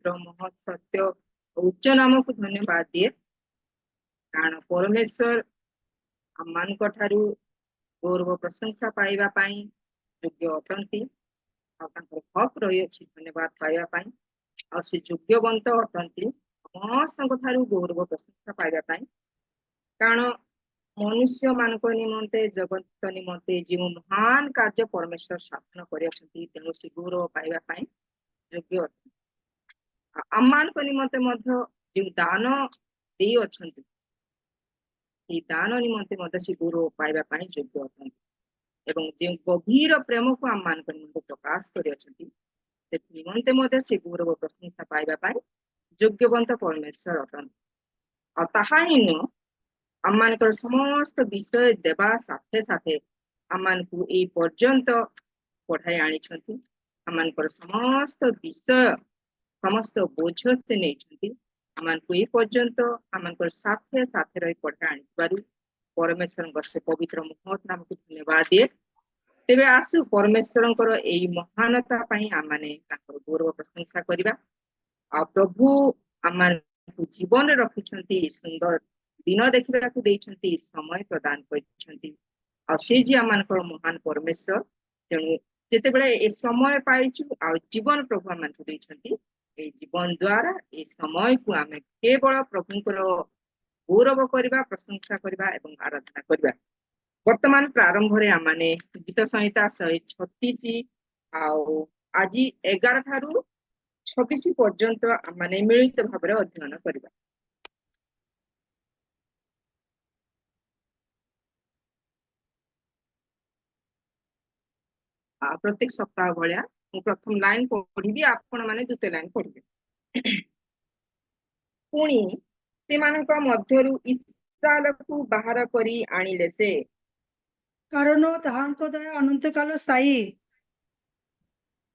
पवित्र महत् सत्य उच्च नाम को धन्यवाद दिए कारण परमेश्वर आम गौरव प्रशंसा पाइबा योग्य अटंती हक रही धन्यवाद पाइबा आ से योग्यवंत अटंती समस्त गौरव प्रशंसा पाइबा कारण मनुष्य मान निमंते जगत निमंते जो महान कार्य परमेश्वर साधन कर तेणु से गौरव पाइबा योग्य आम मान निमंते जो दान दे अच्छा दान निमंते से गौरव पाइबा योग्य अटंती एवं जो गभीर प्रेम को आम मान निमंते प्रकाश कर निमंते से गौरव प्रशंसा पाइबा योग्यवंत परमेश्वर अटंती और ताहा ही नुह आम मान समस्त विषय देवा साथे साथे आम को ये पर्यंत पढ़ाई आनी आम समस्त विषय समस्त बोझ से नहीं आम को ये पर्यंत आम साथे साथे रही पढ़ाई आनी परमेश्वर से पवित्र महत् नाम को धन्यवाद दिए तेरे आसु परमेश्वर यही महानता आम गौरव प्रशंसा करवा आ प्रभु आम जीवन रखिंट सुंदर दिन देखा समय प्रदान कर महान परमेश्वर तेणु जिते ये समय पाइचु आ जीवन प्रभु आम जीवन द्वारा ये समय को आम केवल प्रभुंकर गौरव करवा प्रशंसा करवा एवं आराधना करवा वर्तमान प्रारंभ रे आम गीत संहिता 136 आज 11 ठारू 26 पर्यंत आम मिलित भाव अध्ययन करवा प्रत्येक सप्ताह भाया प्रथम लाइन पढ़ी आपण मैंने द्वितीय लाइन पढ़े पुणी से मध्यरु इस्राएल को बाहर करी आनिले से कारण ताहांको दया अनंत काल स्थायी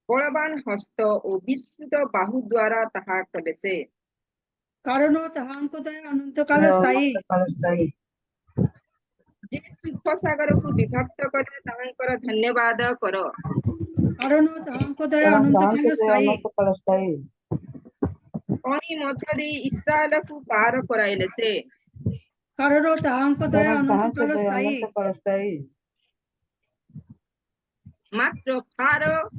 बलवान हस्त और विस्तृत बाहु द्वारा ताहा कले से कारण ताहांको दया अनंत काल स्थायी जे सुख सागर को विभक्त करे ताहांकर धन्यवाद करो कारण ताहांको दया अनंत काल स्थायी पानी मध्य दे इस्राएल को पार कराइले से कारण ताहांको दया अनंत काल स्थायी मात्र फार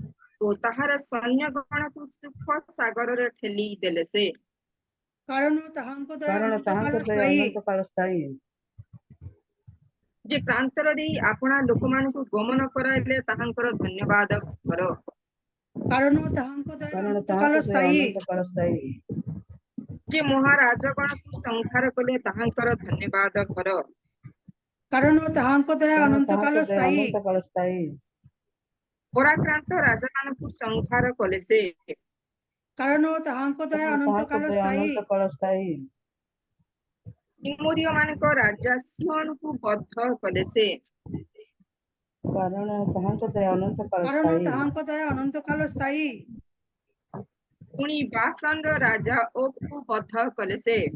तो ताहार सैन्य गण को सुख सागर रे ठेली देले से कारण ताहांको दया अनंत काल स्थायी जे प्रांतर दे आपना लोक मान को गमन कराइले ताहांकर धन्यवाद करो कारण ताहांको दया अनंत काल स्थायी जे महाराजगण को संहार कले ताहांकर धन्यवाद करो कारण ताहांको दया अनंत काल स्थायी पराक्रांत राजा मान को संहार कले से कारण ताहांको दया अनंत काल स्थायी तिमोरियो मान को राजा सिहोन को बद्ध कले से कारण ताहांको दया अनंत काल स्थायी पुणी बासन राजा ओग को बद्ध कले से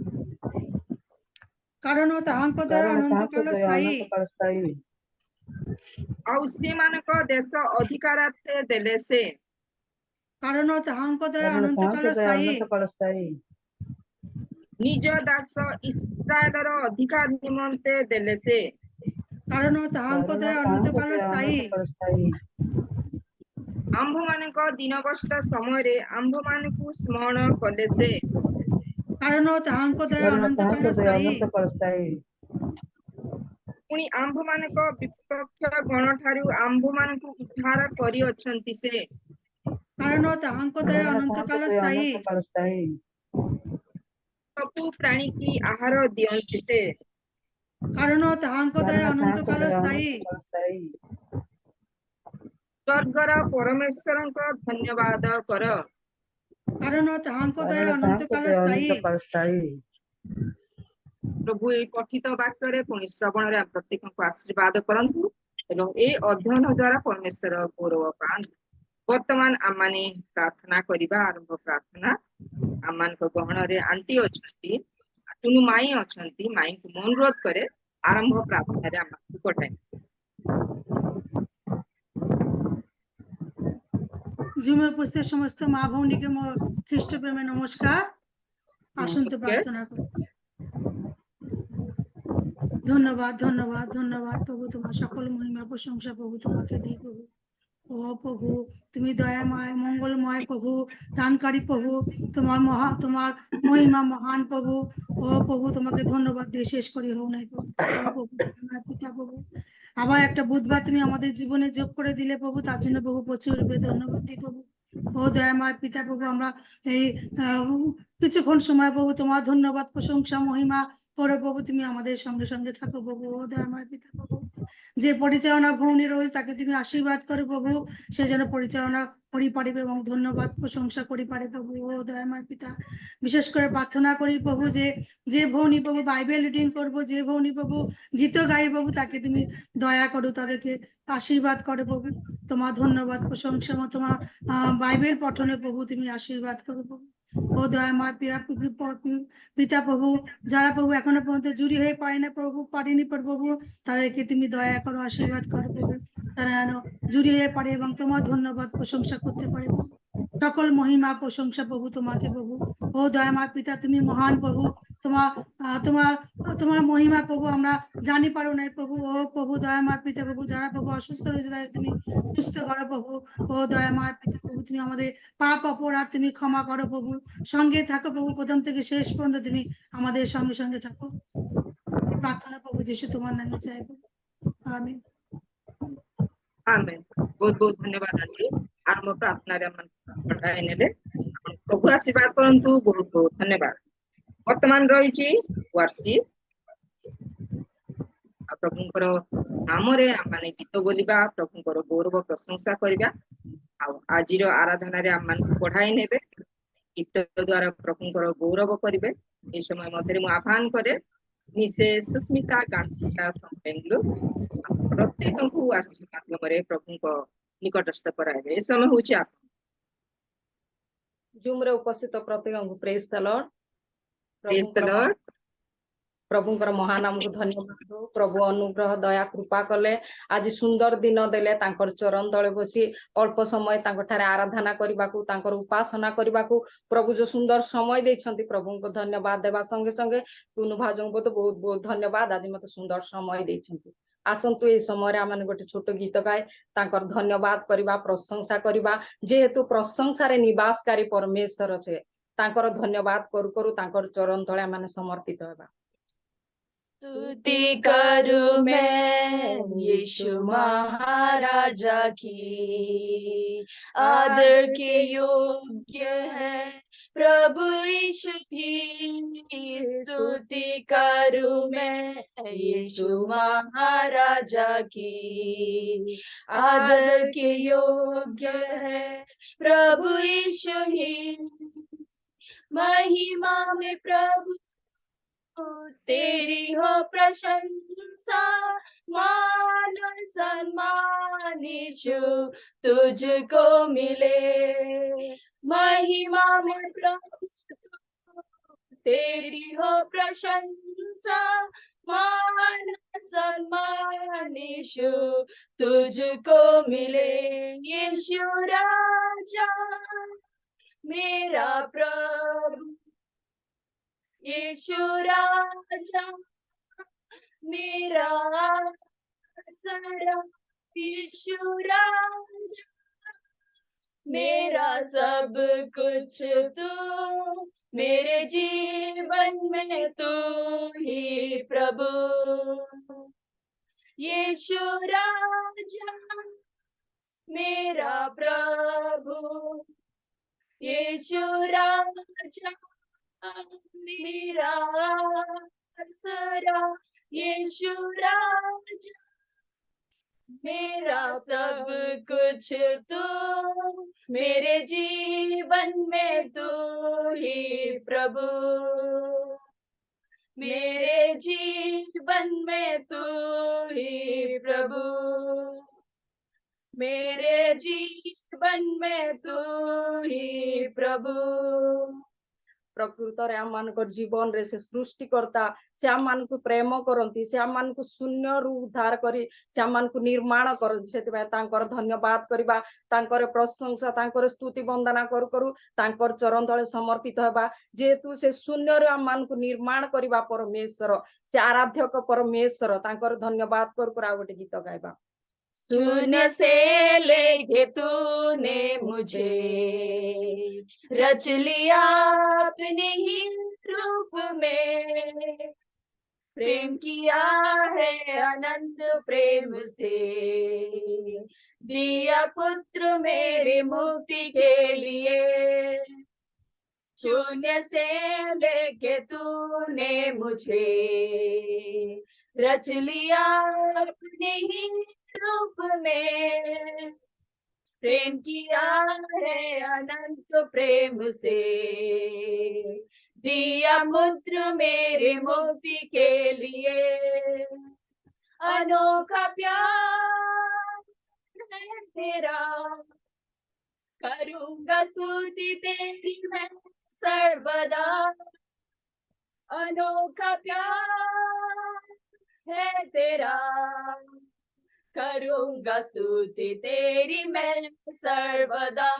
कारण ताहांको दया अनंत काल स्थायी और से मान को देश अधिकार देले से कारण ताहांको दया अनंत काल स्थायी निज दास इस्राएल रो अधिकार निमंते देले से कारण ताहांको दया अनंत काल स्थायी आंभ मान को दिन कष्ट समय रे आंभ मान को स्मरण कले से कारण ताहांको दया अनंत काल स्थायी पुणी आंभ मान को विपक्ष गण ठारू आंभ मान को उद्धार करी अछंती से कारण ताहांको दया अनंत काल स्थायी सब प्राणी की आहार दियंती से कारण ताहांको दया अनंत काल स्थायी स्वर्गर परमेश्वर को धन्यवाद कर कारण ताहांको दया अनंत काल स्थायी प्रभु ये कथित वाक्य पुणी श्रवण रे प्रत्येक को आशीर्वाद करंतु एवं ए अध्ययन द्वारा परमेश्वर गौरव पांतु वर्तमान आम माने प्रार्थना करिबा आरंभ प्रार्थना आम मान को गहन रे आंटी अछंती तुनु माई अछंती माई को अनुरोध करे आरंभ प्रार्थना रे आम को पठाए জুমে উপস্থিত সমস্ত মা ভৌনিকে খ্রিস্ট প্রেমে নমস্কার। আসুন তো নমস্কার। প্রার্থনা করি। ধন্যবাদ ধন্যবাদ ধন্যবাদ প্রভু, তোমার সকল মহিমা প্রশংসা প্রভু তোমাকে দিই প্রভু। ও প্রভু, তুমি দয়াময় মঙ্গলময় প্রভু, দানকারী প্রভু, তোমার মহিমা মহান প্রভু। ও প্রভু, তোমাকে ধন্যবাদ দিয়ে শেষ করি হোক নাই প্রভু। ও প্রভু দয়াময় পিতা প্রভু, আবার একটা বুধবার তুমি আমাদের জীবনে যোগ করে দিলে প্রভু, তার জন্য প্রভু প্রচুর ধন্যবাদ দিই প্রভু। ও দয়াময় পিতা প্রভু, আমরা এই কিছুক্ষণ সময় প্রভু তোমার ধন্যবাদ প্রশংসা মহিমা করো প্রভু, তুমি আমাদের সঙ্গে সঙ্গে থাকো প্রভু। ও দয়াময় পিতা প্রভু, যে পরিচালনা ভৌনি রয়েছে তাকে তুমি আশীর্বাদ করো প্রভু, সে যেন পরিচালনা করি পারিবে এবং ধন্যবাদ প্রশংসা করি পারে প্রভু। ও দয়াময় পিতা, বিশেষ করে প্রার্থনা করি প্রভু, যে ভৌনি প্রভু বাইবেল রিডিং করবো, যে ভৌনি প্রভু গীত গাই প্রভু, তাকে তুমি দয়া করো, তাদেরকে আশীর্বাদ করো প্রভু। তোমার ধন্যবাদ প্রশংসা তোমার বাইবেল পঠনে প্রভু তুমি আশীর্বাদ করো প্রভু। ও দয়াময় পিতা প্রভু, যারা প্রভু এখনো পর্যন্ত জুড়ি হয়ে পারেনি প্রভু, তাদেরকে তুমি দয়া করো, আশীর্বাদ করো প্রভু, তারা যেন জুড়ি হয়ে পারে এবং তোমার ধন্যবাদ প্রশংসা করতে পারে প্রভু। সকল মহিমা প্রশংসা প্রভু তোমাকে প্রভু। ও দয়াময় পিতা, তুমি মহান প্রভু, তোমার তোমার তোমার মহিমা প্রভু আমরা জানি পারো নাই প্রভু। ও প্রভু দয়াময় পিতা প্রভু, যারা প্রভু অসুস্থ রয়েছে তাদের তুমি সুস্থ করো প্রভু। ও দয়াময় পিতা প্রভু, তুমি আমাদের পাপ অপরাধ তুমি ক্ষমা করো প্রভু, সঙ্গে থাকো প্রভু, প্রথম থেকে শেষ পর্যন্ত তুমি আমাদের সঙ্গে সঙ্গে থাকো। প্রার্থনা প্রভু যিশু তোমার নামে চাইবো, আমিন। आमेन। बहुत बहुत धन्यवाद आंटी, आम प्रार्थना रे मन पठाई नेले प्रभु आशीर्वाद करंतु। बहुत बहुत धन्यवाद। वर्तमान रही वर्षी प्रभुंकर नाम रे आमाने गीत बोलिबा, प्रभुंकर गौरव प्रशंसा करिबा। आज आराधना रे आम पढ़ाई नेबे, गीत द्वारा प्रभुंकर गौरव करिबे। ए समय मध्य मु आह्वान करे मिसेस सुस्मिता गांधी फ्रॉम बेंगलुरु प्रत्येक को आशीष माध्यम प्रभु को निकटस्थ कराइबे। ए समय होछि आप जूम रे उपस्थित प्रत्येक को praise the Lord. Praise the Lord. प्रभुंकर महानाम को धन्यवाद दो। प्रभु अनुग्रह दया कृपा कले आज सुंदर दिन देले, तांकर चरण तले बसी अल्प समय तांकर ठारे आराधना करबाकू, तांकर उपासना करबाकू प्रभु जो सुंदर समय देछंती, प्रभु को धन्यवाद देबा संगे संगे तुनु भाजन को तो बहुत बहुत धन्यवाद। आज मते सुंदर समय देछंती। आसंतु ए समय आम गोटे छोट गीत गाए तांकर धन्यवाद करबा, प्रशंसा करबा, जेहेतु प्रशंसा रे निवासकारी परमेश्वर छे, तांकर धन्यवाद करू करू तांकर चरण तले आम समर्पित हेबा। स्तुति करूं मैं यीशु महाराजा की, आदर के योग्य है प्रभु यीशु की। स्तुति करूं मैं यीशु महाराजा की, आदर के योग्य है प्रभु यीशु ही। महिमा में प्रभु तेरी हो प्रशंसा, मान सम्मान यीशु तुझको मिले। महिमा में प्रभु तेरी हो प्रशंसा, मान सम्मान यीशु तुझको मिले। यीशु राजा मेरा प्रभु, यीशु राजा मेरा आसरा, यीशु राजा मेरा सब कुछ तू, मेरे जीवन में तू ही प्रभु। यीशु राजा मेरा प्रभु, यीशु राजा मेरा आसरा, यीशु राजा मेरा सब कुछ तू, मेरे जीवन में तू ही प्रभु। मेरे जीवन में तू ही प्रभु, मेरे जीवन में तू ही प्रभु। प्रकृतरे आम मानकर जीवन रे से सृष्टिकर्ता से आम मान को प्रेम करती से आम मान को शून्य रु उद्धार करी से आम मान को निर्माण करती से धन्यवाद करवा तांकर प्रशंसा तांकर स्तुति वंदना करू करू तांकर चरण तले समर्पित होबा जेहेतु से शून्य रे आम मान को निर्माण करवा परमेश्वर से आराध्यक परमेश्वर तांकर धन्यवाद करू कर आ गोटे गीत गाइबा। शून्य से लेके तूने मुझे रच लिया अपने ही रूप में, प्रेम किया है अनंत प्रेम से, दिया पुत्र मेरे मुक्ति के लिए। शून्य से लेके तूने मुझे रच लिया अपने ही रूप में, प्रेम किया है अनंत प्रेम से, दिया पुत्र मेरे मुक्ति के लिए। अनोखा प्यार है तेरा, करूंगा स्तुति तेरी मैं सर्वदा। अनोखा प्यार है तेरा, करूंगा स्तुति तेरी मैं सर्वदा।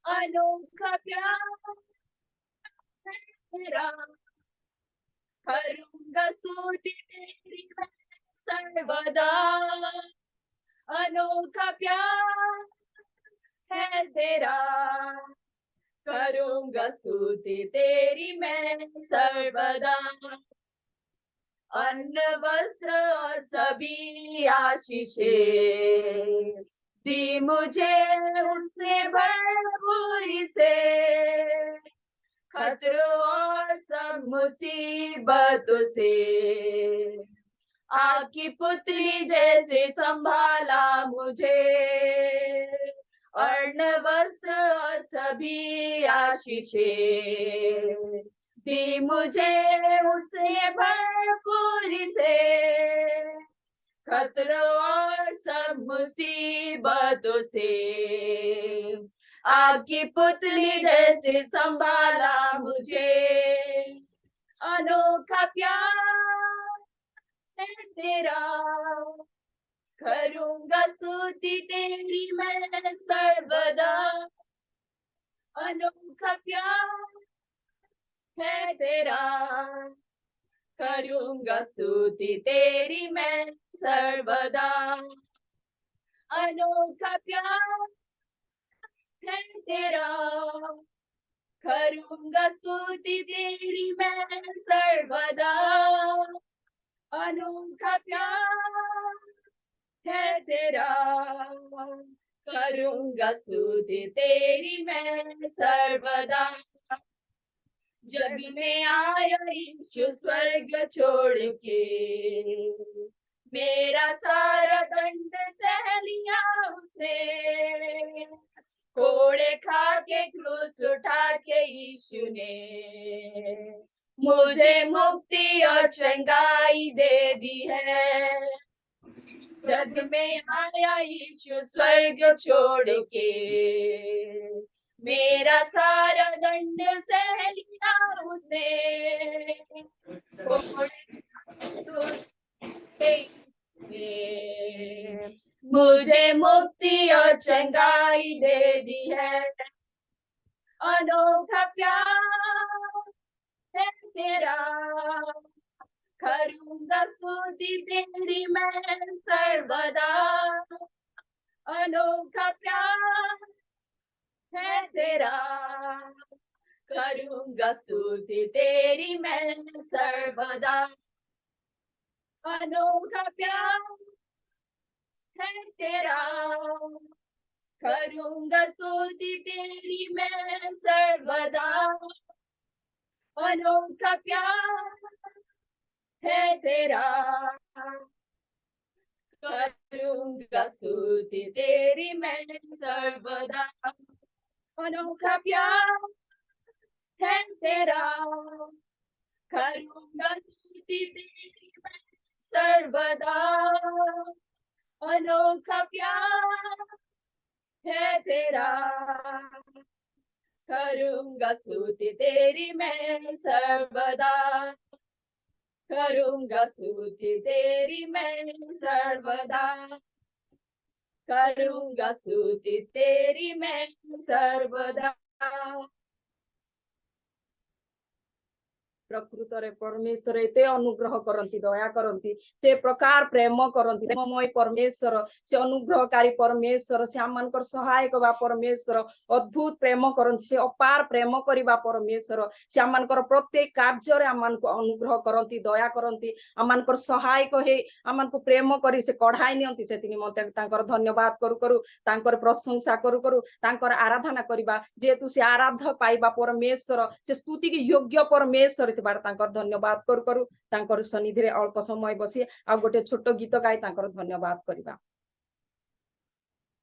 अनोखा प्यार है तेरा, करूंगा स्तुति तेरी मैं सर्वदा। अनोखा प्यार है तेरा, करूंगा स्तुति तेरी मैं सर्वदा। अन्न वस्त्र और सभी आशीषें दी मुझे उससे भरपूरी से, खतरों और सब मुसीबतों से आग की पुतली जैसे संभाला मुझे। अर्ण वस्त्र और सभी आशीषें दी मुझे उससे भरपूरी से, खतरों और सब मुसीबतों से आग की पुतली जैसे संभाला मुझे। अनोखा प्यार है तेरा, करूंगा स्तुति तेरी मैं सर्वदा। अनोखा प्यार है तेरा, करूंगा स्तुति तेरी मैं सर्वदा। अनोखा प्यार है तेरा, करूंगा स्तुति तेरी मैं सर्वदा। अनोखा प्यार है तेरा, करूंगा स्तुति तेरी मैं सर्वदा। जग में आया यीशु स्वर्ग छोड़ के, मेरा सारा दंड सह लिया उसने। कोड़े खा के क्रूस उठा के यीशु ने मुझे मुक्ति और चंगाई दे दी है। जग में आया यीशु स्वर्ग छोड़ के, मेरा सारा दंड सह लिया उसने। मुझे मुक्ति और चंगाई दे दी है। अनोखा प्यार है तेरा, करूंगा स्तुति तेरी मैं सर्वदा। अनोखा प्यार है तेरा, करूंगा स्तुति तेरी मैं सर्वदा। अनोखा प्यार है तेरा, करूंगा स्तुति तेरी मैं सर्वदा। अनोखा प्यार है तेरा, करूंगा स्तुति तेरी मैं सर्वदा। अनोखा प्यार है तेरा, करूंगा स्तुति तेरी मैं सर्वदा। अनोखा प्यार है तेरा, करूंगा स्तुति तेरी मैं सर्वदा, करूंगा स्तुति तेरी मैं सर्वदा, करूंगा स्तुति तेरी मैं सर्वदा। प्रकृतरे परमेश्वर एते अनुग्रह करती दया करती से प्रकार प्रेम करती प्रेममय परमेश्वर से अनुग्रहकारी परमेश्वर से आम मानकर सहायक बा परमेश्वर अद्भुत प्रेम करती से अपार प्रेम करवा परमेश्वर से आम मानकर प्रत्येक कार्य आम मान अनुग्रह करती दया करती आम मानकर सहायक हे आम मान प्रेम करी से कढ़ाई नियंती से निमंते तांकर धन्यवाद करू करू तांकर प्रशंसा करू करू तांकर आराधना करवा जेतु से आराध्य पाइबा परमेश्वर से स्तुति के योग्य परमेश्वर धन्यवाद करू करू तांकर सन्निधि रे अल्प समय बसी आ गोटे छोट गीत गाई तांकर धन्यवाद करबा।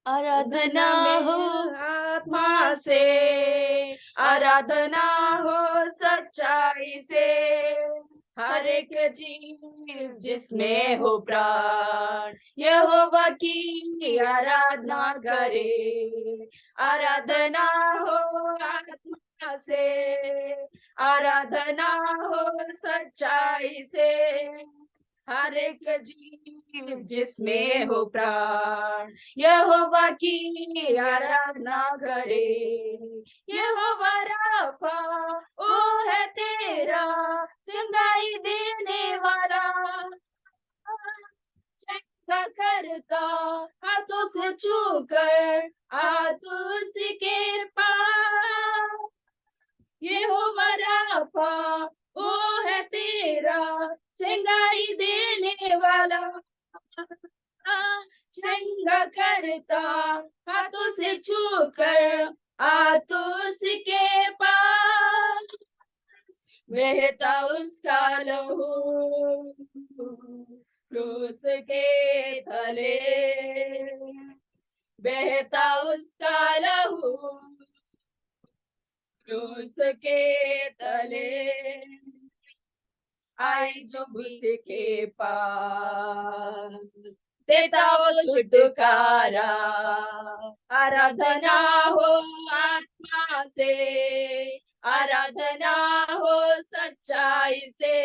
आराधना हो आत्मा से, आराधना हो सच्चाई से, हर एक जीव जिसमें हो प्राण यहोवा की आराधना करे। आराधना हो आत्मा से, आराधना हो सच्चाई से, हर एक जीव जिसमें हो प्राण यहोवा की आराधना करे। यहोवा राफा ओ है तेरा चंगाई देने वाला, चंगा करता हाथों से छूकर आ तू उसके पास। यहोवा राफा ओ है तेरा चंगाई देने वाला, चंगा करता हाथों से छूकर आ तू उसके पास। बहता उसका लहू क्रूस के तले, बहता उसका लहू क्रूस के तले, आई जो उसके पास देता वो छुटकारा। आराधना हो आत्मा से, आराधना हो सच्चाई से,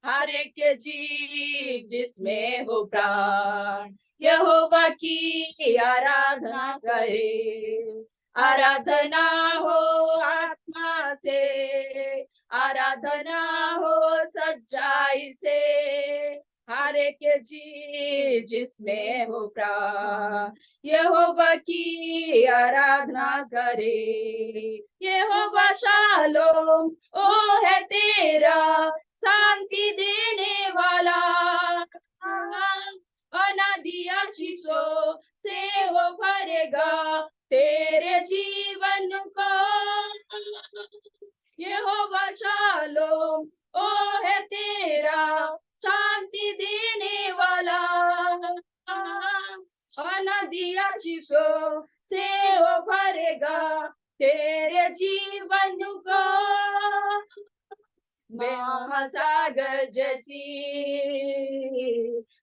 हर एक जीव जिसमें हो प्राण यहोवा की आराधना करे। आराधना हो आत्मा से, आराधना हो सच्चाई से, हर एक जीव जिसमें हो प्राण यहोवा की आराधना करे। यहोवा शालोम ओ है तेरा शांति देने वाला, अनादि आशीषों से वो भरेगा तेरे जीवन को। यहोवा शालोम ओ है तेरा शांति देने वाला, अनादि आशीषों से वो भरेगा तेरे जीवन को। महासागर जैसी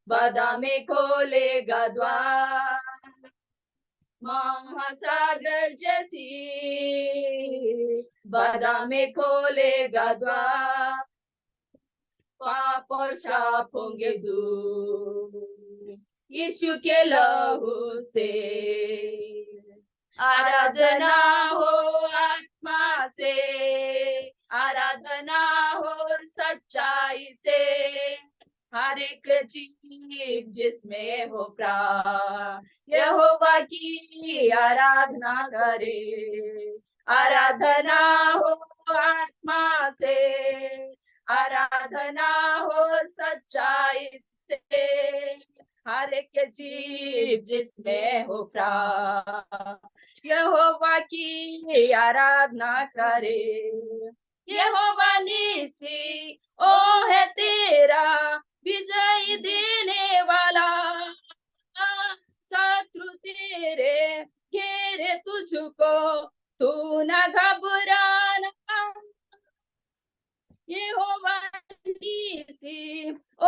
बाधा में खोलेगा द्वार, महासागर जैसी बाधा में खोलेगा द्वार, पाप और शाप होंगे दूर यीशु के लहू से। आराधना हो आत्मा से, आराधना हो सच्चाई से, हर एक जीव जिसमें हो प्राण यहोवा की आराधना करे। आराधना हो आत्मा से, आराधना हो सच्चाई से, हर एक जीव जिसमें हो प्राण यहोवा की आराधना करे। यहोवा निसी ओ है तेरा विजय देने वाला, शत्रु तेरे घेरे तुझको तू न घबराना। यहोवा निसी ओ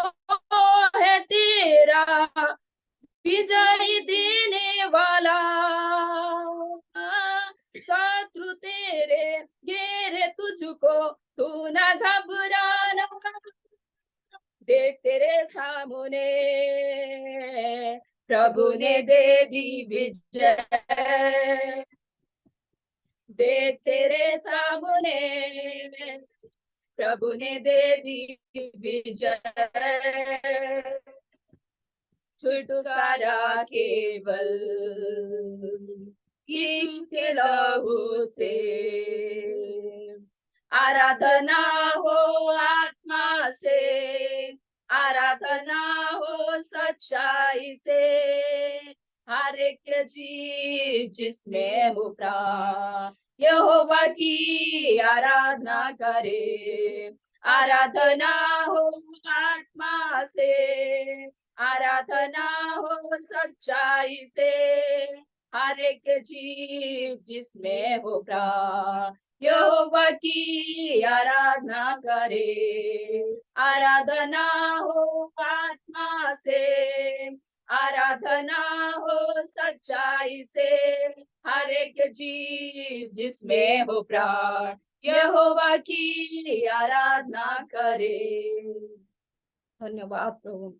है तेरा विजय देने वाला, शत्रु तेरे तुझको, तू ना घबराना, देख तेरे सामने प्रभु ने दे दी विजय, देख तेरे सामने प्रभु ने दे दी विजय, छुटकारा केवल यीशु के लहू से, आराधना हो आत्मा से, आराधना हो सच्चाई से, हर एक जीव जिसमें हो प्राण यहोवा की आराधना करे, आराधना हो आत्मा से, आराधना हो सच्चाई से, हर एक जीव जिसमें हो प्राण यहोवा की आराधना करे, आराधना हो आत्मा से, आराधना हो सच्चाई से, हर एक जीव जिसमें हो प्राण यहोवा की आराधना करे। धन्यवाद प्रभु,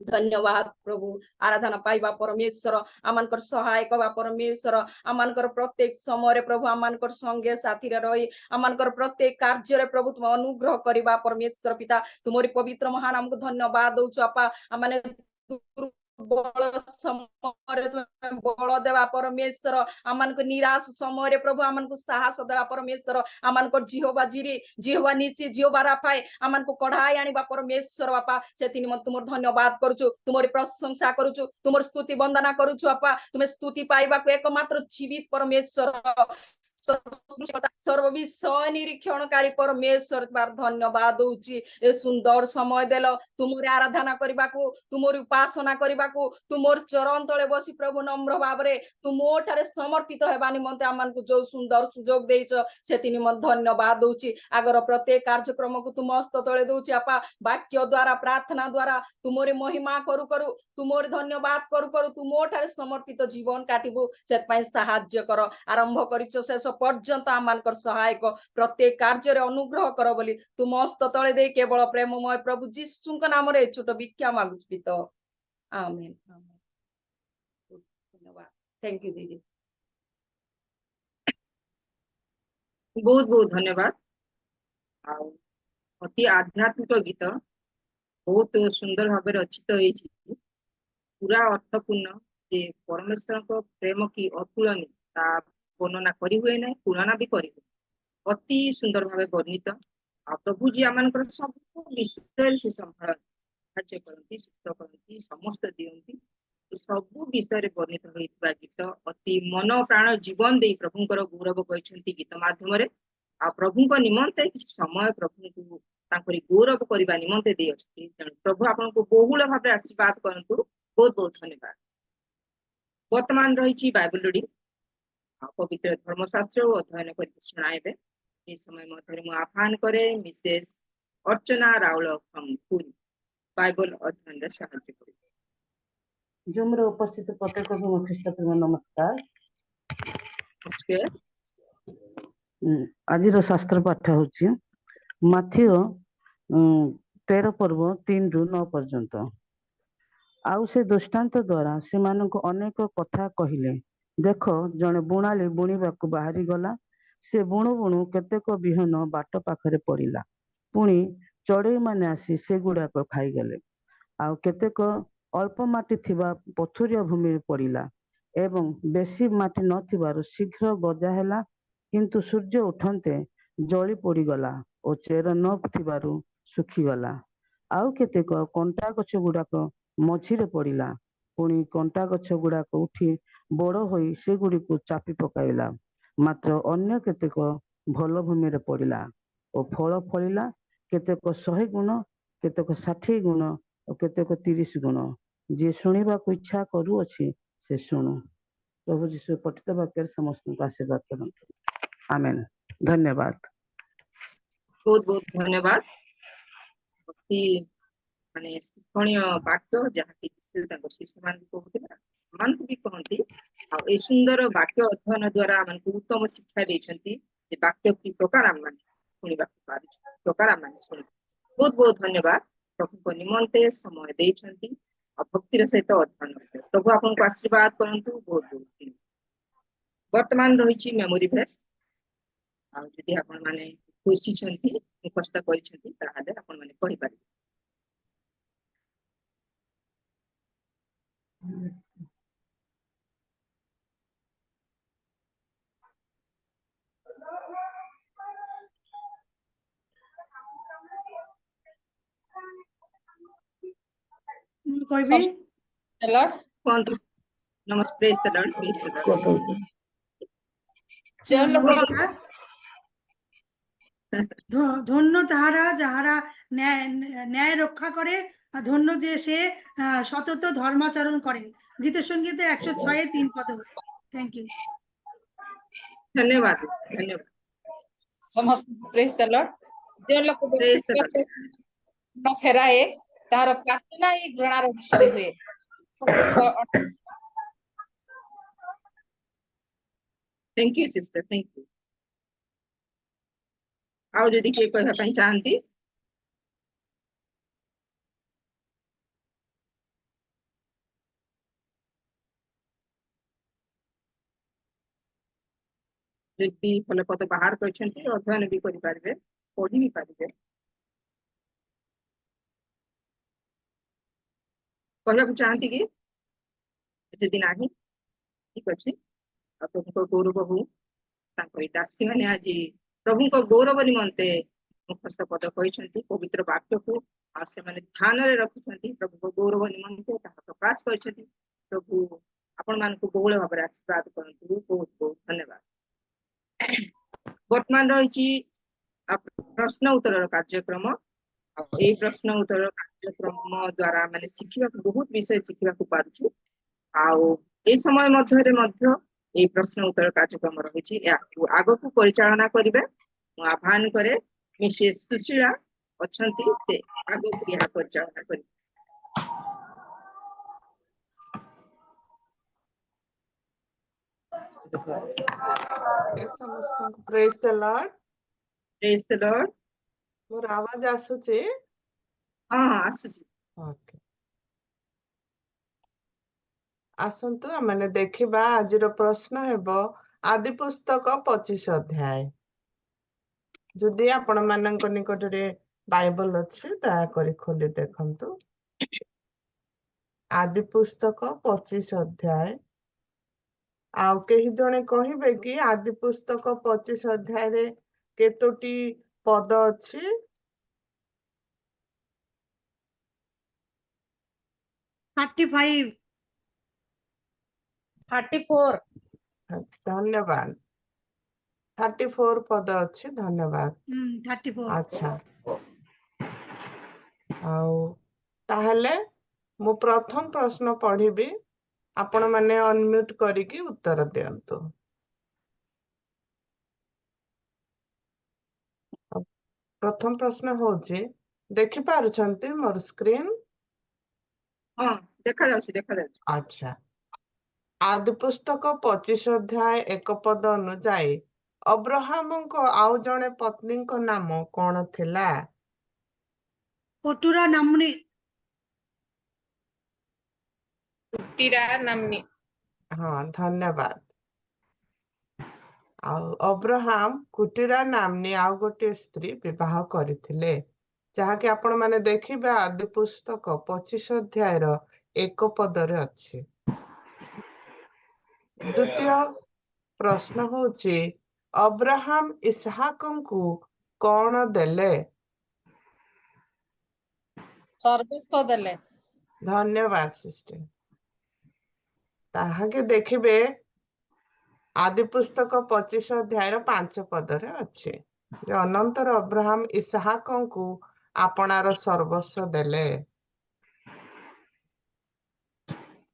धन्यवाद प्रभु। आराधना पाइबा परमेश्वर आमानकर सहायक बा परमेश्वर, आमानकर प्रत्येक समय प्रभु आमानकर संगे साथी रही आमानकर प्रत्येक कार्य प्रभु तुम अनुग्रह करबा परमेश्वर पिता, तुमरी पवित्र महान हमको धन्यवाद दउछु आपा। आमाने बल समय बल देवा परमेश्वर, आमान को निराश समय प्रभु आमान को साहस देवा परमेश्वर, आमान को जिहोवा जिरी जिहोवा निसी जिहोवा राफाए आमान को कढ़ाई आनिबा परमेश्वर बापा, से निमंत तुमर धन्यवाद करूछु, तुमरी प्रशंसा करूछु, तुमर स्तुति वंदना करूछु आपा। तुमे स्तुति पाइबा को एकमात्र जीवित परमेश्वर सर्व विषय निरीक्षणकारी परमेश्वर बार धन्यवाद दउची। ए सुंदर समय देल तुमरे आराधना करबा को, तुमरी उपासना करबा को, तुमर चरण तले बसी प्रभु नम्र भावरे तुमो ठारे समर्पित हेबा निमंते आमान को जो सुंदर सुजोग देइछ सेति निमंते धन्यवाद दउची। आगर प्रत्येक कार्यक्रम को तुम हस्त तले दउची आपा। वाक्य द्वारा प्रार्थना द्वारा तुमरे महिमा करू करू तुमरे धन्यवाद करू करू तुमो ठारे समर्पित जीवन काटिबु, सेत पई सहाय्य कर। आरंभ करिछ शेष पर्यंत आमानकर सहायक प्रत्येक कार्य रे अनुग्रह कर बोली तुम हस्त तले दे केवल प्रेममय प्रभु जीशुଙ୍କ नामरे छोट भिक्षा मागुछ पिता, आमेन आमेन। धन्यवाद, थैंक यू दीदी। बहुत बहुत धन्यवाद। आउ अति आध्यात्मिक गीत बहुत सुंदर भाव रचित होइछि, पूरा अर्थपूर्ण जे परमेश्वर को प्रेम की अतुलनीय ता वर्णना करी हुए ना, तुलना भी करी हुए, अति सुंदर भाव वर्णित। आ प्रभु जी आम सब विषय से संभाल साहाय्य करती सुस्थ करती समस्त दियंती, सब विषय वर्णित होइतिबा गीत अति मन प्राण जीवन दे प्रभुंकर गौरव कहते गीत माध्यम आ प्रभु निमंते किसी समय प्रभु को तांकरी गौरव करने निमंते दे अछि। तेणु प्रभु आपन को बहुल भाव आशीर्वाद करंतु। बहुत बहुत धन्यवाद। वर्तमान रही बाइबल रीडिंग पवित्र धर्मशास्त्र अध्ययन कर शुणाइबे। ये समय मध्य मु आह्वान करे मिसेस अर्चना राउल पुरी बाइबल अध्ययन साहाय्य करे। जूम रे उपस्थित प्रत्येक को ख्रीष्ट प्रेम नमस्कार। नमस्कार। आज शास्त्र पाठ होची माथियो 13 पर्व 3 रु 9 पर्यंत। आउ से दृष्टांत द्वारा से मानक अनेक कथा कहिले। देख जने बुणाली बुणीबाकू बाहरी गला, से बुणु बुणु केतेक बिहन बाट पाखरे पड़िला, पुणी चढ़ई माने आसी से गुड़ाक खाईगले। आउ केतेक अल्प माटी थिबा पथुरिया भूमि पड़िला, एवं बेसी माटी नथिबारु शीघ्र गजा हैला, किंतु सूर्य उठंते जली पड़ीगला और चेर न थिबारु सुखीगला। आउ केतेक कंटा गछ गुड़ाक मझिरे पड़िला, पुणी कंटा गछ गुड़ाक उठी बड़ होई से गुड़ी को चापी पकाइला। मात्र अन्य केतेक भल भूमि पड़िला और फल फलिला, केतेक 100 गुण, केतेक 60 गुण और केतेक 30 गुण। जे शुणिबा को इच्छा करू अछि से शुणु। प्रभु जीशु पठित वाक्य समस्त को आशीर्वाद करंतु, आमेन। धन्यवाद। बहुत बहुत धन्यवाद। अति माने शिक्षणीय वाक्य जहाँ शिष्य मान कहते मान भी कहती आ सुंदर वाक्य अध्ययन द्वारा उत्तम शिक्षा देछंती। ଯେ ବାକ୍ୟ କି ପ୍ରକାର ଆମମାନେ ଶୁଣିବାକୁ ପାରୁଛୁ ପ୍ରକାର ଆମମାନେ ଶୁଣିବୁ। ବହୁତ ବହୁତ ଧନ୍ୟବାଦ ପ୍ରଭୁଙ୍କ ନିମନ୍ତେ ସମୟ ଦେଇଛନ୍ତି ଆଉ ଭକ୍ତିର ସହିତ ଅଧ୍ୟୟନ କଲେ। ପ୍ରଭୁ ଆପଣଙ୍କୁ ଆଶୀର୍ବାଦ କରନ୍ତୁ। ବହୁତ ବହୁତ ଧନ୍ୟବାଦ। ବର୍ତ୍ତମାନ ରହିଛି ମେମୋରି ଭେର୍ସ। ଆଉ ଯଦି ଆପଣ ମାନେ ଖୁସିଛନ୍ତି ମୁଖସ୍ଥ କରିଛନ୍ତି ତାହେଲେ ଆପଣ ମାନେ କହିପାରିବେ। ମୁଁ କହିବି କୁହନ୍ତୁ। ନମସ୍କାର। ପ୍ରେଜ୍ ଦ ଲର୍ଡ, ପ୍ରେଜ୍ ଦ ଲର୍ଡ। ଯେଉଁ ଲୋକ ନମସ୍କାର। ধন্য তাহারা যাহারা ন্যায় রক্ষা করে, আর ধন্য যে সে সতত ধর্মাচরণ করে। গীত সঙ্গীতে 106-3 পদ। Thank you. ଧନ୍ୟବାଦ ଧନ୍ୟବାଦ। ସମସ୍ତ ପ୍ରେଜ୍ ଦ ଲର୍ଡ। ଯେଉଁ ଲୋକ ପ୍ରେଜ୍ ଦ ଲର୍ଡ। ନ ଫେରାଏ ତାହାର ପ୍ରାର୍ଥନା ହିଁ ଘୃଣାର ବିଷୟ ହୁଏ। Thank you sister, thank you. ଆଉ ଯଦି କିଏ କହିବା ପାଇଁ ଚାହାନ୍ତି ଯଦି ଭଲ ପଦ ବାହାର କରିଛନ୍ତି ଅଧ୍ୟୟନ ବି କରିପାରିବେ, ପଢି ବି ପାରିବେ। କହିବାକୁ ଚାହାନ୍ତି କି? ଯଦି ନାହିଁ ଠିକ ଅଛି। ଆଉ ପ୍ରଭୁଙ୍କ ଗୌରବ ହଉ। ତାଙ୍କ ଏଇ ଦାସୀ ମାନେ ଆଜି ପ୍ରଭୁଙ୍କ ଗୌରବ ନିମନ୍ତେ ମୁଖସ୍ଥ ପଦ କହିଛନ୍ତି ପବିତ୍ର ବାକ୍ୟକୁ ଆଉ ସେମାନେ ଧ୍ୟାନରେ ରଖିଛନ୍ତି ପ୍ରଭୁଙ୍କ ଗୌରବ ନିମନ୍ତେ ତାହା ପ୍ରକାଶ କରିଛନ୍ତି। ପ୍ରଭୁ ଆପଣ ମାନଙ୍କୁ ବହୁଳ ଭାବରେ ଆଶୀର୍ବାଦ କରନ୍ତୁ। ବହୁତ ବହୁତ ଧନ୍ୟବାଦ। ବର୍ତ୍ତମାନ ରହିଛି ପ୍ରଶ୍ନ ଉତ୍ତରର କାର୍ଯ୍ୟକ୍ରମ। ଆଉ ଏଇ ପ୍ରଶ୍ନ ଉତ୍ତର କାର୍ଯ୍ୟକ୍ରମ ଦ୍ଵାରା ମାନେ ଶିଖିବାକୁ ବହୁତ ବିଷୟ ଶିଖିବାକୁ ପାରୁଛୁ। ଆଉ ଏଇ ସମୟ ମଧ୍ୟରେ ମଧ୍ୟ ଏଇ ପ୍ରଶ୍ନ ଉତ୍ତର କାର୍ଯ୍ୟକ୍ରମ ରହିଛି। ଏହାକୁ ଆଗକୁ ପରିଚାଳନା କରିବେ ମୁଁ ଆହ୍ୱାନ କରେ ମିସେସ୍ ସୁଶୀଳା ଅଛନ୍ତି, ସେ ଆଗକୁ ଏହା ପରିଚାଳନା କରିବେ। ସମସ୍ତଙ୍କୁ ପ୍ରେଜ୍ ଦ ଲର୍ଡ। ପ୍ରେଜ୍ ଦ ଲର୍ଡ। ମୋର ଆୱାଜ ଆସୁଛି? ହଁ ହଁ ଆସୁଛି। ଓକେ। ଆସନ୍ତୁ ଆମେ ଦେଖିବା ଆଜିର ପ୍ରଶ୍ନ ହେବ ଆଦି ପୁସ୍ତକ 25 ଅଧ୍ୟାୟ। ଯଦି ଆପଣ ମାନଙ୍କ ନିକଟରେ ବାଇବଲ ଅଛି ଦୟାକରି ଖୋଲି ଦେଖନ୍ତୁ। ଆଦି ପୁସ୍ତକ 25 ଅଧ୍ୟାୟ। ଆଉ କେହି ଜଣେ କହିବେ କି ଆଦି ପୁସ୍ତକ 25 ଅଧ୍ୟାୟରେ କେତୋଟି ପଦ ଅଛି? 35। 34। ଧନ୍ୟବାଦ। 34 ପଦ ଅଛି। ଧନ୍ୟବାଦ। 34। ଆଚ୍ଛା। ଆଉ ତାହେଲେ ମୁଁ ପ୍ରଥମ ପ୍ରଶ୍ନ ପଢିବି, ଆପଣ ମାନେ ଅନମ୍ୟୁଟ କରିକି ଉତ୍ତର ଦିଅନ୍ତୁ। ପ୍ରଥମ ପ୍ରଶ୍ନ ହଉଛି, ଦେଖିପାରୁଛନ୍ତି ମୋର ସ୍କ୍ରିନ? ହଁ ଦେଖାଯାଉଛି ଦେଖାଯାଉଛି। ଆଚ୍ଛା। ଆଦି ପୁସ୍ତକ 25 ଅଧ୍ୟାୟ 1 ପଦ ଅନୁଯାୟୀ ଅବ୍ରାହମଙ୍କ ଆଉ ଜଣେ ପତ୍ନୀଙ୍କ ନାମ କଣ ଥିଲା? କଟୁରା ନାମ୍ନୀ। କୁଟିରା ନାମ୍ନୀ। ହଁ ଧନ୍ୟବାଦ। ଆଉ ଅବ୍ରାହମ କୁଟିରା ନାମ୍ନୀ ଆଉ ଗୋଟିଏ ସ୍ତ୍ରୀ ବିବାହ କରିଥିଲେ, ଯାହାକି ଆପଣ ମାନେ ଦେଖିବେ ଆଦି ପୁସ୍ତକ 25 ଅଧ୍ୟାୟର 1 ପଦରେ ଅଛି। ଦ୍ୱିତୀୟ ପ୍ରଶ୍ନ ହଉଛି, ଅବ୍ରାହମ ଇସହାକଙ୍କୁ କଣ ଦେଲେ? ସର୍ବେଶ୍ୱ ଦେଲେ। ଧନ୍ୟବାଦ ସିଷ୍ଟର। ତାହାକେ ଦେଖିବେ ଆଦି ପୁସ୍ତକ 25 ଅଧ୍ୟାୟର 5 ପଦରେ ଅଛି ଯେ ଅନନ୍ତର ଅବ୍ରାହମ ଇସହାକଙ୍କୁ ଆପଣାର ସର୍ବସ୍ୱ ଦେଲେ।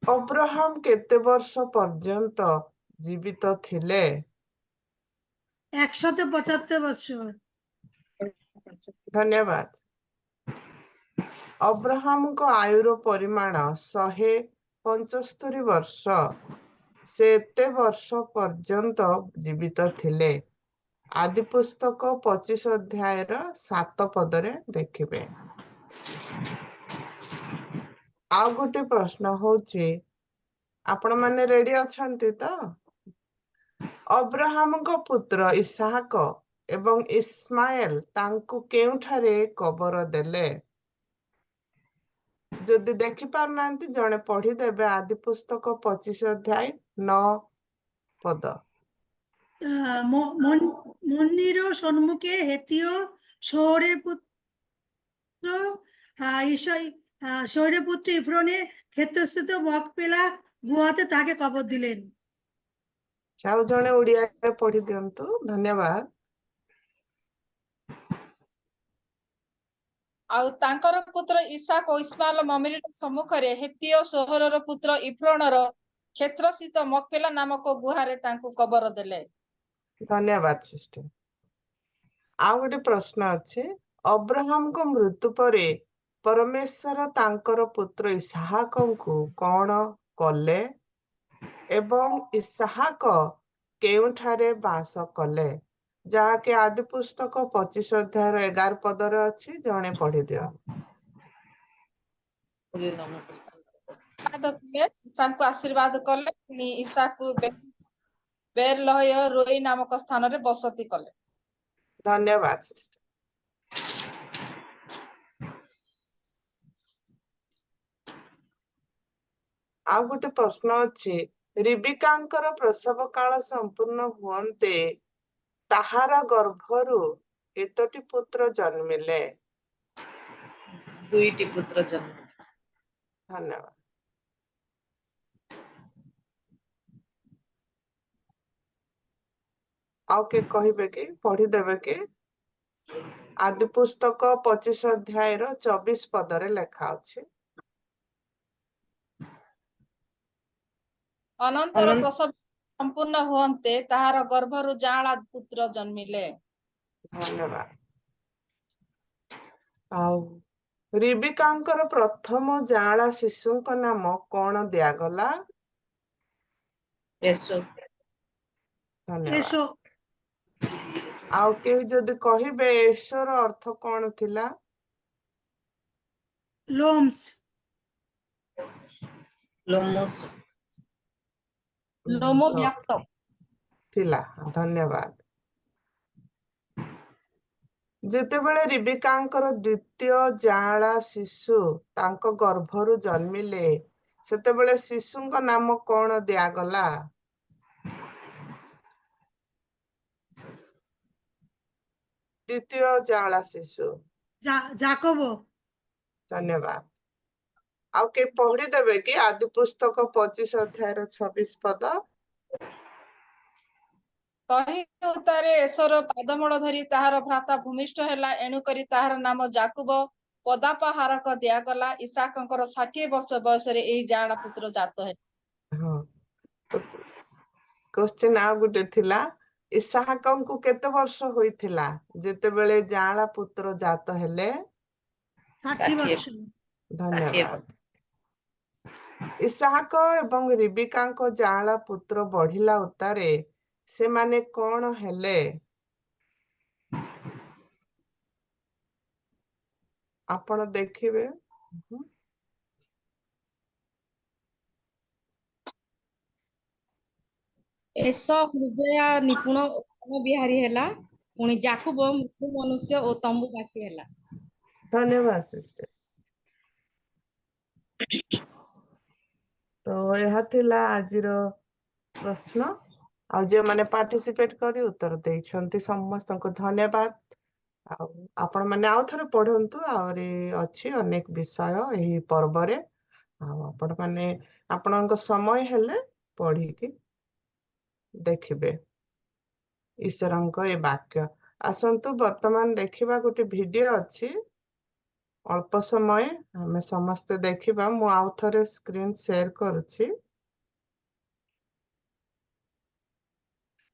ଅବ୍ରାହମ କେତେ ବର୍ଷ ପର୍ଯ୍ୟନ୍ତ ଜୀବିତ ଥିଲେ? 175 বছর। ଧନ୍ୟବାଦ। ଅବ୍ରାହମଙ୍କ ଆୟୁର ପରିମାଣ 175 ବର୍ଷ। ସେ ଏତେ ବର୍ଷ ପର୍ଯ୍ୟନ୍ତ ଜୀବିତ ଥିଲେ। ଆଦି ପୁସ୍ତକ 25 ଅଧ୍ୟାୟର 7 ପଦରେ ଦେଖିବେ। ଆଉ ଗୋଟେ ପ୍ରଶ୍ନ ହଉଛି, ଆପଣ ମାନେ ରେଡି ଅଛନ୍ତି ତ? ଅବ୍ରାହାମଙ୍କ ପୁତ୍ର ଇସାହାକ ଏବଂ ଇସ୍ମାଏଲ ତାଙ୍କୁ କେଉଁଠାରେ କବର ଦେଲେ? ଯଦି ଦେଖି ପାରୁନାହାନ୍ତି ଜଣେ ପଢିଦେବେ ଆଦି ପୁସ୍ତକ 25 ଅଧ୍ୟାୟ 9 ପଦ। মন্দির সম্মুখে হেতীয় শহরের পুত্র শহরের পুত্র ইফরনের ক্ষেত্রস্থিত মকপেলা গুহাতে তাকে কবর দিলেন। ଆଉ ଜଣେ ଓଡିଆରେ ପଢି ଦିଅନ୍ତୁ, ଧନ୍ୟବାଦ। ଆଉ ତାଙ୍କର ପୁତ୍ର ଇସାକ ଓ ଇସ୍ମାଏଲ ମମିର ସମ୍ମୁଖରେ ହେତୀୟ ସହରର ପୁତ୍ର ଇଫ୍ରୋନର କ୍ଷେତ୍ରସ୍ଥିତ ମକପେଲା ନାମକ ଗୁହାରେ ତାଙ୍କୁ କବର ଦେଲେ। ଧନ୍ୟବାଦ ସିଷ୍ଟର। ଆଉ ଗୋଟେ ପ୍ରଶ୍ନ ଅଛି, ଅବ୍ରାହାମଙ୍କ ମୃତ୍ୟୁ ପରେ ପରମେଶ୍ୱର ତାଙ୍କର ପୁତ୍ର ଇସାହାକଙ୍କୁ କଣ କଲେ ଏବଂ ଇସାହାକ କେଉଁଠାରେ ବାସ କଲେ? ଯାହାକି ଆଦି ପୁସ୍ତକ 25 ଅଧ୍ୟାୟର 11 ପଦରେ ଅଛି, ଜଣେ ପଢିଦିଅ। ଇସାକୁ ଆଶୀର୍ବାଦ କଲେ, ପୁଣି ଇସାକୁ ବେରଲହୟ ରୋଇ ନାମକ ସ୍ଥାନରେ ବସତି କଲେ। ଧନ୍ୟବାଦ ସିଷ୍ଟର। ଆଉ ଗୋଟେ ପ୍ରଶ୍ନ ଅଛି, ରିବିକାଙ୍କର ପ୍ରସବ କାଳ ସମ୍ପୂର୍ଣ୍ଣ ହୁଅନ୍ତେ ତାହାର ଗର୍ଭରୁ କେତୋଟି ପୁତ୍ର ଜନ୍ମିଲେ? 2ଟି ପୁତ୍ର ଜନ୍ମ। ଧନ୍ୟବାଦ। ଆଉ କିଏ କହିବେ କି, ପଢିଦେବେ କି? ଆଦି ପୁସ୍ତକ 25 ଅଧ୍ୟାୟର 24 ପଦରେ ଲେଖା ଅଛି। ଅନନ୍ତର ପ୍ରସବ ସମ୍ପୂର୍ଣ୍ଣ ହୁଅନ୍ତେ ତାହାର ଗର୍ଭରୁ ଯାଆଁଳା ପୁତ୍ର ଜନ୍ମିଲେ। ଧନ୍ୟବାଦ। ଆଉ ରିବିକାଙ୍କର ପ୍ରଥମ ଯାଆଁଳା ଶିଶୁଙ୍କ ନାମ କଣ ଦିଆଗଲା? ଏସୋ। ଧନ୍ୟବାଦ। এসো ଆଉ କେହି ଯଦି କହିବେ ଏସୋର ଅର୍ଥ କଣ ଥିଲା? লোমস ଲୋମସ୍। ଲୋମ So, ବ୍ୟାପ୍ତ। ଥିଲା। ଧନ୍ୟବାଦ। ଯେତେବେଳେ ରିବିକାଙ୍କର ଦ୍ୱିତୀୟ ଯାଆଁଳା ଶିଶୁ ତାଙ୍କ ଗର୍ଭରୁ ଜନ୍ମିଲେ, ସେତେବେଳେ ଶିଶୁଙ୍କ ନାମ କଣ ଦିଆଗଲା? ଦ୍ୱିତୀୟ ଯାଆଁଳା ଶିଶୁ। জাকবো। ଧନ୍ୟବାଦ। ଆଉ କେ ପଢିଦେବେ କି ଆଦି ପୁସ୍ତକ 25 ଅଧ୍ୟାୟର 26 ପଦ? କହି ଉତ୍ତାରେ ଏସୋର ପାଦମୂଳ ଧରି ତାହାର ଭ୍ରାତା ଭୂମିଷ୍ଠ ହେଲା, ଏଣୁକରି ତାହାର ନାମ ଜାକୁବ ପଦାପହାରକ ଦିଆଗଲା। ଇସାକଙ୍କର 60 ବର୍ଷ ବୟସରେ ଏହି ଯାଆଁଳା ପୁତ୍ର ଜାତ ହେଲା। ହଁ, କ୍ୱେଶ୍ଚିନ୍ ଆଉ ଗୋଟେ ଥିଲା, ଇସାହାକଙ୍କୁ କେତେ ବର୍ଷ ହୋଇଥିଲା ଯେତେବେଳେ ଯାଆଁଳା ପୁତ୍ର ଜାତ ହେଲେ? 60 ଷାଠିଏ। বৎসর। ଧନ୍ୟବାଦ। ଇସାହାକ ଏବଂ ରିବିକାଙ୍କ ଯାଆଁଳା ପୁତ୍ର ବଢିଲା ଉତ୍ତାରେ ସେମାନେ କଣ ହେଲେ? ଆପଣ ଦେଖିବେ। ଏସ ହୃଦୟ ନିପୁଣ ଓ ବିହାରୀ ହେଲା, ପୁଣି ଜାକୁବ ମୃଦୁ ମନୁଷ୍ୟ ଓ ତମ୍ବୁବାସୀ ହେଲା। ଧନ୍ୟବାଦ ସିଷ୍ଟର। ତ ଏହା ଥିଲା ଆଜିର ପ୍ରଶ୍ନ। ଆଉ ଯେଉଁମାନେ ପାର୍ଟିସିପେଟ କରି ଉତ୍ତର ଦେଇଛନ୍ତି ସମସ୍ତଙ୍କୁ ଧନ୍ୟବାଦ। ଆଉ ଆପଣ ମାନେ ଆଉ ଥରେ ପଢନ୍ତୁ, ଆହୁରି ଅଛି ଅନେକ ବିଷୟ ଏହି ପର୍ବରେ। ଆଉ ଆପଣ ମାନେ ଆପଣଙ୍କ ସମୟ ହେଲେ ପଢିକି ଦେଖିବେ ଈଶ୍ୱରଙ୍କ ଏ ବାକ୍ୟ। ଆସନ୍ତୁ ବର୍ତ୍ତମାନ ଦେଖିବା, ଗୋଟେ ଭିଡିଓ ଅଛି, ଅଳ୍ପ ସମୟ ଆମେ ସମସ୍ତେ ଦେଖିବା। ମୁଁ ଆଉ ଥରେ ସ୍କ୍ରିନ୍ ସେୟାର କରୁଛି।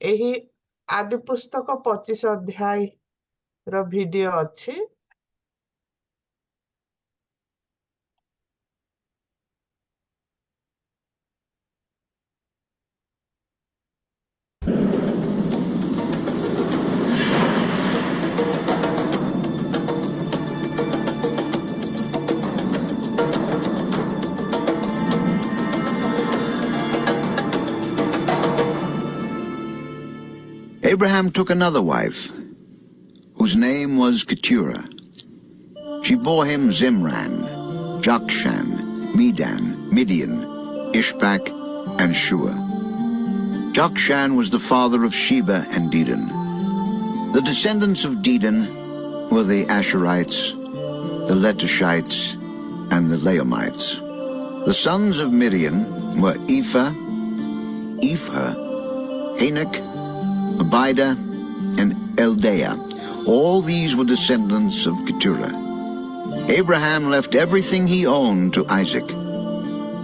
ଏହି ଆଦି ପୁସ୍ତକ 25 ଅଧ୍ୟାୟ ର ଭିଡିଓ ଅଛି। Abraham took another wife, whose name was Keturah. She bore him Zimran, Jokshan, Medan, Midian, Ishbak, and Shua. Jokshan was the father of Sheba and Dedan. The descendants of Dedan were the Asherites, the Letushites, and the Laomites. The sons of Midian were Ephah, Hanok, Abida, and Eldaah. All these were descendants of Keturah. Abraham left everything he owned to Isaac.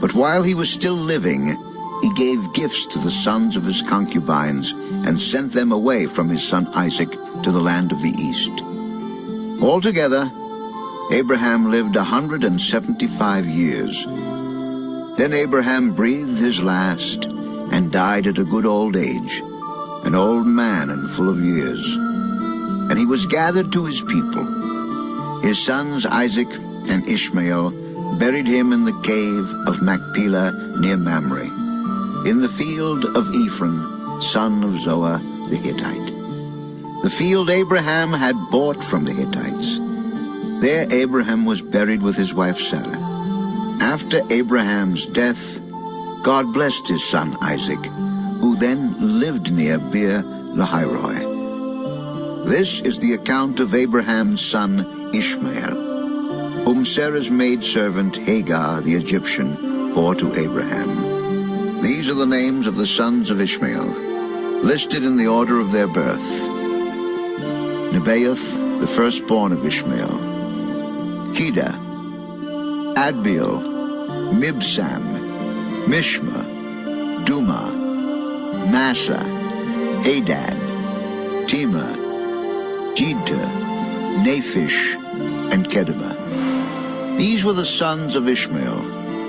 But while he was still living, he gave gifts to the sons of his concubines and sent them away from his son Isaac to the land of the east. Altogether, Abraham lived 175 years. Then Abraham breathed his last and died at a good old age, an old man and full of years. And he was gathered to his people. His sons Isaac and Ishmael buried him in the cave of Machpelah near Mamre, in the field of Ephron, son of Zohar the Hittite. The field Abraham had bought from the Hittites. There Abraham was buried with his wife Sarah. After Abraham's death, God blessed his son Isaac, who then lived near Beer Lahairoi. This is the account of Abraham's son Ishmael, whom Sarah's maidservant Hagar the Egyptian bore to Abraham. These are the names of the sons of Ishmael, listed in the order of their birth. Nebaioth, the firstborn of Ishmael, Kedah, Adbeel, Mibsam, Mishma, Duma, Massa, Hadad, Tema, Jidta, Naphish, and Kedemah. These were the sons of Ishmael,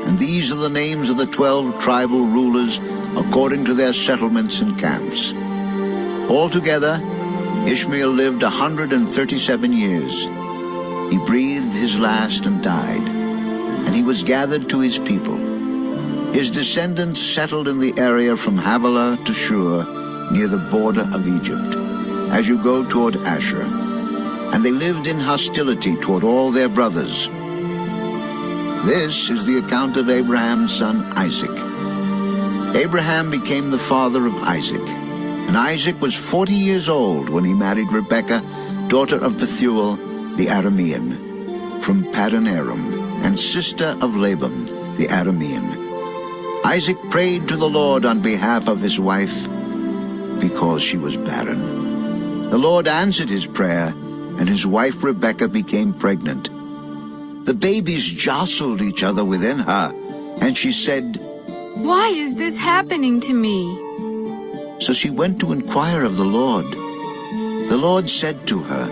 and these are the names of the 12 tribal rulers according to their settlements and camps. Altogether, Ishmael lived 137 years. He breathed his last and died, and he was gathered to his people. His descendants settled in the area from Havilah to Shur, near the border of Egypt, as you go toward Asher, and they lived in hostility toward all their brothers. This is the account of Abraham's son Isaac. Abraham became the father of Isaac, and Isaac was 40 years old when he married Rebekah, daughter of Bethuel the Aramean, from Paddan Aram, and sister of Laban the Aramean. Isaac prayed to the Lord on behalf of his wife because she was barren. The Lord answered his prayer, and his wife Rebekah became pregnant. The babies jostled each other within her, and she said, "Why is this happening to me?" So she went to inquire of the Lord. The Lord said to her,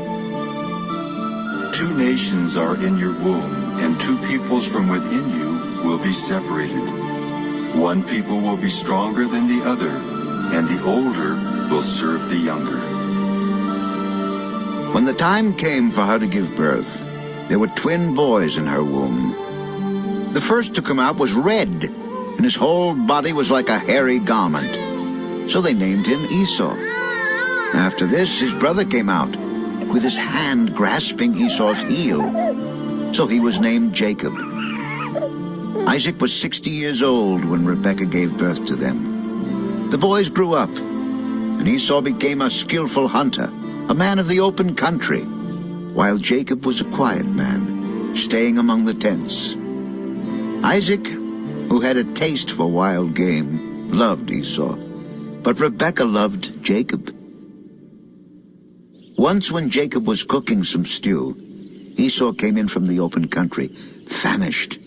"Two nations are in your womb, and two peoples from within you will be separated. One people will be stronger than the other, and the older will serve the younger." When the time came for her to give birth, there were twin boys in her womb. The first to come out was red, and his whole body was like a hairy garment. So they named him Esau. After this, his brother came out, with his hand grasping Esau's heel. So he was named Jacob. Isaac was 60 years old when Rebekah gave birth to them. The boys grew up, and Esau became a skillful hunter, a man of the open country, while Jacob was a quiet man, staying among the tents. Isaac, who had a taste for wild game, loved Esau, but Rebekah loved Jacob. Once when Jacob was cooking some stew, Esau came in from the open country, famished.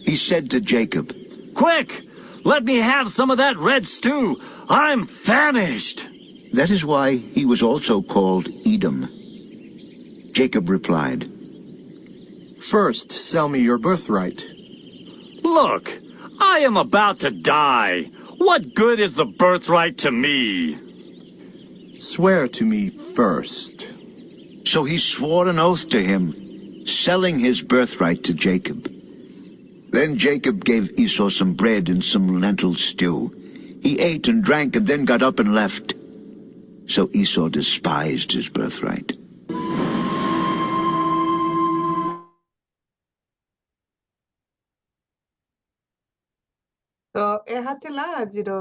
He said to Jacob, "Quick, let me have some of that red stew. I'm famished." That is why he was also called Edom. Jacob replied, "First, sell me your birthright." "Look, I am about to die. What good is the birthright to me?" "Swear to me first." So he swore an oath to him, selling his birthright to Jacob. Then Jacob gave Esau some bread and some lentil stew. He ate and drank and then got up and left. So Esau despised his birthright. ତ ଏହା ଥିଲା ଆଜିର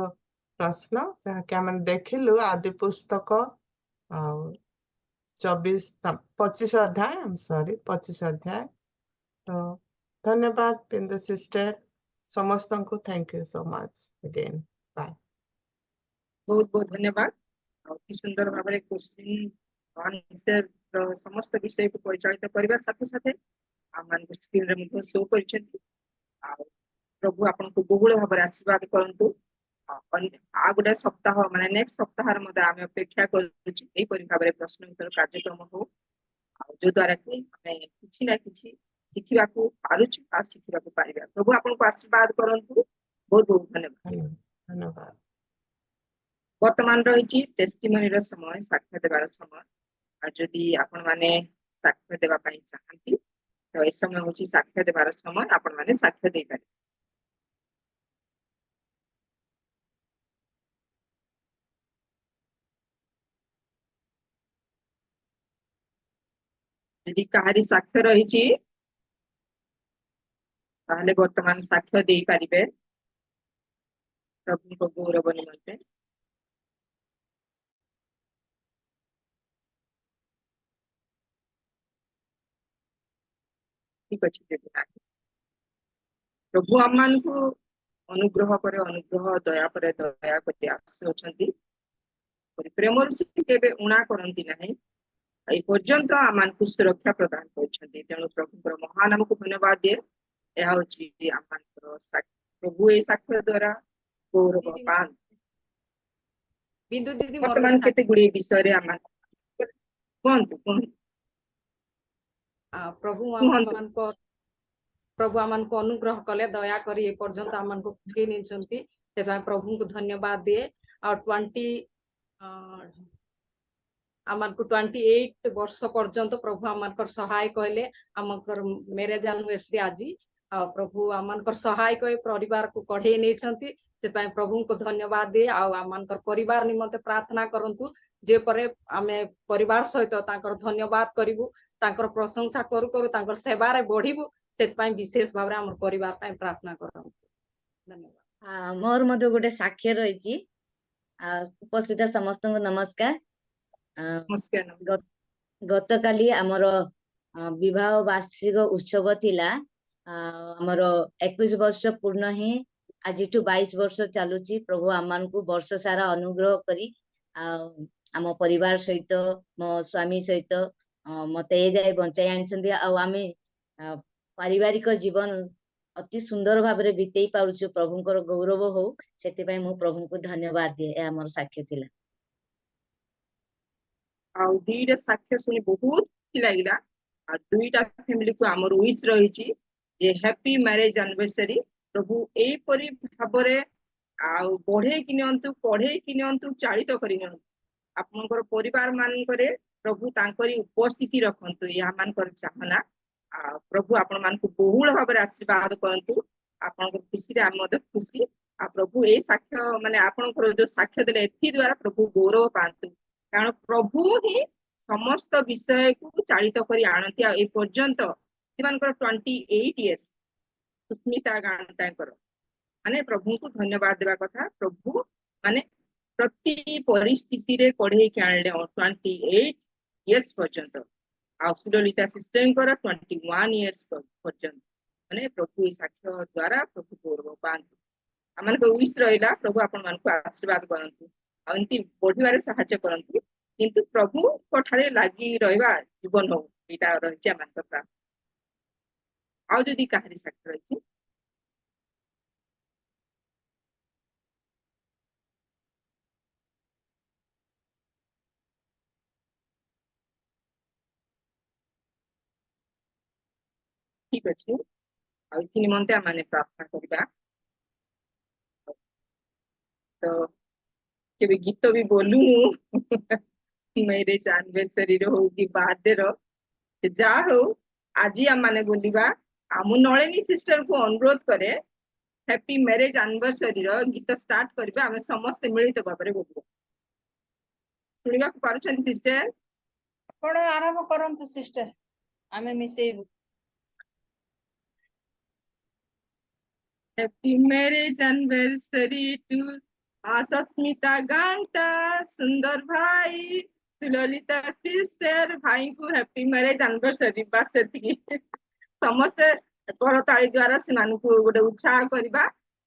ପ୍ରଶ୍ନ ଯାହାକି ଆମେ ଦେଖିଲୁ ଆଦି ପୁସ୍ତକ ଆଉ 25 ଅଧ୍ୟାୟ ସରି 25 ଅଧ୍ୟାୟ। ତ ଧନ୍ୟବାଦ ପିନ୍ଦୁ ସିଷ୍ଟର ସମସ୍ତଙ୍କୁ thank you so much again bye. बहुत बहुत धन्यवाद। अति सुंदर भाव क्वेश्चन आंसर समस्त विषय को परिचालित करने साथे साथे आम स्क्रीन रे मुझे शो कर प्रभु आपन को बहुल भाव आशीर्वाद करंतु। आ गोटे सप्ताह माने नेक्स्ट सप्ताह आम अपेक्षा कर प्रश्न उत्तर कार्यक्रम हो जो द्वारा कि किसी ना किसी शिखा पारुचु शिखा पारिबा। प्रभु आपन को आशीर्वाद करंतु। बहुत बहुत धन्यवाद। धन्यवाद। वर्तमान रही टेस्टिमनी समय साक्ष्य देवार समय जदि आपण माने साक्ष्य देवा पाई चाहती तो ए समय होची साक्ष्य देवार समय आपण माने साक्ष्य दे पारे। यदि कहारी साक्ष्य रही ताहले वर्तमान साक्ष्य दे पारिबे प्रभु को गौरव निमंते। ठीक अच्छे प्रभु आम मान को अनुग्रह पर अनुग्रह दया पर दया करते आसुचंती प्रेम के उणा करती ना ए पर्यंत आम को सुरक्षा प्रदान करछंती। तेणु प्रभु महानाम को धन्यवाद दिए। यह होची आम प्रभु ए साक्ष्य द्वारा गौरव पान। बिंदु दीदी वर्तमान केते गुडी विषय आम कोंतु प्रभु आमन को अनुग्रह कले दया करी ए पर्यंत आमन को खुली निचंती सेता प्रभु को धन्यवाद दिए। और 28 वर्ष पर्यंत प्रभु आमनकर सहाय कहले आमकर मैरिज एनिवर्सरी आज आ प्रभु आमनकर सहाय कहे परिवार को कढ़े नहीं से प्रभु को धन्यवाद दिए। आमनकर परिवार निमंते प्रार्थना करंतु जे परे आमे परिवार सहित तांकर धन्यवाद करिवु तांकर प्रशंसा करू करू तांकर सेवा रे बढ़िबु से विशेष भाव में आम परिवार प्रार्थना करंतु। धन्यवाद। मोर मध्य गोटे साक्ष्य रही उपस्थित समस्त नमस्कार। गत काली आमर विवाह वार्षिक उत्सव थिला। आमर 21 वर्ष पूर्ण ही आज 22 वर्ष चलुची। प्रभु आमान को वर्ष सारा अनुग्रह करी आम परिवार सहित मो स्वामी सहित मते जाए बंचाई आनी आमे पारिवारिक जीवन अति सुंदर भाव में बीतई पारुछु। प्रभुंकर गौरव हो से मु प्रभु को धन्यवाद दिए। हमर साक्ष्य थिला। दुईटा साक्ष्य सुनी बहुत खुशी लगिला। दुईटा फैमिली को आमर विश रही जे हैप्पी मैरिज एनिवर्सरी। प्रभु ए परि भाव रे बढ़े कि नियंतु पढ़े कि नियंतु चालित करि नियंतु आपनकर परिवार मानकरे प्रभु तांकरी उपस्थिति रखंतु। या मानकर चाहना प्रभु आपण मान को बहुल भाव में आशीर्वाद करंतु। आपनकर खुशी रे हम मदद खुशी प्रभु ए साक्ष्य माने आपनकर जो साक्ष्य देले एथि द्वारा प्रभु गौरव पांतु। कारण प्रभु ही समस्त विषय को चालित करी आनती। ए पर्यंत सेमानकर 28 इयर्स सुस्मिता गांतांकर माने प्रभु को धन्यवाद देवा कथा। प्रभु माने प्रति परिस्थिति रे कढ़े के आनले 28 इयर्स पर्यंत सुललिता सिस्टर 21 इयर्स पर्यंत माने प्रभु साक्ष्य द्वारा प्रभु गौरव पांतु। आम विश रहा प्रभु आपण मान को आशीर्वाद करंतु एमती बढ़िबारे सहायता करंतु। किंतु प्रभु ठारे लागी रहिबा जीवन हो एटा रहिछि आम प्रार्थना। आउ जदि काहरी साक्ष्य रहिछि ठीक अच्छे निमंते आम प्रार्थना करवा। तो केबे गीत भी बोलू मैरिज एनिवर्सरी रो हो कि बर्थडे रो जा हो आज आम माने बोलिबा। मु नलिनी सिस्टर को अनुरोध करे हैप्पी मैरिज एनिवर्सरी रो गीत स्टार्ट करबा। आम समस्त मिलित भाव में बोलिबा। ଶୁଣିବାକୁ ପାରୁଛନ୍ତି ସିଷ୍ଟର? ଆପଣ ଆରମ୍ଭ କରନ୍ତୁ ସିଷ୍ଟର, ଆମେ ମିଶେଇବୁ। Happy marriage anniversary to Sasmita Ganta, Sundar भाई, सुललिता सिस्टर। भाई को हैप्पी मैरिज एनिवर्सरी बास सेतिकी समस्ते करताली द्वारा सेमानकु गोटे उत्साह करबा।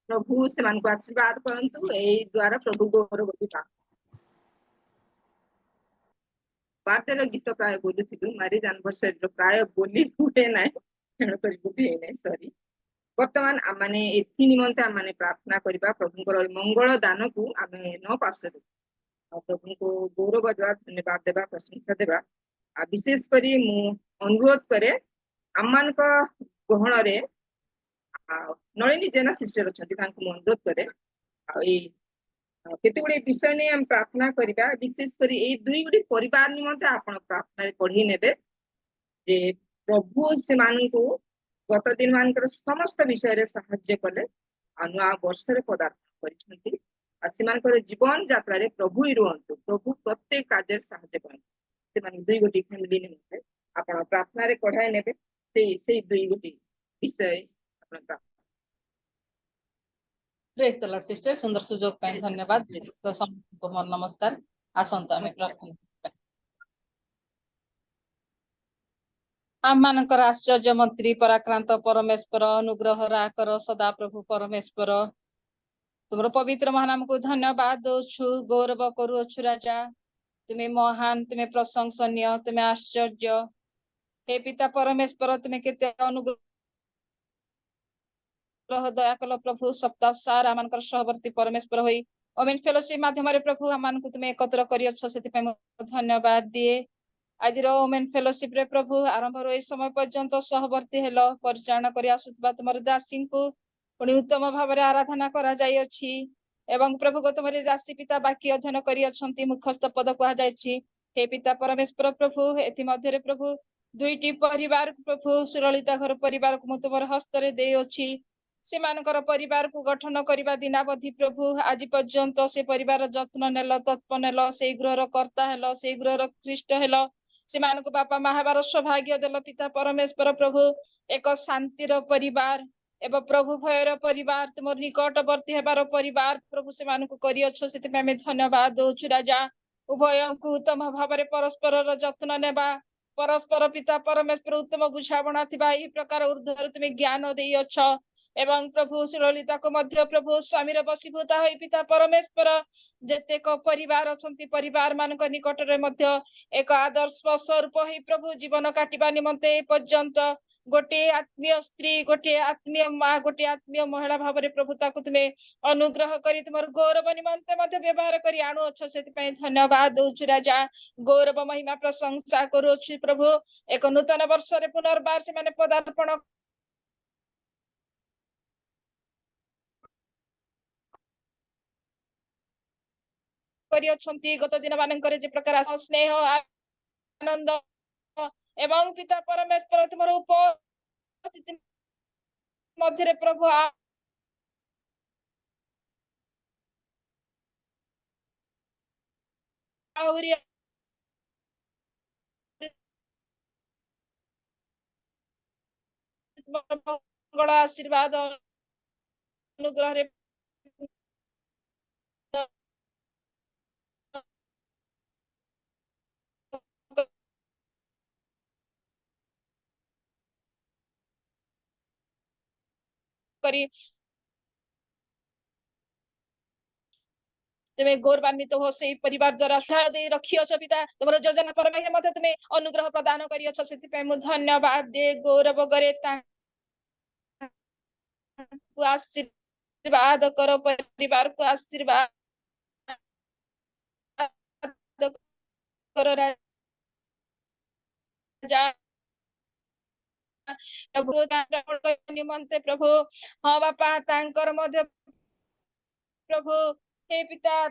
प्रभु सेमानकु आशीर्वाद करंतु एई द्वारा प्रभु गौरव दिबा। बातेर गीत प्राय बोलुथिलु मैरिज एनिवर्सरी रो प्राय बोली हुए नाही तेणु करी बोली नाही सॉरी। वर्तमान आमाने एथि निमंते आमाने प्रार्थना करबा प्रभुଙ୍କର मंगल दान को आमे न पासरु प्रभु को गौरव देवा धन्यवाद देवा प्रशंसा देवा। आ विशेष करी मु अनुरोध करे आमान को गहण रे नलिनी जेना सिस्टर अछंती तांको मु अनुरोध करे आ ए केते गुडी विषय ने हम प्रार्थना करबा। विशेष करी ए दुई गुडी परिवार निमंते आपण प्रार्थना रे पढी नेबे जे प्रभु से मानकु गत दिन मानकर समस्त विषय रे सहाय्य कले अनुआ वर्ष रे पदार्पण करिसंती आ सेमानकर जीवन यात्रा रे प्रभु ही रुहंतु। प्रभु प्रत्येक कार्य सहाय्य करन सेमान दुई गोटी फैमिली निमंते आपण प्रार्थना रे पढाई नेबे से दुई गोटी विषय आपण प्रेज द लॉर्ड सिस्टर, सुंदर सुजोग ପାଇଁ धन्यवाद। तो समस्त मोर नमस्कार। आसंत आमे प्रार्थना आम मानकर आश्चर्य मंत्री पराक्रांत परमेश्वर अनुग्रह राकर सदा प्रभु परमेश्वर तुमर पवित्र महानाम को धन्यवाद दौछु, गौरव करूछु राजा। तुम्हें महान, तुम्हें प्रशंसनीय, तुम्हें आश्चर्य। हे पिता परमेश्वर तुम्हें केते अनुग्रह दया कल प्रभु सप्ताह सार आमानकर सहवर्ती परमेश्वर होई ओमेन फेलोशिप माध्यम रे प्रभु आमान को तुम्हें एकत्र करियछ सेति पे धन्यवाद दिए। आज ओमेन फेलोशिप रे प्रभु आरंभ रो ए समय पर्यंत सहवर्ती हेलो परिचालन करि आसुतबा तुमर दासी को पुणी उत्तम भाव रे आराधना करा जाय अछि एवं प्रभु को तुमरी दासी पिता बाकी अध्ययन करि अछंती मुखस्थ पद कहा जायछि। हे पिता परमेश्वर प्रभु एथि मध्य रे प्रभु दुईटी परिवार प्रभु सुललिता घर परिवार को मु तुमर हस्त रे देय अछि। से मानकर परिवार को गठन करबा दिनावधि प्रभु आज पर्यंत से परिवार जत्न नेल तत्व नेल से गृहर कर्ता हेलो से गृहर ख्रीष्ट हेलो से मान को बापा महाबार सौभाग्य देल पिता परमेश्वर प्रभु एक शांतिर परिवार एवं प्रभु भयर परिवार तुम निकटवर्ती हेबार परिवार प्रभु से मान को करियछ सेति पे धन्यवाद दउछु राजा। उभय को उत्तम भाव में परस्पर जत्न नेबा परस्पर पिता परमेश्वर उत्तम बुझावना थिबा एही प्रकार ऊर्ध्वर तुम ज्ञान देइछ एवं प्रभु सुललिता को मध्य प्रभु स्वामीर बसीभूता होई पिता परमेश्वर जेतेक परिवार अछंती परिवार मानक निकट रे मध्य एक आदर्श स्वरूप होई प्रभु जीवन काटिबा निमंते पर्यंत गोटे आत्मीय स्त्री गोटे आत्मीय माँ गोटे आत्मीय महिला भाव में प्रभु ताकू तुम्हें अनुग्रह करी तुम गौरव निमंते मध्य व्यवहार करी आणु अच्छ से धन्यवाद दउछु राजा। गौरव महिमा प्रशंसा करूछु प्रभु एक नूतन वर्ष रे पुनर्बार से माने पदार्पण करी अछंती गत दिन मानकर जे प्रकार स्नेह आनंद एवं पिता परमेश्वर तुमर उपस्थिति मध्य रे प्रभु आउरी मंगल आशीर्वाद अनुग्रह रे करी तुम्हें गौरवान्वित हो से परिवार द्वारा दे रखी अछ पिता तुम योजना परमेश्वर मते तुम्हें अनुग्रह प्रदान करी अछ सेति पे धन्यवाद दे गौरव करे को आशीर्वाद कर परिवार को आशीर्वाद कर राजा निमंते प्रभु हाँ बापा तांकर मध्य प्रभु हे पिता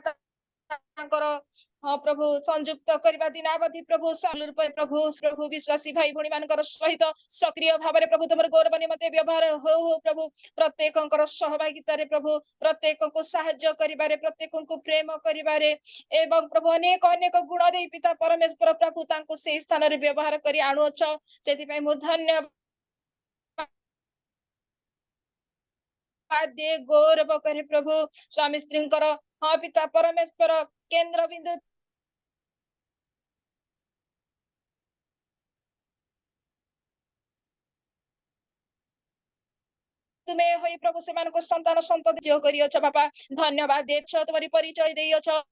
प्रभु संयुक्त करबा दिनावधि प्रभु सालुर प्रभु प्रभु विश्वासी भाई भणी मानकर सहित सक्रिय भाव में प्रभु तुम गौरव निमंते व्यवहार हो प्रभु प्रत्येक सहभागिता प्रभु प्रत्येक को साहाय्य करिबारे प्रत्येक को प्रेम करिबारे एवं प्रभु अनेक अनेक गुण दे पिता परमेश्वर प्रभु तांको से स्थान रे व्यवहार करी आनुछ सेति पई मु धन्यवाद दे गौरव करे प्रभु स्वामी स्त्री हाँ पिता परमेश्वर केंद्र बिंदु तुम्हें होई प्रभु से मान को संतान संतति जो करियो बापा धन्यवाद देछ तुम्हारी परिचय देइयो छ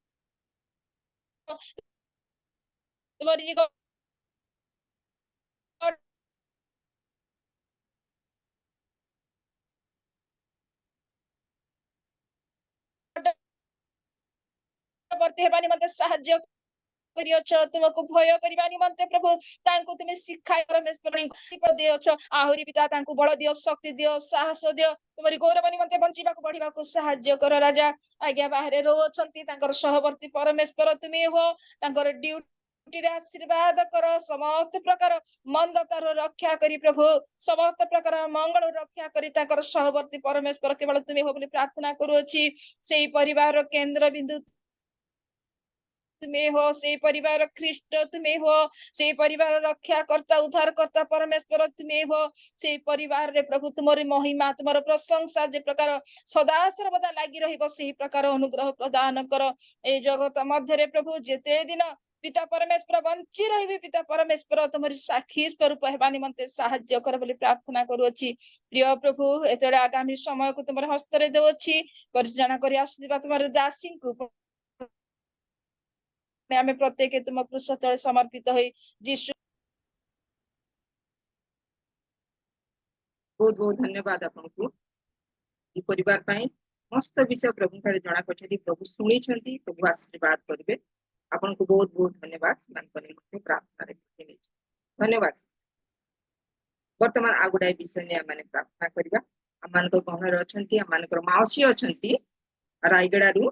तुम्हारी वर्ती हेबा निमंते साहाय्य करियो छ तुमको भय करबा निमंते प्रभु तांको तुमे शिक्षा परमेश्वर को दियो छ आहुरी पिता तांको बल दियो शक्ति दियो साहस दियो तुम्हारी गौरव निमंते बंचिबा को बढ़िबा को साहाय्य करो राजा आज्ञा बाहरे रोचंती तांकर सहवर्ती परमेश्वर तुमे हो तांकर ड्यूटी रे आशीर्वाद करो समस्त प्रकार मंदतार रक्षा करी प्रभु समस्त प्रकार मंगल रक्षा करी तांकर सहवर्ती परमेश्वर केवल तुमे हो बोली प्रार्थना करूची सेही परिवार केंद्र बिंदु तुम्हें हो से परिवार ख्रीष्ट तुम्हें हो से परिवार रक्षा करता उद्धार करता परमेश्वर तुम्हें हो से परिवार रे प्रभु तुम्हारी महिमा तुम्हार प्रशंसा जे प्रकार सदा सर्वदा लागी रहिबो से प्रकार अनुग्रह प्रदान कर ए जगत मध्य रे प्रभु जेते दिन पिता परमेश्वर बंची रहिबे पिता परमेश्वर तुम्हारी साक्षी स्वरूप हेबा निमंते साहाय्य कर बोली प्रार्थना करूची प्रिय प्रभु एतडे आगामी समय को तुम्हारे हस्त रे देउची परिचालना करी आशीर्वाद तुम्हारे दासी को आमे प्रत्येक तुम क्रूस तले समर्पित होई जीशु बहुत बहुत धन्यवाद आपको ई परिवार पाई समस्त विषय प्रभु ठारे जणा करछथि प्रभु सुनी छथि प्रभु आशीर्वाद करबे आपनको बहुत बहुत धन्यवाद मान कने मते प्रार्थना रे धन्यवाद वर्तमान आगुडाय विषय ने माने प्रार्थना करबा आमान को गहर अछंती आमान को माउसी अछंती रायगड़ा रु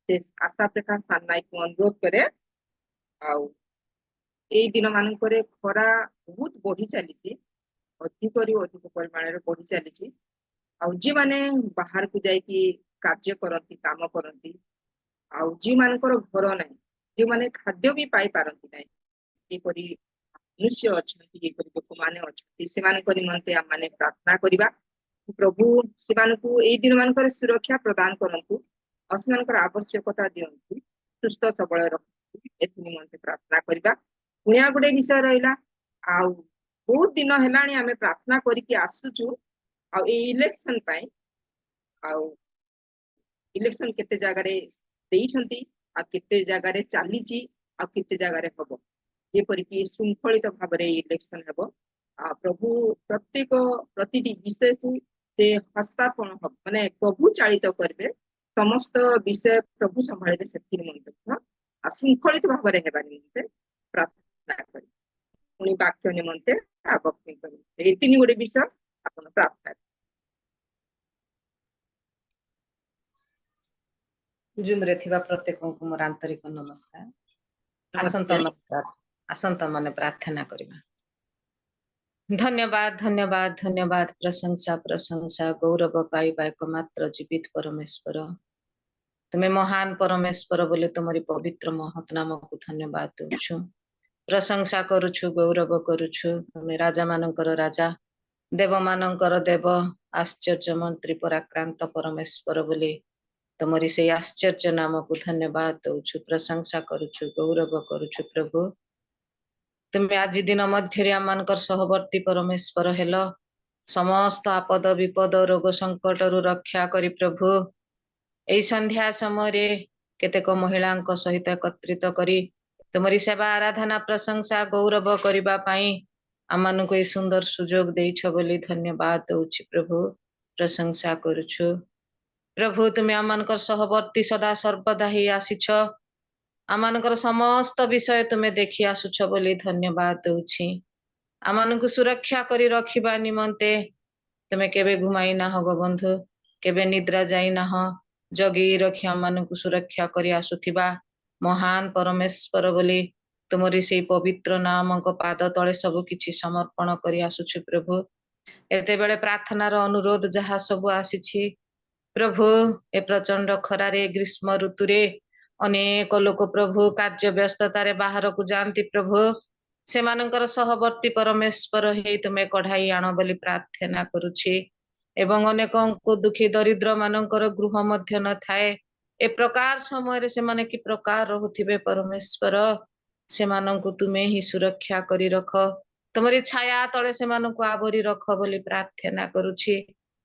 से आशा प्रकाश सान्नाई को अनुरोध करे आउ ए दिन मानकरे खरा बहुत बढ़ी चली अधिक अधिक परिमाण रे बढ़ी चली आउ जी माने बाहर को जाई कि कार्य करती काम करती आउ जी मानकर घर नहीं जे माने खाद्य भी पाई पारंती नहीं ए परी मनुष्य अछंती ए परी लोक माने अछंती से माने को निमंते हम माने प्रार्थना करिबा प्रभु से माने को ए दिन मानकर सुरक्षा प्रदान करंतु असमानकर आवश्यकता दियंतु सुस्थ सबल रखु एथि निमंते प्रार्थना करिबा पुण्या गुडे विषय रहिला आउ बहुत दिन हेलाणी आमे प्रार्थना करिकि आसुचु आउ ए इलेक्शन पाई आउ इलेक्शन केते जगह रे देइछंती आ केते जगह रे चालीची आ केते जगह रे हबो जे परि कि शृंखलित भाव रे इलेक्शन हबो आ प्रभु प्रत्येक प्रतिटी विषय को से हस्तार्पण हब माने प्रभु चालित करबे समस्त विषय प्रभु संभाळे से निमंते शृंखलित भाव रे हेबा निमंते प्रार्थना करी पुणी वाक्य निमंते आबक्ति करी ए तीन गोटे विषय आपण प्रार्थना जूम रे थिबा प्रत्येक को मोर आंतरिक नमस्कार आसंत माने प्रार्थना करिबा धन्यवाद धन्यवाद धन्यवाद प्रशंसा प्रशंसा गौरव पाइबा एकमात्र जीवित परमेश्वर तुम्हें महान परमेश्वर बोले तुम्हारी पवित्र महत नाम को धन्यवाद दउछु प्रशंसा करुछु गौरव करुछु तुम्हें राजा मानकर राजा देव मानकर देव आश्चर्य मंत्री पराक्रांत परमेश्वर बोले तुम्हारी से आश्चर्य नाम को धन्यवाद दउछु प्रशंसा करुछु गौरव करुछु प्रभु तुम्हें आज दिन मध्य आमनकर सहवर्ती परमेश्वर हेलो समस्त आपद विपद रोग संकट रु रक्षा करी प्रभु एई संध्या समय रे केतेक महिला सहित एकत्रित करी तुम्हारी सेवा आराधना प्रशंसा गौरव करिबा पाई आमनकु ए सुंदर सुजोग देइछ बोली धन्यवाद दउछि प्रभु प्रशंसा करुछु प्रभु तुम्हें आमनकर सहवर्ती सदा सर्वदा ही आसीछ आमनकर समस्त विषय तुम्हें देखि आसुछ बोली धन्यवाद दउछि आमनकु सुरक्षा करी रखिबा निमंते तुम्हें केबे घुमाई ना हो गो बंधु केबे निद्रा जाई ना हो जगी रखी आम मानकु सुरक्षा करी आसुथिबा महान परमेश्वर बोली तुमरी से पवित्र नाम को पाद तले सब किछि समर्पण करी आसुछु प्रभु एते बेले प्रार्थनार अनुरोध जहा सब आसीछि प्रभु ए प्रचंड खरारे ग्रीष्म ऋतुरे अनेक लोक प्रभु कार्य व्यस्ततारे बाहर को जाती प्रभु सेमानंकर सहवर्ती परमेश्वर हे तुमे कढ़ाई आण बोली प्रार्थना करुछि एवं अनेक दुखी दरिद्र मानकर गृह मध्य न थाए ए प्रकार समय रे सेमाने कि प्रकार रहुथिबे परमेश्वर सेमानंकु तुमे ही सुरक्षा करी रख तुमरी छाया तले सेमानंकु आवरी रख बोली प्रार्थना करुछि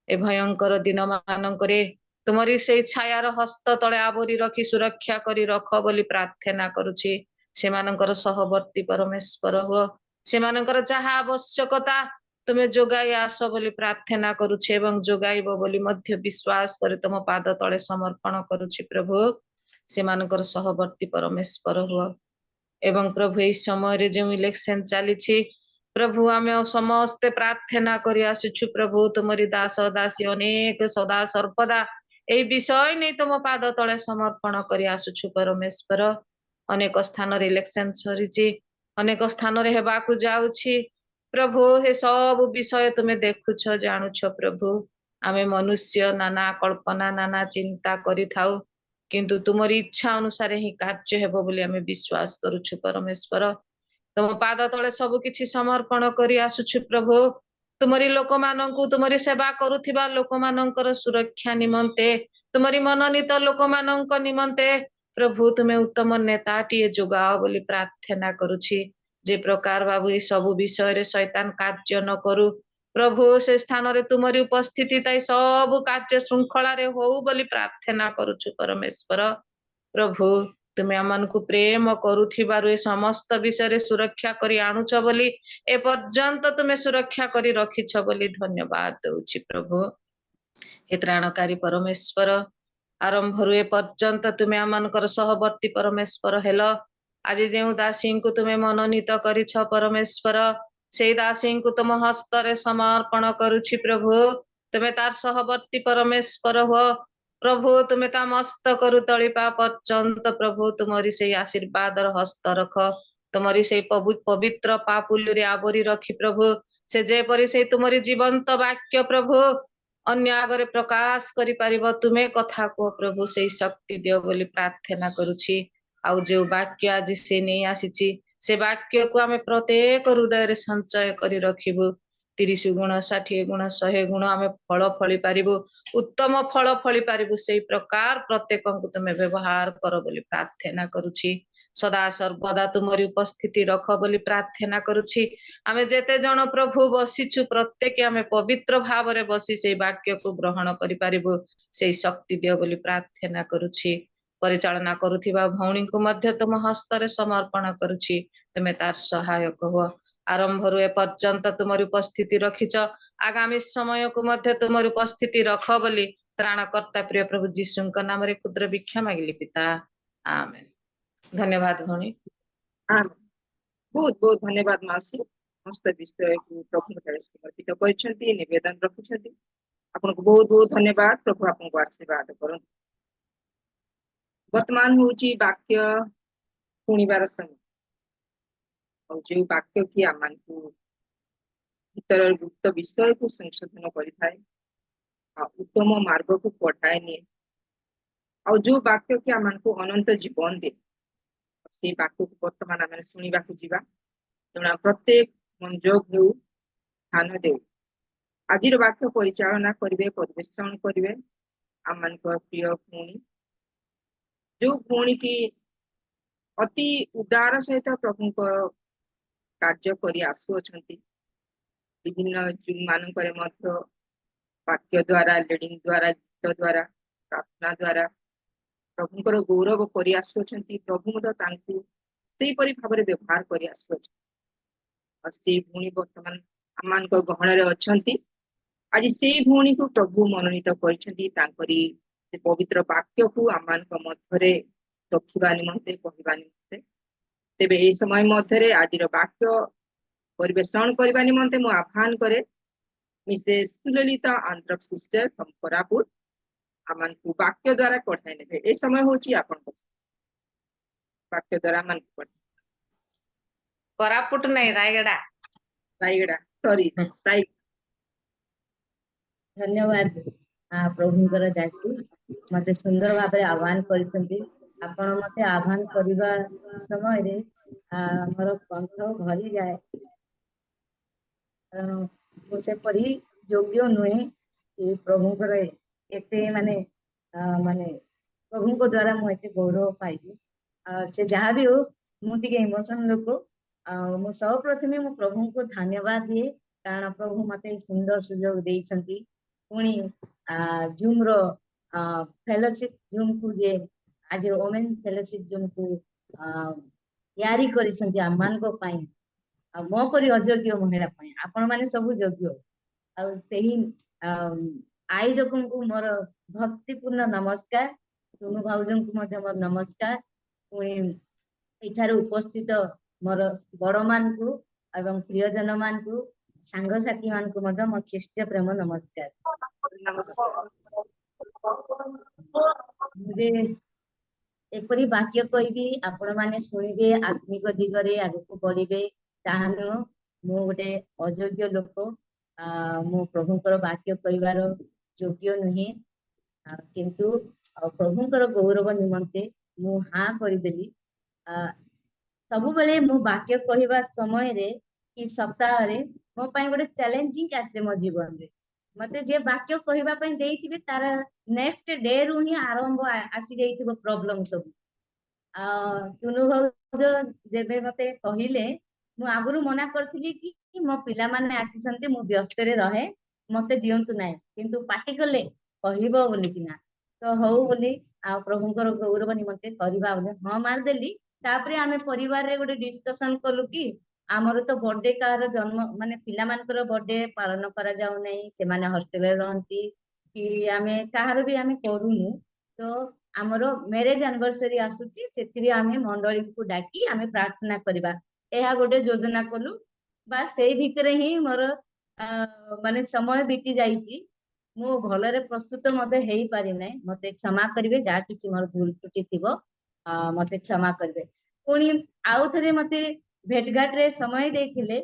ए भयंकर दिन मानकरे तुमरी से छायार हस्त तले आवरी रखी सुरक्षा करी रख बोली प्रार्थना करुछि सेमानंकर सहवर्ती परमेश्वर हुओ सेमानंकर जहा आवश्यकता तुमे जोगाई आस बोली प्रार्थना करुछि एवं जोगाइब बोली मध्य विश्वास करे तुम पाद तले समर्पण करुछि प्रभु सेमानंकर सहवर्ती परमेश्वर हुओ एवं प्रभु ए समय रे जो इलेक्शन चली प्रभु आमे समस्ते प्रार्थना करी आसुछु प्रभु तुमरी दास दासी अनेक सदा सर्वदा ए विषय नहीं तुम पाद तले समर्पण करी आसुछु परमेश्वर अनेक स्थान रे इलेक्शन सरीची अनेक स्थान रे हेबाकु जाउछि प्रभु हे सब विषय तुमे देखुछ जानुछ प्रभु आमे मनुष्य नाना कल्पना नाना चिंता करी थाउ किंतु तुमरी इच्छा अनुसार ही कार्य हेबो बोली आमे विश्वास करूछु परमेश्वर तुम पाद तले सब किछि समर्पण करी आसुछु प्रभु तुमरी लोक मानंकु तुमरी सेवा करुथिबा लोक मानंकर सुरक्षा निमंते तुमरी मनोनीत लोक मानंक निमंते प्रभु तुमे उत्तम नेताटीए जोगाओ बोली प्रार्थना करुछि जे प्रकार बाबू ये सब विषय रे शैतान कार्य न करू प्रभु से स्थान रे तुमरी उपस्थिति ताई सब कार्य श्रृंखला रे होउ बोली प्रार्थना करुछु परमेश्वर प्रभु तुमे अमनकु प्रेम करुथिबारु ए समस्त विषय रे सुरक्षा करी आनुछ बोली ए पर्यंत तुमे सुरक्षा करी रखिछ बोली धन्यवाद दउछि प्रभु हे त्राणकारी परमेश्वर आरंभ ए पर्यंत तुमे आमनकर सहवर्ती परमेश्वर हेलो आज जो दासी को तुमे मनोनीत करिछ परमेश्वर से दासी को तुम हस्त रे समर्पण करुछि प्रभु तुमे तार सहवर्ती परमेश्वर हो प्रभु तुमे ता मस्तक तलिपा पर्यंत प्रभु तुमरी से आशीर्वाद हस्त रख तुमरी से पवित्र पापुल रे आवरी रखी प्रभु से जेपरी से तुमरी जीवंत वाक्य प्रभु अन्य आगरे प्रकाश करि परिबो तुमे कथा को प्रभु से शक्ति दियो बोली प्रार्थना करुछि आउ जो वाक्य आज से नहीं आसीछि से वाक्य को आमे प्रत्येक हृदय रे संचय करी रखिबु 30 गुण 60 गुण 100 गुण आमे फल फली पारिबु उत्तम फल फली पारिबु से प्रकार प्रत्येक को तुमे व्यवहार कर बोली प्रार्थना करुछि सदा सर्वदा तुमरी उपस्थिति रख बोली प्रार्थना करुछि आमे जेते जन प्रभु बसिछु प्रत्येक आमे पवित्र भाव रे बसी से वाक्य को ग्रहण करि पारिबु से शक्ति दियो बोली प्रार्थना करुछि परिचालना करुथिबा भौणी को मध्य तुम हस्त रे समर्पण करुछि तुमे तार सहायक हो आरंभ रु ए पर्यंत तुमरी उपस्थिति रखिछ आगामी समय को मध्य तुमरी उपस्थिति रख बोली त्राणकर्ता प्रिय प्रभु यीशु के नाम रे क्षुद्र भिक्षा मागिली पिता आमेन धन्यवाद भौणी बहुत बहुत धन्यवाद मासी समस्त विषय को प्रभु समर्पित कर निवेदन रखुछंती आपनको बहुत बहुत धन्यवाद प्रभु आपनको आशीर्वाद करन वर्तमान होची वाक्य शुणिबार समय और जो वाक्य की आमान को भीतर गुप्त विषय को संशोधन करिथाए उत्तम मार्ग को पढ़ाए निये और जो वाक्य की आमान को अनंत जीवन दे से वाक्य को वर्तमान आम शुणा जीवा तेना प्रत्येक मनोयोग हो ध्यान दे आज वाक्य परिचालना करेंगे परिवेषण करेंगे आम प्रिय भौणी जो भौणी की अति उदार सहित प्रभु कार्य करी आसुअछंती विभिन्न जुग मानकरे मध्य वाक्य द्वारा लीडिंग द्वारा गीत द्वारा प्रार्थना द्वारा प्रभुंकर गौरव करी आसुअछंती प्रभु मत तांकु सेही परि भाबरे व्यवहार करी आसुअछंती से भौणी वर्तमान आमान गहन रे अछंती आज से भौणी को प्रभु मनोनीत करिसेंती तांकरी से पवित्र वाक्य को आमान मध्य रखिबा निमंते कहबा निमंते तेबे ए समय मध्य आज वाक्य परिवेषण करबा निमंते मु आह्वान करे Mrs Sulalita Andhra sister from Koraput ଆମମାନଙ୍କୁ ବାକ୍ୟ ଦ୍ଵାରା ପଢାଇ ନେବେ। ଏ ସମୟ ହଉଛି ଆପଣଙ୍କ ବାକ୍ୟ ଦ୍ଵାରା ଆମମାନଙ୍କୁ ପଢାଇ କୋରାପୁଟ ନାଇଁ ରାୟଗଡା। ରାୟଗଡା ସରି ଧନ୍ୟବାଦ ପ୍ରଭୁଙ୍କର ଦାସୀ ମତେ ସୁନ୍ଦର ଭାବରେ ଆହ୍ୱାନ କରିଛନ୍ତି। ଆପଣ ମତେ ଆହ୍ୱାନ କରିବା ସମୟରେ ମୋର କଣ୍ଠ ଭରିଯାଏ, କାରଣ ମୁଁ ସେପରି ଯୋଗ୍ୟ ନୁହେଁ କି ପ୍ରଭୁଙ୍କର ଏତେ ମାନେ ପ୍ରଭୁଙ୍କ ଦ୍ଵାରା ମୁଁ ଏତେ ଗୌରବ ପାଇବି। ସେ ଯାହା ବି ହଉ ମୁଁ ଟିକେ ଇମୋସନ ଲୋକ। ମୁଁ ସର୍ବପ୍ରଥମେ ମୁଁ ପ୍ରଭୁଙ୍କୁ ଧନ୍ୟବାଦ ଦିଏ, କାରଣ ପ୍ରଭୁ ମତେ ସୁନ୍ଦର ସୁଯୋଗ ଦେଇଛନ୍ତି। ପୁଣି ଜୁମ୍ ର ଫେଲୋସିପ ଜୁମ୍ କୁ ଯେ ଆଜି ଓମେନ୍ ଫେଲୋସିପ ଜୁମ୍ କୁ ତିଆରି କରିଛନ୍ତି ଆମମାନଙ୍କ ପାଇଁ, ଆଉ ମୋ ପରି ଅଯୋଗ୍ୟ ମହିଳା ପାଇଁ ଆପଣ ମାନେ ସବୁ ଯୋଗ୍ୟ। ଆଉ ସେହି ଆୟୋଜକଙ୍କୁ ମୋର ଭକ୍ତିପୂର୍ଣ୍ଣ ନମସ୍କାର, ଟୁନୁ ଭାଉଜଙ୍କୁ ମଧ୍ୟ ମୋର ନମସ୍କାର, ପୁଣି ଏଠାରେ ଉପସ୍ଥିତ ମୋର ବଡ ମାନଙ୍କୁ ଏବଂ ପ୍ରିୟଜନ ମାନଙ୍କୁ ସାଙ୍ଗସାଥି ମାନଙ୍କୁ ମଧ୍ୟ ମୋ ଖ୍ରୀଷ୍ଟ ପ୍ରେମ ନମସ୍କାର। ମୁଁ ଯେ ଏପରି ବାକ୍ୟ କହିବି ଆପଣ ମାନେ ଶୁଣିବେ, ଆତ୍ମିକ ଦିଗରେ ଆଗକୁ ବଢିବେ ତାହା ନୁହଁ। ମୁଁ ଗୋଟେ ଅଯୋଗ୍ୟ ଲୋକ, ମୁଁ ପ୍ରଭୁଙ୍କର ବାକ୍ୟ କହିବାର ଯୋଗ୍ୟ ନୁହେଁ, କିନ୍ତୁ ପ୍ରଭୁଙ୍କର ଗୌରବ ନିମନ୍ତେ ମୁଁ ହାଁ କରିଦେଲି। ସବୁବେଳେ ମୁଁ ବାକ୍ୟ କହିବା ସମୟରେ କି ସପ୍ତାହରେ ମୋ ପାଇଁ ଗୋଟେ ଚ୍ୟାଲେଞ୍ଜିଂ ଆସେ ମୋ ଜୀବନରେ। ମତେ ଯେ ବାକ୍ୟ କହିବା ପାଇଁ ଦେଇଥିବେ ତାର ନେକ୍ସଟ ଡେ ରୁ ହିଁ ଆରମ୍ଭ ଆସିଯାଇଥିବ ପ୍ରୋବ୍ଲେମ ସବୁ। ଟୁନୁ ଭାଉଜ ଯେବେ ମତେ କହିଲେ, ମୁଁ ଆଗରୁ ମନା କରିଥିଲି କି ମୋ ପିଲାମାନେ ଆସିଛନ୍ତି ମୁଁ ବ୍ୟସ୍ତରେ ରହେ, ମତେ ଦିଅନ୍ତୁ ନାହିଁ, କିନ୍ତୁ ପାଟି କଲେ କହିବ ବୋଲିକିନା, ତ ହଉ ବୋଲି ଆଉ ପ୍ରଭୁଙ୍କର ଗୌରବ ନିମନ୍ତେ କରିବା ବୋଲି ହଁ ମାରିଦେଲି। ତାପରେ ଆମେ ପରିବାରରେ ଗୋଟେ ଡିସ୍କସନ କଲୁ କି ଆମର ତ ବର୍ଥଡେ କାହାର ଜନ୍ମ ମାନେ ପିଲାମାନଙ୍କର ବର୍ଥଡେ ପାଳନ କରାଯାଉ ନାହିଁ, ସେମାନେ ହଷ୍ଟେଲରେ ରହନ୍ତି କି ଆମେ କାହାର ବି ଆମେ କରୁନୁ। ତ ଆମର ମ୍ୟାରେଜ ଆନିଭର୍ସରୀ ଆସୁଛି, ସେଥିରେ ଆମେ ମଣ୍ଡଳୀକୁ ଡାକି ଆମେ ପ୍ରାର୍ଥନା କରିବା, ଏହା ଗୋଟେ ଯୋଜନା କଲୁ। ବା ସେଇ ଭିତରେ ହିଁ ମୋର ମାନେ ସମୟ ବିତି ଯାଇଛି। ମୁଁ ଭଲରେ ପ୍ରସ୍ତୁତ ମଧ୍ୟ ହେଇପାରି ନାହିଁ, ମତେ କ୍ଷମା କରିବେ, ଯାହା କିଛି ମୋର ଭୁଲ ତ୍ରୁଟି ଥିବ ମତେ କ୍ଷମା କରିବେ। ପୁଣି ଆଉ ଥରେ ମତେ ଭେଟଘାଟରେ ସମୟ ଦେଇଥିଲେ,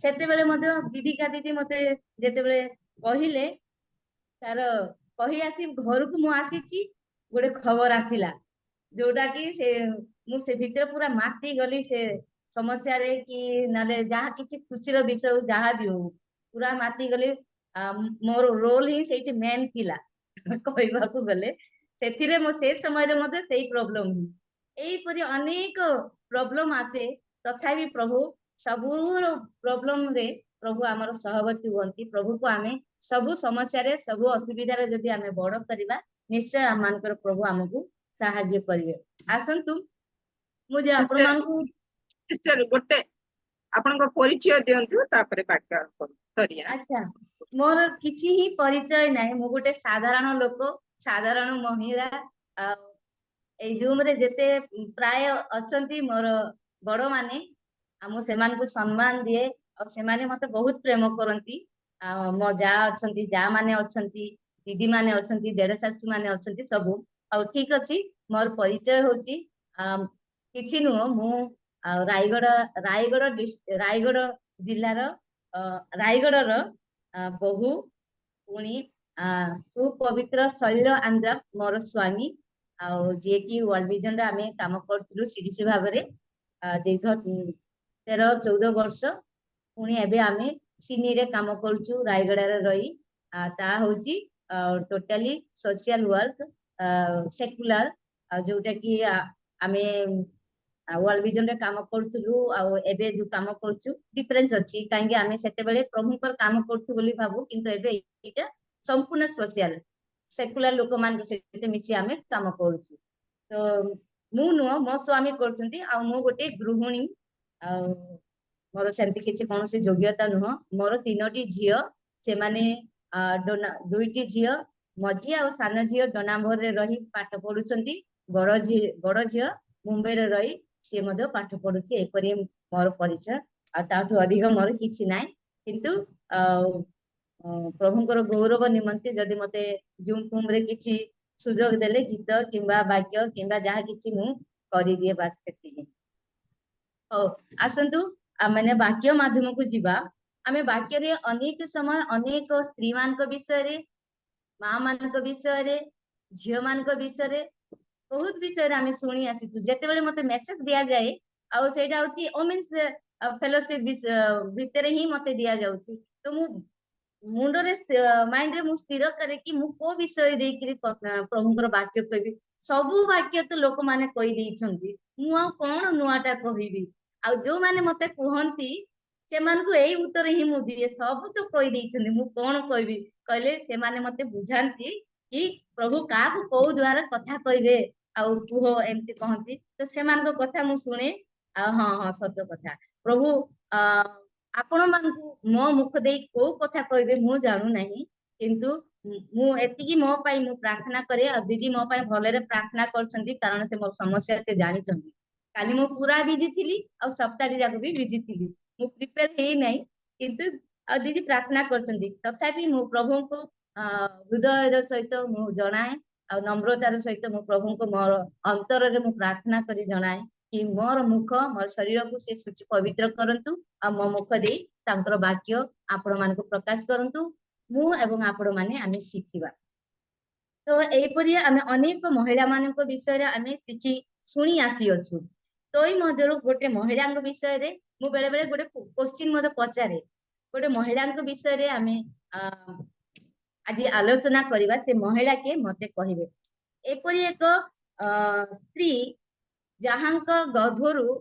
ସେତେବେଳେ ମଧ୍ୟ ବିଧିକା ଦିଦି ମତେ ଯେତେବେଳେ କହିଲେ, ତାର କହି ଆସି ଘରକୁ ମୁଁ ଆସିଛି, ଗୋଟେ ଖବର ଆସିଲା ଯୋଉଟା କି ମୁଁ ସେ ଭିତରେ ପୁରା ମାତି ଗଲି, ସେ ସମସ୍ୟାରେ କି ନହେଲେ ଯାହା କିଛି ଖୁସିର ବିଷୟ ଯାହା ବି ହଉ ପୁରା ମାତି ଗଲି। ମୋର ରୋଲ ହିଁ ସେଇଠି ମେନ୍ ଥିଲା କହିବାକୁ ଗଲେ। ସେଥିରେ ମୁଁ ସେ ସମୟରେ ମଧ୍ୟ ସେଇ ପ୍ରୋବ୍ଲେମ ହିଁ, ଏଇପରି ଅନେକ ପ୍ରୋବ୍ଲେମ ଆସେ, ତଥାପି ପ୍ରଭୁ ସବୁ ପ୍ରୋବ୍ଲେମରେ ପ୍ରଭୁ ଆମର ସହବର୍ତ୍ତୀ ହୁଅନ୍ତି। ପ୍ରଭୁକୁ ଆମେ ସବୁ ସମସ୍ୟାରେ ସବୁ ଅସୁବିଧାରେ ଯଦି ଆମେ ବଡ କରିବା, ନିଶ୍ଚୟ ଆମମାନଙ୍କର ପ୍ରଭୁ ଆମକୁ ସାହାଯ୍ୟ କରିବେ। ଆସନ୍ତୁ ମୁଁ ଯେ ଆପଣ ମାନଙ୍କୁ ଗୋଟେ ଆପଣଙ୍କ ପରିଚୟ ଦିଅନ୍ତୁ, ତାପରେ ବାକ୍ୟ ସରି। ଆଚ୍ଛା, ମୋର କିଛି ହିଁ ପରିଚୟ ନାହିଁ, ମୁଁ ଗୋଟେ ସାଧାରଣ ଲୋକ, ସାଧାରଣ ମହିଳା। ଆଉ ଏଇ ଜୁମ ରେ ଯେତେ ପ୍ରାୟ ଅଛନ୍ତି ମୋର ବଡ ମାନେ, ମୁଁ ସେମାନଙ୍କୁ ସମ୍ମାନ ଦିଏ, ଆଉ ସେମାନେ ମତେ ବହୁତ ପ୍ରେମ କରନ୍ତି। ଆଉ ମୋ ଯା ଅଛନ୍ତି, ଯା ମାନେ ଅଛନ୍ତି, ଦିଦି ମାନେ ଅଛନ୍ତି, ଦେଢ ଶାଶୁ ମାନେ ଅଛନ୍ତି ସବୁ। ଆଉ ଠିକ ଅଛି, ମୋର ପରିଚୟ ହଉଛି କିଛି ନୁହଁ, ମୁଁ ରାୟଗଡ ଜିଲ୍ଲାର ରାୟଗଡର ବୋହୂ, ପୁଣି ସୁପବିତ୍ର ଶୈଳ ଆନ୍ଦ୍ରା ମୋର ସ୍ଵାମୀ, ଆଉ ଯିଏକି ୱାର୍ଲଡ ଭିଜନରେ ଆମେ କାମ କରୁଥିଲୁ ସିଡିସି ଭାବରେ ଦୀର୍ଘ 13-14 ବର୍ଷ। ପୁଣି ଏବେ ଆମେ ସିନିରେ କାମ କରୁଛୁ ରାୟଗଡାରେ ରହି, ତାହା ହଉଛି ଟୋଟାଲି ସୋସିଆଲ ୱାର୍କ ସେକୁଲାର, ଯୋଉଟା କି ଆମେ ୱାର୍ଲଡ ଭିଜନରେ କାମ କରୁଥିଲୁ ଆଉ ଏବେ ଯୋଉ କାମ କରୁଛୁ ଡିଫରେନ୍ସ ଅଛି। କାହିଁକି ଆମେ ସେତେବେଳେ ପ୍ରଭୁଙ୍କର କାମ କରୁଛୁ ବୋଲି ଭାବୁ, କିନ୍ତୁ ଏବେ ଏଇଟା ସମ୍ପୂର୍ଣ୍ଣ ସୋସିଆଲ ସେକୁଲାର ଲୋକମାନଙ୍କ ସହିତ ମିଶି ଆମେ କାମ କରୁଛୁ। ତ ମୁଁ ନୁହଁ, ମୋ ସ୍ଵାମୀ କରୁଛନ୍ତି, ଆଉ ମୁଁ ଗୋଟେ ଗୃହିଣୀ। ଆଉ ମୋର ସେମିତି କିଛି କୌଣସି ଯୋଗ୍ୟତା ନୁହଁ। ମୋର 3ଟି ଝିଅ, ସେମାନେ 2ଟି ଝିଅ, ମଝି ଆଉ ସାନ ଝିଅ ଡୋନାମ୍ବରରେ ରହି ପାଠ ପଢୁଛନ୍ତି। ବଡ ଝିଅ ମୁମ୍ବାଇରେ ରହି ସିଏ ମଧ୍ୟ ପାଠ ପଢୁଛି। ଏପରି ମୋର ପରିଚୟ, ଆଉ ତାଠୁ ଅଧିକ ମୋର କିଛି ନାହିଁ। କିନ୍ତୁ प्रभुंकर गौरव निमंते जदि मते जूम फूम रे किछि सुजोग देले गीत किंबा वाक्य किंबा जहा किछि मु करि दिए बास सेति हो आसंतु माने वाक्य माध्यम को जीवा आमे वाक्य रे अनेक समय अनेक स्त्री मान को विषय रे माँ मान को विषय रे झियो मान को विषय रे बहुत विषय रे आमे सुनी आसीछु जेते बेले मते मेसेज दिया जाए आ सेटा होची ओमेन्स फेलोशिप भितरे ही मते दिया जाउची तो मु मुंडरे माइंड रे मु स्थिर करे कि मु को विषय दे कि प्रभुंकर वाक्य कहबी सबु वाक्य तो लोक माने कहि देइछंती मु आ कोन नुआटा कहिबी आ जो माने मते कहंती से मान को एई उत्तर ही मु दिए सब तो कहि देइछंती मु कोन कहबी कहले से माने मते बुझांती कि प्रभु का को द्वारा कथा कहबे आ कुह एमती कहंती तो से मान को कथा मु सुने आ हां हां सत्य कथा प्रभु आपण मानकु मो मुख देई को कथा कहबे मु जानु नहीं किंतु मु एतिकी मो पाई मु प्रार्थना करे आ दीदी मो पाई भले रे प्रार्थना करछंती कारण से मोर समस्या से जानि छंती काली मु पूरा बिजी थिली आ सप्ताह जाक भी बिजी थिली मु प्रिपेयर हेई नहीं किंतु आ दीदी प्रार्थना करछंती तथापि मु प्रभु को हृदय सहित मु जणाए आ नम्रतार सहित मु प्रभु को मोर अंतर रे मु प्रार्थना करी जणाए कि मोर मुख मोर शरीर को से सूचि पवित्र करंतु आ मो मुख दे तांकर वाक्य आपण मान को प्रकाश करंतु मु एवं आपण माने आमे शिखिबा तो एपरि आमे अनेक महिला मान को विषय रे आमे शिखि सुनी आसी अछु तोई मधुर गोटे महिला विषय रे मु बेले बेले गोटे क्वेश्चन मते पचारे गोटे महिला विषय रे आमे आज आलोचना करिबा से महिला के मते कहिबे एपरि एक स्त्री जहांकर गर्भरु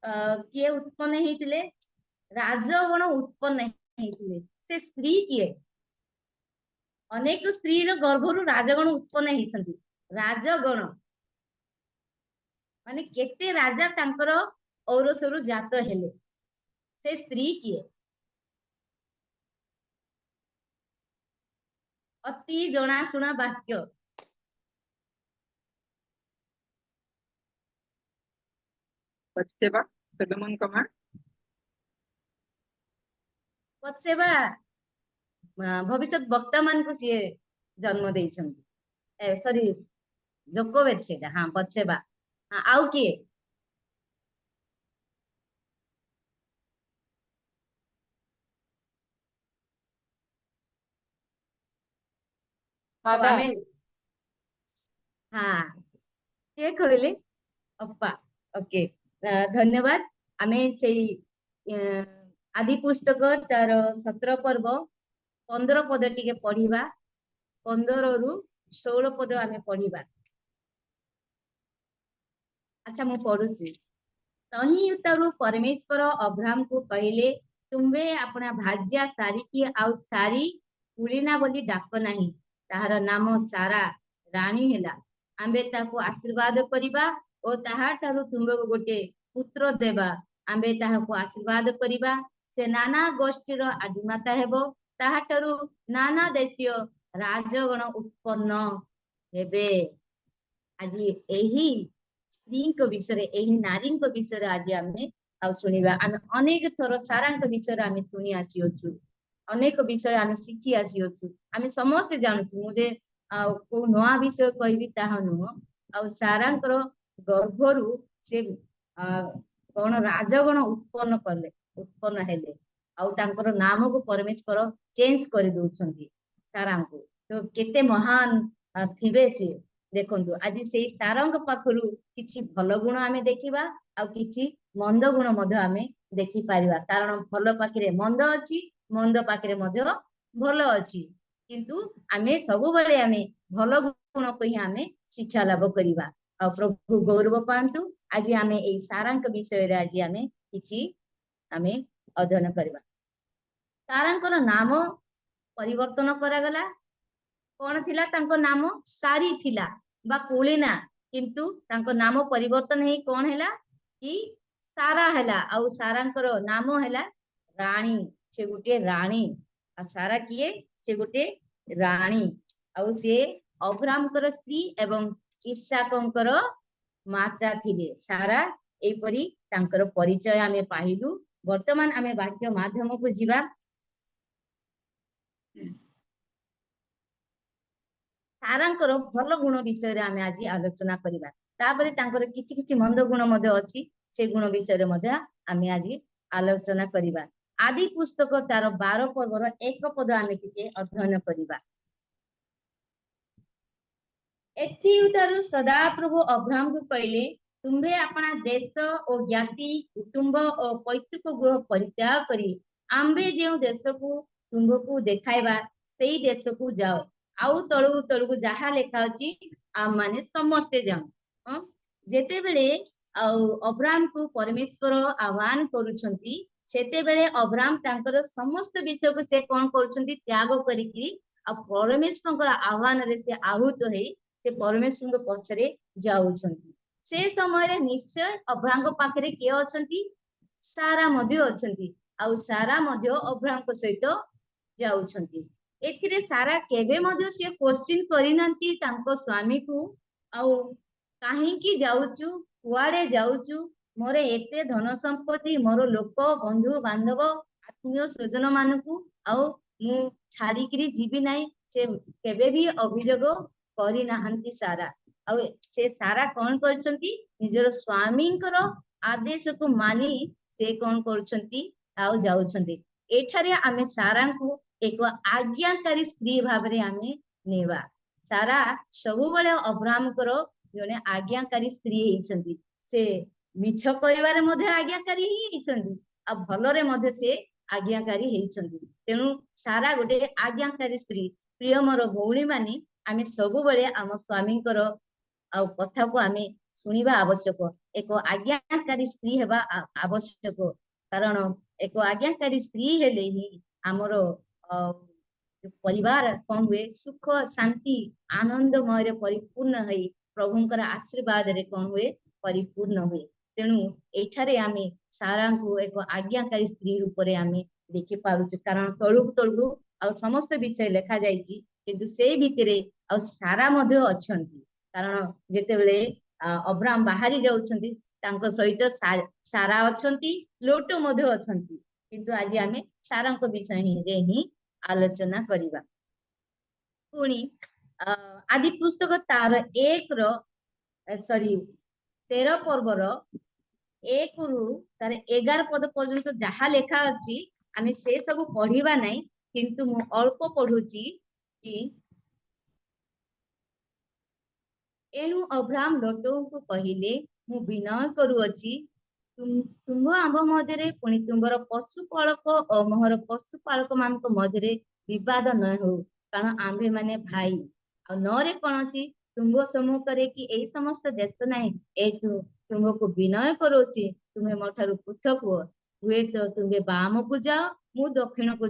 किए उत्पन्न हेतिले राजगण उत्पन्न हेतिले से स्त्री किए अनेक स्त्री रो गर्भरु राजगण उत्पन्न हेसंती राजगण माने केते राजा तांकर औरसरु जात हेले से स्त्री किए अति जनाशुना वाक्य बत्सेबा सलोमन कुमार बत्सेबा भविष्य वक्ता मान को सी जन्म दे सॉरी जोकोबेद सेटा हाँ बत्सेबा हाँ आउ किए हागा आमे हाँ के कहले अप्पा ओके धन्यवाद आमे सेई आदि पुस्तक तार 17 पर्व 15 पद टिके पढ़िबा 15 रु 16 पद आमे पढ़िबा अच्छा मु पढुची तही उतारु परमेश्वर अब्राहम को कहले तुम्बे अपना भाज्या सारी की आउ सारी कुलीना बोली डाक नाही ताहार नाम सारा रानी हेला आंबे ताको आशीर्वाद करिबा ओ ताहा ठारू तुमबे गोटे पुत्र देबा आंबे ताहाको आशीर्वाद करिबा से नाना गोष्ठीर आदिमाता हेबो ताहा ठारू नाना देशीय राजगण उत्पन्न हेबे आज एही स्त्री को विषय एही नारी को विषय आज आमे आ सुनिबा आमे अनेक थर सारा विषय आमे सुनी आसी अछु अनेक विषय आमे शिखी आसी अछु आमे समस्त जानू मुझे को नवा विषय कहबी ताहा नुह आ सारांकर गर्भरु से कौन राजगण उत्पन्न कले उत्पन्न हेले आउ तांकर नाम को परमेश्वर चेंज कर दउछंती सारांको तो केते महान थिबे से देखंतु आज सेई सारंग पाखरु किछि भल गुण आमे देखिबा आ किछि मंद गुण मध्य आमे देखि पारिबा कारण भल पाखरे मंद अछि मंद पाखरे मध्य भल अछि किंतु आमे सबु बेले आमे भल गुण को ही आमे शिक्षा लाभ करिबा आ प्रभु गौरव पांतु आज आमे एई सारांक विषय रे आज आमे किछि आमे अध्ययन करिबा सारांकर नाम परिवर्तन करा गला कौन थिला तांको नाम सारी थिला बा कुलीना किंतु तांको नाम परिवर्तन हे कौन हैला कि सारा हैला आ सारांकर नाम हैला रानी से गुटे रानी आ सारा किए से गुटे रानी आ से अब्राहमकर स्त्री एवं इसहाकंकर माता थिले सारा एपरी तांकर परिचय आमे पाइलु वर्तमान आमे वाक्य माध्यम को जीवा ସାରାଙ୍କର ଭଲ ଗୁଣ ବିଷୟରେ ଆମେ ଆଜି ଆଲୋଚନା କରିବା। ତାପରେ ତାଙ୍କର କିଛି କିଛି ମନ୍ଦ ଗୁଣ ମଧ୍ୟ ଅଛି, ସେ ଗୁଣ ବିଷୟରେ ମଧ୍ୟ ଆମେ ଆଜି ଆଲୋଚନା କରିବା। ଆଦି ପୁସ୍ତକ ତାର 12 ପର୍ବର 1 ପଦ ଆମେ ଟିକେ ଅଧ୍ୟୟନ କରିବା। ଏଥିଠାରୁ ସଦାପ୍ରଭୁ ଅବ୍ରାହ୍ମକୁ କହିଲେ, ତୁମ୍ଭେ ଆପଣା ଦେଶ ଓ ଜ୍ଞାତି କୁଟୁମ୍ବ ଓ ପୈତୃକ ଗୃହ ପରିତ୍ୟାଗ କରି ଆମ୍ଭେ ଯେଉଁ ଦେଶକୁ ତୁମ୍ଭକୁ ଦେଖାଇବା ସେଇ ଦେଶକୁ ଯାଅ। ଆଉ ତଳକୁ ଯାହା ଲେଖା ଅଛି ଆମମାନେ ସମସ୍ତେ ଯାଉ। ଯେତେବେଳେ ଆଉ ଅବ୍ରାହ୍ମକୁ ପରମେଶ୍ୱର ଆହ୍ୱାନ କରୁଛନ୍ତି, ସେତେବେଳେ ଅବ୍ରାହ୍ମ ତାଙ୍କର ସମସ୍ତ ବିଷୟକୁ ସେ କଣ କରୁଛନ୍ତି, ତ୍ୟାଗ କରିକି ଆଉ ପରମେଶ୍ୱରଙ୍କର ଆହ୍ୱାନରେ ସେ ଆହୁତ ହେଇ ସେ ପରମେଶ୍ୱରଙ୍କ ପଛରେ ଯାଉଛନ୍ତି। ସେ ସମୟରେ ନିଶ୍ଚୟ ଅବ୍ରାହ୍ମଙ୍କ ପାଖରେ କିଏ ଅଛନ୍ତି, ସାରା ମଧ୍ୟ ଅଛନ୍ତି, ଆଉ ସାରା ମଧ୍ୟ ଅବ୍ରାହ୍ମଙ୍କ ସହିତ ଯାଉଛନ୍ତି। ଏଥିରେ ସାରା କେବେ ମଧ୍ୟ ସେ କ୍ୱେଶ୍ଚିନ୍ କରିନାହାନ୍ତି ତାଙ୍କ ସ୍ୱାମୀକୁ, ଆଉ କାହିଁକି ଯାଉଛୁ, କୁଆଡେ ଯାଉଛୁ, ମୋର ଏତେ ଧନ ସମ୍ପତ୍ତି, ମୋର ଲୋକ ବନ୍ଧୁ ବାନ୍ଧବ ଆତ୍ମୀୟ ସ୍ୱଜନ ମାନଙ୍କୁ ଆଉ ମୁଁ ଛାଡିକିରି ଯିବି ନାହିଁ, ସେ କେବେ ବି ଅଭିଯୋଗ କରିନାହାନ୍ତି ସାରା। ଆଉ ସେ ସାରା କଣ କରିଛନ୍ତି, ନିଜର ସ୍ୱାମୀଙ୍କର ଆଦେଶକୁ ମାନି ସେ କଣ କରୁଛନ୍ତି, ଆଉ ଯାଉଛନ୍ତି। ଏଠାରେ ଆମେ ସାରାଙ୍କୁ ଏକ ଆଜ୍ଞାକାରୀ ସ୍ତ୍ରୀ ଭାବରେ ଆମେ ନେବା। ସାରା ସବୁବେଳେ ଅବ୍ରାହ୍ମଙ୍କର ଜଣେ ଆଜ୍ଞାକାରୀ ସ୍ତ୍ରୀ ହେଇଛନ୍ତି। ସେ ମିଛ କହିବାରେ ମଧ୍ୟ ଆଜ୍ଞାକାରୀ ହେଇଛନ୍ତି, ଆଉ ଭଲରେ ମଧ୍ୟ ସେ ଆଜ୍ଞାକାରୀ ହେଇଛନ୍ତି। ତେଣୁ ସାରା ଗୋଟେ ଆଜ୍ଞାକାରୀ ସ୍ତ୍ରୀ। ପ୍ରିୟ ମୋର ଭଉଣୀ ମାନେ, ଆମେ ସବୁବେଳେ ଆମ ସ୍ୱାମୀଙ୍କର ଆଉ କଥାକୁ ଆମେ ଶୁଣିବା ଆବଶ୍ୟକ। ଏକ ଆଜ୍ଞାକାରୀ ସ୍ତ୍ରୀ ହେବା ଆବଶ୍ୟକ, କାରଣ ଏକ ଆଜ୍ଞାକାରୀ ସ୍ତ୍ରୀ ହେଲେ ହିଁ ଆମର ପରିବାର କଣ ହୁଏ, ସୁଖ ଶାନ୍ତି ଆନନ୍ଦମୟରେ ପରିପୂର୍ଣ୍ଣ ହେଇ ପ୍ରଭୁଙ୍କର ଆଶୀର୍ବାଦରେ କଣ ହୁଏ, ପରିପୂର୍ଣ୍ଣ ହୁଏ। ତେଣୁ ଏଠାରେ ଆମେ ସାରାଙ୍କୁ ଏକ ଆଜ୍ଞାକାରୀ ସ୍ତ୍ରୀ ରୂପରେ ଆମେ ଦେଖିପାରୁଛୁ, କାରଣ ତଳକୁ ଆଉ ସମସ୍ତ ବିଷୟ ଲେଖା ଯାଇଛି, କିନ୍ତୁ ସେଇ ଭିତରେ ଆଉ ସାରା ମଧ୍ୟ ଅଛନ୍ତି। କାରଣ ଯେତେବେଳେ ଅବ୍ରାହ୍ମ ବାହାରି ଯାଉଛନ୍ତି, ତାଙ୍କ ସହିତ ସାରା ଅଛନ୍ତି, ଲୋଟ ମଧ୍ୟ ଅଛନ୍ତି। କିନ୍ତୁ ଆଜି ଆମେ ସାରାଙ୍କ ବିଷୟରେ ହିଁ ଆଲୋଚନା କରିବା। ପୁଣି ଆଦି ପୁସ୍ତକ ତାର 13 ପର୍ବର 1ରୁ ତାର 11 ପଦ ପର୍ଯ୍ୟନ୍ତ ଯାହା ଲେଖା ଅଛି ଆମେ ସେ ସବୁ ପଢିବା ନାହିଁ, କିନ୍ତୁ ମୁଁ ଅଳ୍ପ ପଢୁଛି କି ଏଣୁ ଅବ୍ରାହ୍ମ ଲୋଟଙ୍କୁ କହିଲେ, ମୁଁ ବିନୟ କରୁଅଛି, ତୁମ୍ଭ ଆମ୍ଭ ମଧ୍ୟରେ ପୁଣି ତୁମ୍ଭର ପଶୁପାଳକ ଓ ମୋହର ପଶୁପାଳକ ମାନଙ୍କ ମଧ୍ୟରେ ବିବାଦ ନ ହଉ, କାରଣ ଆମ୍ଭେ ମାନେ ଭାଇ। ଆଉ 9ରେ କଣ ଅଛି, ତୁମ୍ଭ ସମ୍ମୁଖରେ କି ଏଇ ସମସ୍ତ ଦେଶ ନାହିଁ, ତୁମ୍ଭକୁ ବିନୟ କରୁଅଛି, ତୁମେ ମୋ ଠାରୁ ପୃଥକ ହୁଅ। ହୁଏତ ତୁମ୍ଭେ ବାମକୁ ଯାଅ, ମୁଁ ଦକ୍ଷିଣକୁ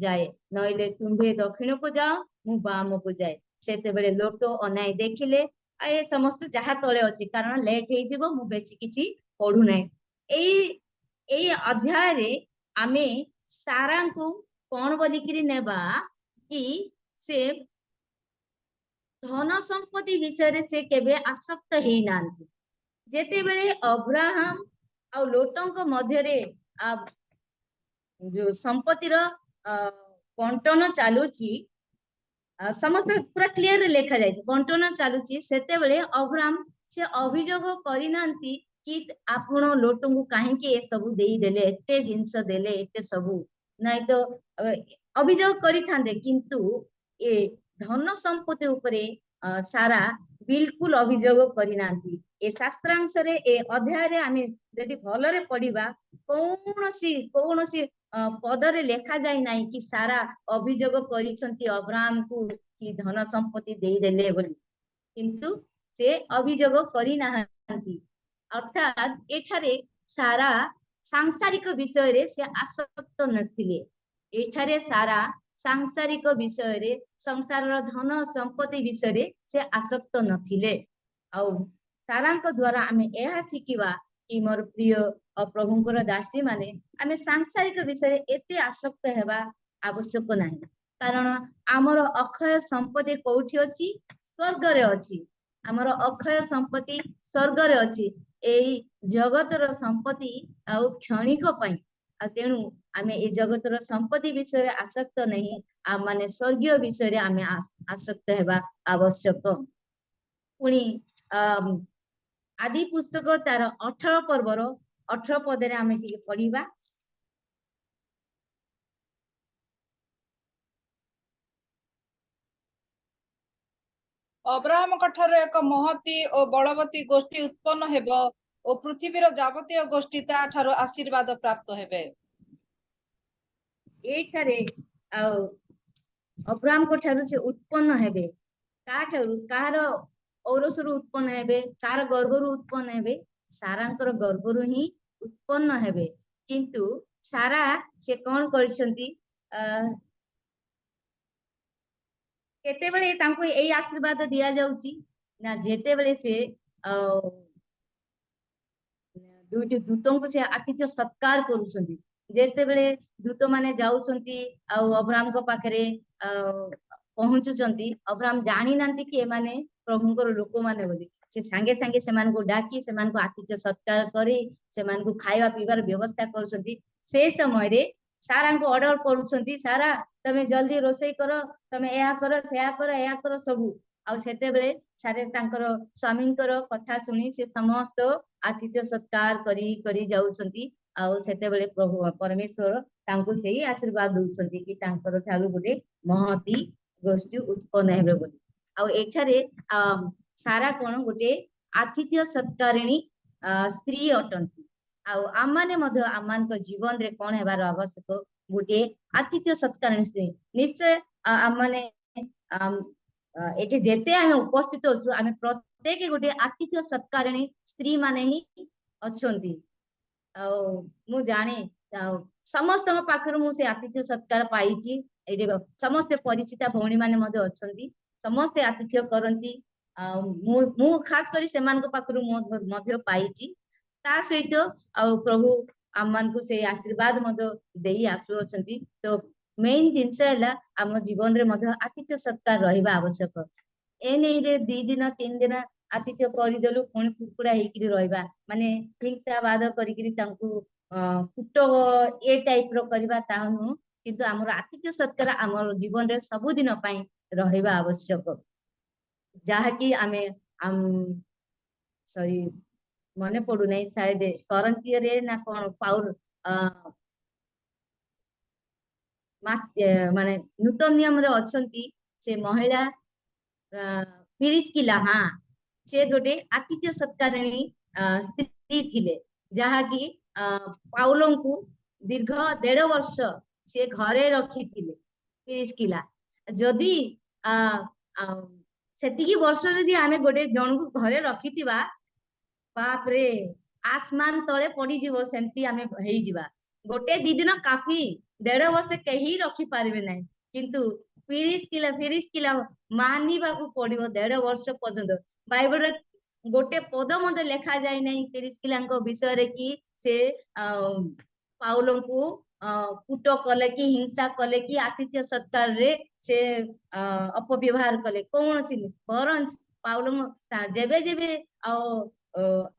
ଯାଏ, ନଇଲେ ତୁମ୍ଭେ ଦକ୍ଷିଣକୁ ଯାଅ, ମୁଁ ବାମକୁ ଯାଏ। ସେତେବେଳେ ଲୋଟ ଅନାଇ ଦେଖିଲେ, ଏ ସମସ୍ତ ଯାହା ତଳେ ଅଛି, କାରଣ ଲେଟ୍ ହେଇଯିବ, ମୁଁ ବେଶୀ କିଛି ପଢୁନାହିଁ। ଏଇ ଅଧ୍ୟାୟରେ ଆମେ ସାରାଙ୍କୁ କଣ ବୋଲିକିରି ନେବା କି ସେ ଧନ ସମ୍ପତ୍ତି ବିଷୟରେ ସେ କେବେ ଆସକ୍ତ ହେଇନାହାନ୍ତି। ଯେତେବେଳେ ଅବ୍ରାହମ ଆଉ ଲୋଟଙ୍କ ମଧ୍ୟରେ ଯୋଉ ସମ୍ପତ୍ତିର ବଣ୍ଟନ ଚାଲୁଛି, ସମସ୍ତେ ପୁରା କ୍ଲିୟର ଲେଖା ଯାଇଛି, ବଣ୍ଟନ ଚାଲୁଛି, ସେତେବେଳେ ଅବ୍ରାହମ ସେ ଅଭିଯୋଗ କରିନାହାନ୍ତି କି ଆପଣ ଲୋଟଙ୍କୁ କାହିଁକି ଏସବୁ ଦେଇଦେଲେ, ଏତେ ଜିନିଷ ଦେଲେ, ଏତେ ସବୁ ନାଇଁ ତ ଅଭିଯୋଗ କରିଥାନ୍ତେ, କିନ୍ତୁ ଏ ଧନ ସମ୍ପତ୍ତି ଉପରେ ସାରା ବିଲକୁଲ ଅଭିଯୋଗ କରିନାହାନ୍ତି। ଏ ଶାସ୍ତ୍ରାଂଶରେ ଏ ଅଧ୍ୟାୟରେ ଆମେ ଯଦି ଭଲରେ ପଢିବା, କୌଣସି ପଦରେ ଲେଖା ଯାଇ ନାହିଁ କି ସାରା ଅଭିଯୋଗ କରିଛନ୍ତି ଅବ୍ରାହମକୁ କି ଧନ ସମ୍ପତ୍ତି ଦେଇଦେଲେ ବୋଲି, କିନ୍ତୁ ସେ ଅଭିଯୋଗ କରିନାହାନ୍ତି। ଅର୍ଥାତ ଏଠାରେ ସାରା ସାଂସାରିକ ବିଷୟରେ ସେ ଆସକ୍ତ ନଥିଲେ। ଏଠାରେ ସାରା ସାଂସାରିକ ବିଷୟରେ, ସଂସାରର ଧନ ସମ୍ପତ୍ତି ବିଷୟରେ ସେ ଆସକ୍ତ ନଥିଲେ। ଆଉ ସାରାଙ୍କ ଦ୍ଵାରା ଆମେ ଏହା ଶିଖିବା କି ମୋର ପ୍ରିୟ ପ୍ରଭୁଙ୍କର ଦାସୀ ମାନେ, ଆମେ ସାଂସାରିକ ବିଷୟରେ ଏତେ ଆସକ୍ତ ହେବା ଆବଶ୍ୟକ ନାହିଁ, କାରଣ ଆମର ଅକ୍ଷୟ ସମ୍ପତ୍ତି କୋଉଠି ଅଛି? ସ୍ୱର୍ଗରେ ଅଛି। ଆମର ଅକ୍ଷୟ ସମ୍ପତ୍ତି ସ୍ୱର୍ଗରେ ଅଛି। ଏଇ ଜଗତର ସମ୍ପତ୍ତି ଆଉ କ୍ଷଣିକ ପାଇଁ, तेणु आमे ए जगतर संपत्ति विषय आसक्त नहीं माने स्वर्गीय विषय आमे आसक्त हेबा आवश्यक। पुणी आदि पुस्तक तार 18 पर्वर 18 पदरे आमे टिके पढ़िबा। अब्राहम ठाରୁ ଏକ ମହତୀ ଓ ବଳବତୀ ଗୋଷ୍ଠୀ ଉତ୍ପନ୍ନ ହେବ ଓ ପୃଥିବୀର ଯାବତୀୟ ଗୋଷ୍ଠୀ ତା ଠାରୁ ଆଶୀର୍ବାଦ ପ୍ରାପ୍ତ ହେବେ। एठारे अब्राहम को ठारू से उत्पन्न हेबे का ठारू कार औरसरु उत्पन्न हेबे कार गर्भरु उत्पन्न हेबे सारांकर गर्भरु ही उत्पन्न हेबे। किंतु सारा से कौन करछंती केतेबेले तांको एई आशीर्वाद दिया जाउची ना जेतेबेले से दुईटी दूतों को से आतिथ्य सत्कार करूछंती। जेतेबेले दूत माने जाउछंती आ अब्राहम को पाखरे पहुंचुचंती अब्राहम जानी नांती कि एमाने प्रभुंकर लोक माने बोली से संगे संगे सेमान को डाकी सेमान को आतिथ्य सत्कार करी सेमान को खाଇବା पीबार व्यवस्था करूछंती। से समय रे सारा को ऑर्डर करूछंती सारा तमे जल्दी रोसई करो तमे एया करो सेया करो एया करो सबु आ सेते बेले सारे तांकर स्वामींकर कथा सुनी से समस्त आतिथ्य सत्कार करी करी जाउछंती। आ सेते बेले प्रभु परमेश्वर तांको सेही आशीर्वाद दउछंती कि तांकर ठालु गोटे महती गोष्ठी उत्पन्न हेबे बोली। आ एठारे सारा कोन गोटे आतिथ्य सत्कारिणी स्त्री अटंती। आमाने मध्य आमानक जीवन रे कोन हेबार आवश्यक गोटे आतिथ्य सत्कारिणी स्त्री। निश्चय आमाने एठी जेते आमे उपस्थित होछु आमे प्रत्येक गोटे आतिथ्य सत्कारिणी स्त्री माने ही अछंती। मु जाने समस्त पाखर मु से आतिथ्य सत्कार पाइची। एठी समस्त परिचिता भौणी माने मध्य अछंती समस्त आतिथ्य करंती। मु खास करी सेमान को पाखर मध्य पाइची। ता सहित प्रभु आमान को से आशीर्वाद मध्य देई आसु अछंती। तो मेन जिंस हैला आम जीवन रे मध्य आतिथ्य सत्कार रहिबा आवश्यक। ए नै जे 2 दिन 3 दिन आतिथ्य करिदेलु पुणी कुकुड़ा हेकिरी रहिबा माने हिंसावाद करिकिरी तांकु कुटो ए टाइप रो करबा ताहनु किंतु हमर आतिथ्य सत्कार हमर जीवन रे सब दिन पई रहिबा आवश्यक। जहा कि आमे सॉरी मने पडु नै शायद करंतिय रे ना कोन पाउल माने नूतन नियम रे अछंती से महिला प्रिस्किला हाँ से गोटे आतिथ्य सत्कारिणी स्त्री थिले जहा कि पाउलों को दीर्घ 1.5 वर्ष से घरे रखी थिले प्रिस्किला। जदि सेतिकी वर्ष जदि आमे गोटे जन को घरे रखिथिबा बाप रे आसमान तले पड़ी जीवो सेमती आमे हेई जीवा। गोटे 2 दिन काफी 1.5 वर्ष कहीं रखी पारिबे नै किंतु प्रिस्किला मानिबा को पड़िबो 1.5 वर्ष पर्यंत। बाइबल गोटे पद मते लेखा जाय नै प्रिस्किलांको विषय रे कि से पाउलों को कुट कले कि हिंसा कले कि आतिथ्य सत्कार रे से अपव्यवहार कले कौन सी परन पाउलों जेबे जेबे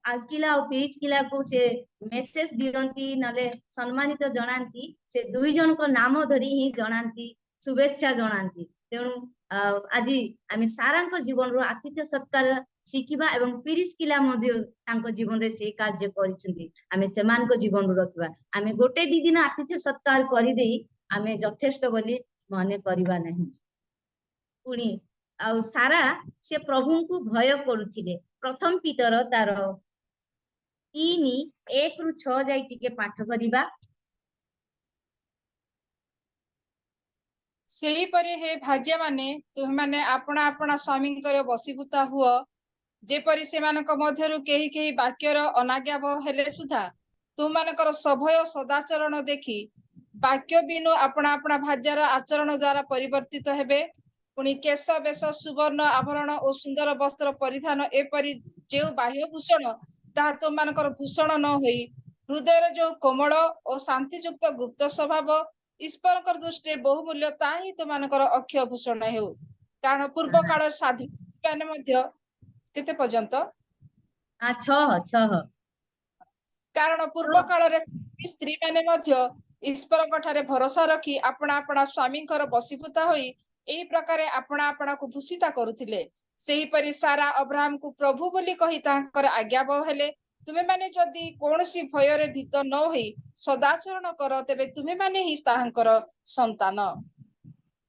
आकिला और प्रिस्किला को से मेसेज दियंती नले सम्मानित जनांती से 2 जन को नाम धरी ही जनांती शुभेच्छा जनांती। तेणु आज आमे सारांको जीवन रो आतिथ्य सत्कार शिखिबा एवं प्रिस्किला मध्य तांको जीवन रे से कार्य करिसंती आमे सेमानको जीवन रो रखिबा। आमे गोटे 2 दिन आतिथ्य सत्कार करि देई आमे यथेष्ट बोली माने करिबा नहीं। पुणी आ सारा से प्रभु को भय करुथिले। प्रथम पीतर तार 3:1-6 जाई टिके पाठ करिबा। सेही परे हे भाग्य माने तुम माने अपना अपना स्वामी कर बसीभूता हुआ जेपरि सेमानक मध्यरु केही केही वाक्यर अनाज्ञाव हेले सुधा तुम मानकर सभय सदाचरण देखी वाक्य बिनु अपना अपना भाज्यर आचरण द्वारा परिवर्तित हेबे। पुणी केश बेश सुवर्ण आभरण और सुंदर वस्त्र परिधान एपरि जो बाह्य भूषण ताहा तुम मानकर भूषण न होई हृदय जो कोमल और शांतियुक्त गुप्त स्वभाव ईश्वर दृष्टि बहुमूल्य ताही तुम मानकर अक्षय भूषण हेउ। कारण पूर्व काल साधु माने मध्य केते पर्यंत 6 कारण पूर्व काल रे ସ୍ତ୍ରୀ ମାନେ ମଧ୍ୟ ଈଶ୍ୱରଙ୍କ ଠାରେ ଭରସା ରଖି ଆପଣା ଆପଣା ସ୍ୱାମୀଙ୍କର ବଶୀଭୂତା ହୋଇ ଏହି ପ୍ରକାରେ ଆପଣା ଆପଣାକୁ ଭୂଷିତା କରୁଥିଲେ। ସେହିପରି ସାରା ଅବ୍ରାହ୍ମକୁ ପ୍ରଭୁ ବୋଲି କହି ତାଙ୍କର ଆଜ୍ଞାବହ ହେଲେ। ତୁମେମାନେ ଯଦି କୌଣସି ଭୟରେ ଭୀତ ନ ହୋଇ ସଦାଚରଣ କର ତେବେ ତୁମେମାନେ ହିଁ ତାହାଙ୍କର ସନ୍ତାନ।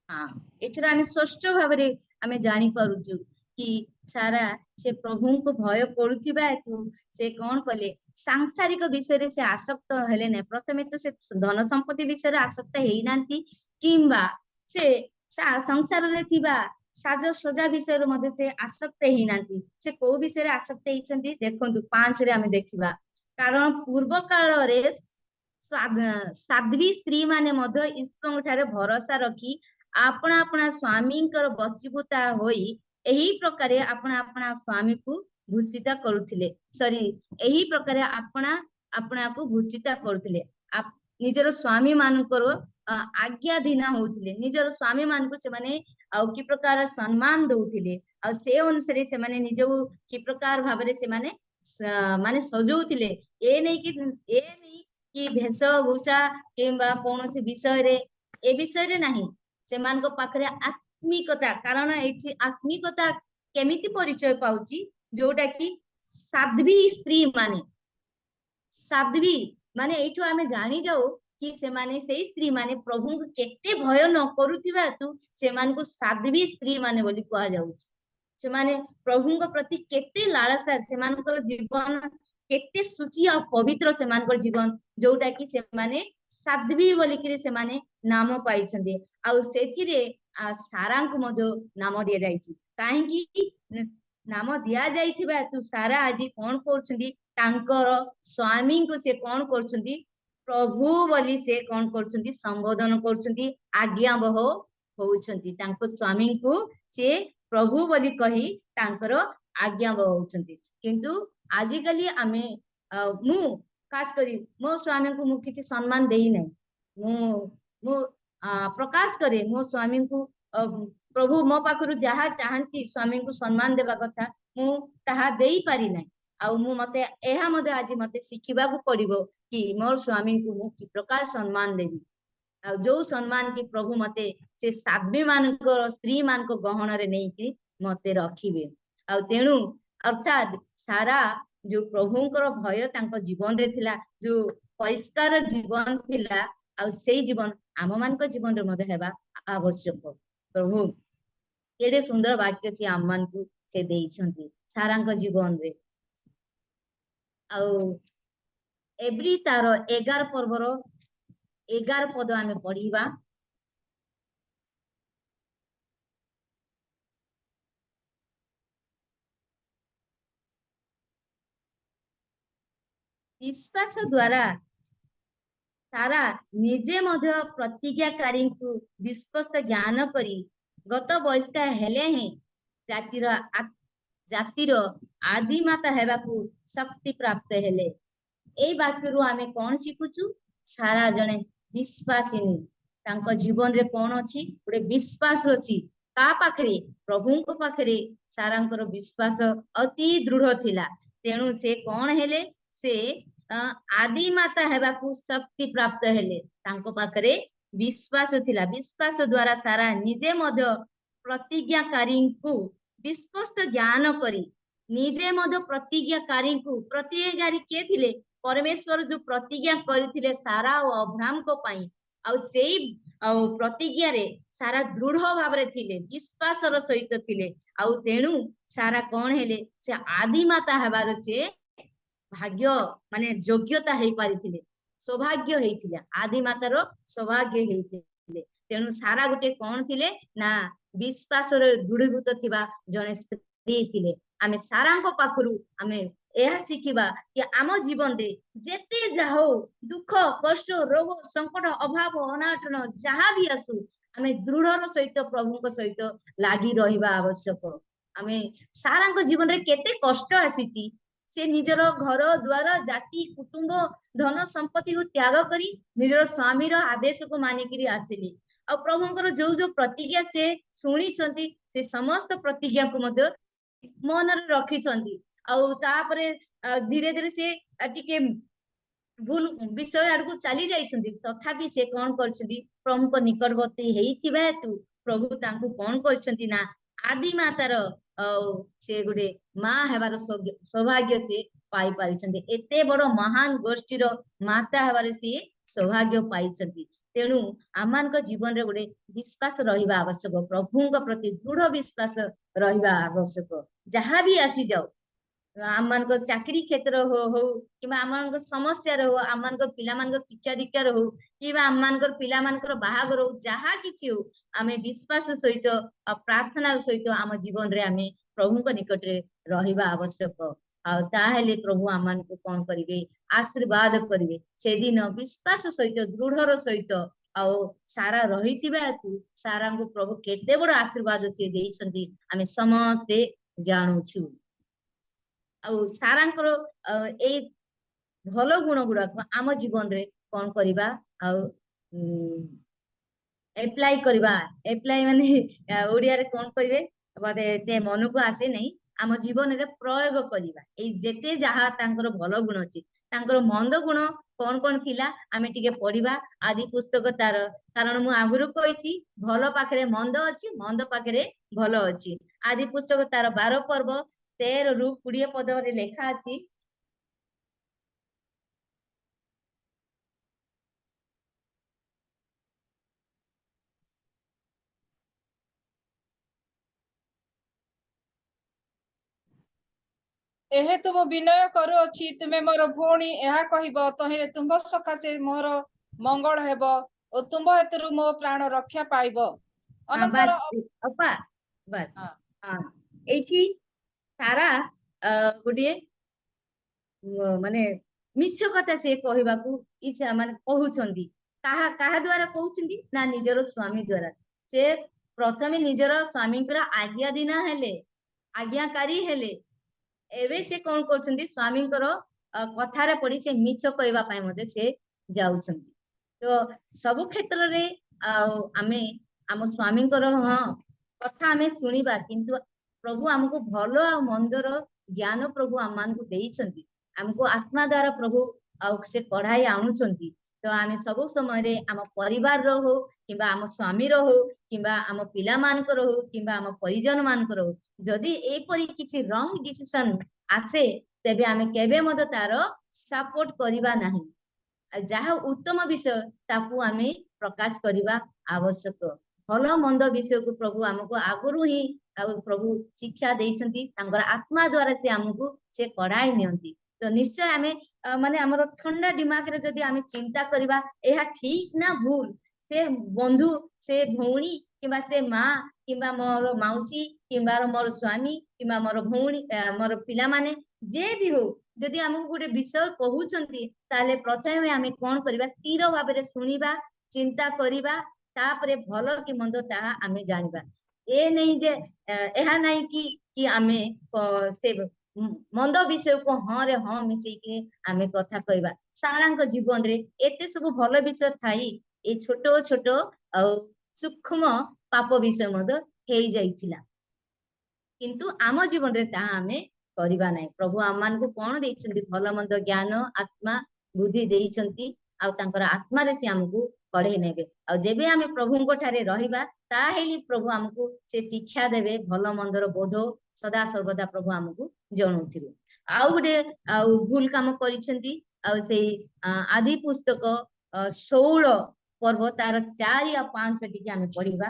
ହଁ, ଏଥିରେ ଆମେ ସ୍ପଷ୍ଟ ଭାବରେ ଆମେ ଜାଣିପାରୁଛୁ କି ସାରା ସେ ପ୍ରଭୁଙ୍କୁ ଭୟ କରୁଥିବା ହେତୁ ସେ କଣ କଲେ, ସାଂସାରିକ ବିଷୟରେ ସେ ଆସକ୍ତ ହେଲେ ନାହିଁ। ପ୍ରଥମେ ତ ସେ ଧନ ସମ୍ପତ୍ତି ବିଷୟରେ ଆସକ୍ତ ହେଇନାହାନ୍ତି, କିମ୍ବା ସେ ସଂସାରରେ ଥିବା ସାଜସଜା ବିଷୟରେ ମଧ୍ୟ ସେ ଆସକ୍ତ ହେଇନାହାନ୍ତି। ସେ କୋଉ ବିଷୟରେ ଆସକ୍ତ ହେଇଛନ୍ତି ଦେଖନ୍ତୁ 5ରେ ଆମେ ଦେଖିବା। କାରଣ ପୂର୍ବ କାଳରେ ସାଧ୍ୱୀ ସ୍ତ୍ରୀ ମାନେ ମଧ୍ୟ ଈଶ୍ୱରଙ୍କ ଠାରେ ଭରସା ରଖି ଆପଣା ଆପଣା ସ୍ୱାମୀଙ୍କର ବଶୀଭୂତା ହୋଇ ଏହି ପ୍ରକାରେ ଆପଣା ଆପଣା ସ୍ୱାମୀକୁ ଭୂଷିତ କରୁଥିଲେ। ଏହି ପ୍ରକାରେ ଆପଣା ଆପଣାକୁ ଭୂଷିତ କରୁଥିଲେ। ନିଜର ସ୍ୱାମୀ ମାନଙ୍କର ଆଜ୍ଞାଧୀନ ହଉଥିଲେ। ନିଜର ସ୍ୱାମୀ ମାନଙ୍କୁ ସେମାନେ ଆଉ କି ପ୍ରକାର ସମ୍ମାନ ଦଉଥିଲେ, ଆଉ ସେ ଅନୁସାରେ ସେମାନେ ନିଜକୁ କି ପ୍ରକାର ଭାବରେ ସେମାନେ ମାନେ ସଜଉଥିଲେ। ଏ ନେଇକି ଭେଷଭୂଷା କିମ୍ବା କୌଣସି ବିଷୟରେ, ଏ ବିଷୟରେ ନାହିଁ। ସେମାନଙ୍କ ପାଖରେ ଆତ୍ମିକତା, କାରଣ ଏଠି ଆତ୍ମିକତା କେମିତି ପରିଚୟ ପାଉଛି, ଯୋଉଟା କି ସାଧ୍ୱୀ ସ୍ତ୍ରୀ ମାନେ ଏଇଠୁ ଆମେ ଜାଣି ଯାଉ କି ସେମାନେ ସେଇ ସ୍ତ୍ରୀ ମାନେ ପ୍ରଭୁଙ୍କୁ କେତେ ଭୟ ନ କରୁଥିବା ହେତୁ ସେମାନଙ୍କୁ ସାଧ୍ୱୀ ସ୍ତ୍ରୀ ମାନେ ବୋଲି କୁହାଯାଉଛି। ସେମାନେ ପ୍ରଭୁଙ୍କ ପ୍ରତି କେତେ ଲାଳସା, ସେମାନଙ୍କର ଜୀବନ କେତେ ସୂଚି ଆଉ ପବିତ୍ର ସେମାନଙ୍କର ଜୀବନ, ଯୋଉଟା କି ସେମାନେ ସାଧ୍ୱୀ ବୋଲିକିରି ସେମାନେ ନାମ ପାଇଛନ୍ତି। ଆଉ ସେଥିରେ ସାରାଙ୍କୁ ମଧ୍ୟ ନାମ ଦିଆଯାଇଛି। କାହିଁକି ନାମ ଦିଆଯାଇଥିବା ହେତୁ ସାରା ଆଜି କଣ କରୁଛନ୍ତି, ତାଙ୍କର ସ୍ୱାମୀଙ୍କୁ ସେ କଣ କରୁଛନ୍ତି, ପ୍ରଭୁ ବୋଲି ସେ କଣ କରୁଛନ୍ତି, ସମ୍ବୋଧନ କରୁଛନ୍ତି, ଆଜ୍ଞାବହ ହଉଛନ୍ତି। ତାଙ୍କ ସ୍ୱାମୀଙ୍କୁ ସେ ପ୍ରଭୁ ବୋଲି କହି ତାଙ୍କର ଆଜ୍ଞାବହ ହଉଛନ୍ତି। କିନ୍ତୁ ଆଜିକାଲି ମୁଁ ଖାସ କରି ମୋ ସ୍ୱାମୀଙ୍କୁ ମୁଁ କିଛି ସମ୍ମାନ ଦେଇନାହିଁ। ମୁଁ ପ୍ରକାଶ କରେ ମୋ ସ୍ୱାମୀଙ୍କୁ, ପ୍ରଭୁ ମୋ ପାଖରୁ ଯାହା ଚାହାନ୍ତି ସ୍ୱାମୀଙ୍କୁ ସମ୍ମାନ ଦେବା କଥା ମୁଁ ତାହା ଦେଇପାରି ନାହିଁ। ଆଉ ଏହା ମଧ୍ୟ ଆଜି ମତେ ଶିଖିବାକୁ ପଡିବ କି ମୋର ସ୍ୱାମୀଙ୍କୁ ମୁଁ କି ପ୍ରକାର ସମ୍ମାନ ଦେବି, ଆଉ ଯୋଉ ସମ୍ମାନ କି ପ୍ରଭୁ ମତେ ସେ ସାଧ୍ୱୀ ମାନଙ୍କର, ସ୍ତ୍ରୀ ମାନଙ୍କ ଗହଣରେ ନେଇକି ମତେ ରଖିବେ। ଆଉ ତେଣୁ ଅର୍ଥାତ୍ ସାରା ଯୋଉ ପ୍ରଭୁଙ୍କର ଭୟ ତାଙ୍କ ଜୀବନରେ ଥିଲା, ଯୋଉ ପରିଷ୍କାର ଜୀବନ ଥିଲା, ଆଉ ସେଇ ଜୀବନ ଆମ ମାନଙ୍କ ଜୀବନରେ ମଧ୍ୟ ହେବା ଆବଶ୍ୟକ। ପ୍ରଭୁ କେଡେ ସୁନ୍ଦର ବାକ୍ୟ ସେ ଆମ ମାନଙ୍କୁ ସେ ଦେଇଛନ୍ତି ସାରାଙ୍କ ଜୀବନରେ। ଆଉ ଏବ୍ରି ତାର 11 ପର୍ବର 11 ପଦ ଆମେ ପଢିବା। ବିଶ୍ୱାସ ଦ୍ୱାରା ସାରା ନିଜେ ମଧ୍ୟ ପ୍ରତିଜ୍ଞାକାରୀଙ୍କୁ ବିଶ୍ୱସ୍ତ ଜ୍ଞାନ କରି ଗତ ବୟସ୍କା ହେଲେ ହିଁ ଜାତିର ଆଦିମାତା ହେବାକୁ ଶକ୍ତି ପ୍ରାପ୍ତ ହେଲେ। ଏଇ ବାକ୍ୟରୁ ଆମେ କଣ ଶିଖୁଛୁ? ସାରା ଜଣେ ବିଶ୍ୱାସିନୀ, ତାଙ୍କ ଜୀବନରେ କଣ ଅଛି? ଗୋଟେ ବିଶ୍ୱାସ ଅଛି। କାହା ପାଖରେ? ପ୍ରଭୁଙ୍କ ପାଖରେ ସାରାଙ୍କର ବିଶ୍ୱାସ ଅତି ଦୃଢ ଥିଲା। ତେଣୁ ସେ କଣ ହେଲେ? ସେ ଆଦିମାତା ହେବାକୁ ଶକ୍ତି ପ୍ରାପ୍ତ ହେଲେ। ତାଙ୍କ ପାଖରେ ବିଶ୍ୱାସ ଥିଲା। ବିଶ୍ୱାସ ଦ୍ୱାରା ସାରା ନିଜେ ମଧ୍ୟ ପ୍ରତିଜ୍ଞାକାରୀଙ୍କୁ ବିଶ୍ୱସ୍ତ ଜ୍ଞାନ କରି, ନିଜେ ମଧ୍ୟ ପ୍ରତିଜ୍ଞାକାରୀ କିଏ ଥିଲେ? ପରମେଶ୍ୱର ଯୋଉ ପ୍ରତିଜ୍ଞା କରିଥିଲେ ସାରା ଓ ଅବ୍ରାହ୍ମଙ୍କ ପାଇଁ, ଆଉ ସେଇ ପ୍ରତିଜ୍ଞାରେ ସାରା ଦୃଢ ଭାବରେ ଥିଲେ, ବିଶ୍ୱାସର ସହିତ ଥିଲେ। ଆଉ ତେଣୁ ସାରା କଣ ହେଲେ? ସେ ଆଦିମାତା ହେବାର ସେ ଭାଗ୍ୟ ମାନେ ଯୋଗ୍ୟତା ହେଇପାରିଥିଲେ, ସୌଭାଗ୍ୟ ହେଇଥିଲା, ଆଦିମାତାର ସୌଭାଗ୍ୟ ହେଇଥିଲେ। ତେଣୁ ସାରା ଗୋଟେ କଣ ଥିଲେ ନା ବିଶ୍ୱାସରେ ଦୃଢୀଭୂତ ଥିବା ଜଣେ ସ୍ତ୍ରୀ ଥିଲେ। ଆମେ ସାରାଙ୍କ ପାଖରୁ ଆମେ ଏହା ଶିଖିବା କି ଆମ ଜୀବନରେ ଯେତେ ଯାହା ହଉ, ଦୁଃଖ କଷ୍ଟ ରୋଗ ସଂକଟ ଅଭାବ ଅନାଟନ ଯାହା ବି ଆସୁ, ଆମେ ଦୃଢର ସହିତ ପ୍ରଭୁଙ୍କ ସହିତ ଲାଗି ରହିବା ଆବଶ୍ୟକ। ଆମେ ସାରାଙ୍କ ଜୀବନରେ କେତେ କଷ୍ଟ ଆସିଛି, ସେ ନିଜର ଘର ଦ୍ୱାର ଜାତି କୁଟୁମ୍ବ ଧନ ସମ୍ପତ୍ତିକୁ ତ୍ୟାଗ କରି ନିଜର ସ୍ୱାମୀର ଆଦେଶକୁ ମାନିକିରି ଆସିଲେ। ଆଉ ପ୍ରଭୁଙ୍କର ଯୋଉ ଯୋଉ ପ୍ରତିଜ୍ଞା ସେ ଶୁଣିଛନ୍ତି, ସେ ସମସ୍ତ ପ୍ରତିଜ୍ଞାକୁ ମଧ୍ୟ ମନରେ ରଖିଛନ୍ତି। ଆଉ ତାପରେ ଧୀରେ ଧୀରେ ସେ ଟିକେ ଭୁଲ ବିଷୟ ଆଡକୁ ଚାଲି ଯାଇଛନ୍ତି, ତଥାପି ସେ କଣ କରିଛନ୍ତି, ପ୍ରଭୁଙ୍କ ନିକଟବର୍ତ୍ତୀ ହେଇଥିବା ହେତୁ ପ୍ରଭୁ ତାଙ୍କୁ କଣ କରିଛନ୍ତି ନା ଆଦି ମାତାର ସେ ଗୋଟେ ମା ହେବାର ସୌଭାଗ୍ୟ ସେ ପାଇ ପାରିଛନ୍ତି। ଏତେ ବଡ ମହାନ ଗୋଷ୍ଠୀର ମାତା ହେବାର ସିଏ ସୌଭାଗ୍ୟ ପାଇଛନ୍ତି। ତେଣୁ ଆମମାନଙ୍କ ଜୀବନରେ ଗୋଟେ ବିଶ୍ୱାସ ରହିବା ଆବଶ୍ୟକ, ପ୍ରଭୁଙ୍କ ପ୍ରତି ଦୃଢ ବିଶ୍ୱାସ ରହିବା ଆବଶ୍ୟକ। ଯାହା ବି ଆସିଯାଉ, ଆମମାନଙ୍କ ଚାକିରି କ୍ଷେତ୍ର ହଉ କିମ୍ବା ଆମମାନଙ୍କ ସମସ୍ୟାରେ ହଉ, ଆମମାନଙ୍କ ପିଲାମାନଙ୍କ ଶିକ୍ଷା ଦୀକ୍ଷାରେ ହଉ କିମ୍ବା ଆମମାନଙ୍କର ପିଲାମାନଙ୍କର ବାହାଘର ହଉ, ଯାହା କିଛି ହଉ, ଆମେ ବିଶ୍ୱାସ ସହିତ ପ୍ରାର୍ଥନାର ସହିତ ଆମ ଜୀବନରେ ଆମେ ପ୍ରଭୁଙ୍କ ନିକଟରେ ରହିବା ଆବଶ୍ୟକ। ଆଉ ତାହେଲେ ପ୍ରଭୁ ଆମମାନଙ୍କୁ କଣ କରିବେ, ଆଶୀର୍ବାଦ କରିବେ। ସେଦିନ ବିଶ୍ୱାସ ସହିତ ଦୃଢର ସହିତ ଆଉ ସାରା ରହିଥିବା ହେତୁ ସାରାଙ୍କୁ ପ୍ରଭୁ କେତେ ବଡ ଆଶୀର୍ବାଦ ସିଏ ଦେଇଛନ୍ତି ଆମେ ସମସ୍ତେ ଜାଣୁଛୁ। ଆଉ ସାରାଙ୍କର ଏଇ ଭଲ ଗୁଣ ଗୁଡାକ ଆମ ଜୀବନରେ କଣ କରିବା, ଆଉ ଏପ୍ଲାଇ କରିବା। ଏପ୍ଲାଇ ମାନେ ଓଡିଆରେ କଣ କହିବେ ବୋଧେ ଏତେ ମନକୁ ଆସେ ନାହିଁ। ଆମ ଜୀବନରେ ପ୍ରୟୋଗ କରିବା ଏଇ ଯେତେ ଯାହା ତାଙ୍କର ଭଲ ଗୁଣ ଅଛି। ତାଙ୍କର ମନ୍ଦ ଗୁଣ କଣ କଣ ଥିଲା ଆମେ ଟିକେ ପଢିବା ଆଦି ପୁସ୍ତକ ତାର, କାରଣ ମୁଁ ଆଗରୁ କହିଛି ଭଲ ପାଖରେ ମନ୍ଦ ଅଛି, ମନ୍ଦ ପାଖରେ ଭଲ ଅଛି। ଆଦି ପୁସ୍ତକ ତାର 12 ପର୍ବ 13 ରୁ 20 ପଦରେ ଲେଖା ଅଛି। ଏହେତୁ ମୁଁ ବିନୟ କରୁଅଛି, ତୁମେ ମୋର ଭଉଣୀ ଏହା କହିବ, ତହିଁରେ ତୁମ୍ଭ ସକାଶେ ମୋର ମଙ୍ଗଳ ହେବ ଓ ତୁମ୍ଭ ହେତୁରୁ ମୋ ପ୍ରାଣ ରକ୍ଷା ପାଇବ। ଅନନ୍ତର ଅପା ଏଇଠି ସାରା ଗୋଟିଏ ମାନେ ମିଛ କଥା ସେ କହିବାକୁ ଇଚ୍ଛା ମାନେ କହୁଛନ୍ତି। କାହା କାହା ଦ୍ଵାରା କହୁଛନ୍ତି ନା ନିଜର ସ୍ଵାମୀ ଦ୍ଵାରା। ସେ ପ୍ରଥମେ ନିଜର ସ୍ଵାମୀଙ୍କର ଆଜ୍ଞାଧୀନ ହେଲେ, ଆଜ୍ଞାକାରୀ ହେଲେ, ଏବେ ସେ କଣ କରୁଛନ୍ତି ସ୍ଵାମୀଙ୍କର କଥାରେ ପଡି ସେ ମିଛ କହିବା ପାଇଁ ମଧ୍ୟ ସେ ଯାଉଛନ୍ତି। ତ ସବୁ କ୍ଷେତ୍ରରେ ଆଉ ଆମେ ଆମ ସ୍ଵାମୀଙ୍କର କଥା ଆମେ ଶୁଣିବା, କିନ୍ତୁ ପ୍ରଭୁ ଆମକୁ ଭଲ ଆଉ ମନ୍ଦର ଜ୍ଞାନ ପ୍ରଭୁ ଆମମାନଙ୍କୁ ଦେଇଛନ୍ତି। ଆମକୁ ଆତ୍ମା ଦ୍ଵାରା ପ୍ରଭୁ ଆଉ ସେ କଢାଇ ଆଣୁଛନ୍ତି। ତ ଆମେ ସବୁ ସମୟରେ ଆମ ପରିବାରର ହଉ କିମ୍ବା ଆମ ସ୍ଵାମୀର ହଉ କିମ୍ବା ଆମ ପିଲାମାନଙ୍କର ହଉ କିମ୍ବା ଆମ ପରିଜନ ମାନଙ୍କର ହଉ, ଯଦି ଏପରି କିଛି ରଙ୍ଗ ଡିସିସନ ଆସେ ତେବେ ଆମେ କେବେ ମଧ୍ୟ ତାର ସପୋର୍ଟ କରିବା ନାହିଁ। ଯାହା ଉତ୍ତମ ବିଷୟ ତାକୁ ଆମେ ପ୍ରକାଶ କରିବା ଆବଶ୍ୟକ। ଭଲ ମନ୍ଦ ବିଷୟକୁ ପ୍ରଭୁ ଆମକୁ ଆଗରୁ ହିଁ ଆଉ ପ୍ରଭୁ ଶିକ୍ଷା ଦେଇଛନ୍ତି, ତାଙ୍କର ଆତ୍ମା ଦ୍ଵାରା ସେ ଆମକୁ ସେ କଢାଇ ନିଅନ୍ତି। ତ ନିଶ୍ଚୟ ଆମେ ମାନେ ଆମର ଥଣ୍ଡା ଦିମାଗରେ ଯଦି ଆମେ ଚିନ୍ତା କରିବା ଏହା ଠିକ ନା ଭୁଲ, ସେ ବନ୍ଧୁ, ସେ ଭଉଣୀ କିମ୍ବା ସେ ମା କିମ୍ବା ମୋର ମାଉସୀ କିମ୍ବା ମୋର ସ୍ଵାମୀ କିମ୍ବା ମୋର ଭଉଣୀ ମୋର ପିଲାମାନେ ଯେ ବି ହଉ, ଯଦି ଆମକୁ ଗୋଟେ ବିଷୟ କହୁଛନ୍ତି ତାହେଲେ ପ୍ରଥମେ ଆମେ କଣ କରିବା, ସ୍ଥିର ଭାବରେ ଶୁଣିବା, ଚିନ୍ତା କରିବା, ତାପରେ ଭଲ କି ମନ୍ଦ ତାହା ଆମେ ଜାଣିବା। ଏ ନେଇ ଯେ ଏହା ନାହିଁ କି ଆମେ ସେ ମନ୍ଦ ବିଷୟକୁ ହଁ ରେ ହଁ ମିଶେଇକି ଆମେ କଥା କହିବା। ସାରାଙ୍କ ଜୀବନରେ ଏତେ ସବୁ ଭଲ ବିଷୟ ଥାଇ ଏ ଛୋଟ ଛୋଟ ଆଉ ସୂକ୍ଷ୍ମ ପାପ ବିଷୟ ମଧ୍ୟ ହେଇଯାଇଥିଲା, କିନ୍ତୁ ଆମ ଜୀବନରେ ତାହା ଆମେ କରିବା ନାହିଁ। ପ୍ରଭୁ ଆମମାନଙ୍କୁ କଣ ଦେଇଛନ୍ତି, ଭଲ ମନ୍ଦ ଜ୍ଞାନ ଆତ୍ମା ବୁଦ୍ଧି ଦେଇଛନ୍ତି, ଆଉ ତାଙ୍କର ଆତ୍ମାରେ ସେ ଆମକୁ କଢେଇ ନେବେ। ଆଉ ଯେବେ ଆମେ ପ୍ରଭୁଙ୍କ ଠାରେ ରହିବା ତାହେଲେ ପ୍ରଭୁ ଆମକୁ ସେ ଶିକ୍ଷା ଦେବେ, ଭଲ ମନ୍ଦର ବୋଧ ସଦା ସର୍ବଦା ପ୍ରଭୁ ଆମକୁ ଜଣାଉଥିବେ। ଆଉ ଗୋଟେ ଆଉ ଭୁଲ କାମ କରିଛନ୍ତି, ଆଉ ସେଇ ଆଦି ପୁସ୍ତକ 16 ପର୍ବ ତାର 4 ଆଉ 5 ଟିକେ ଆମେ ପଢିବା।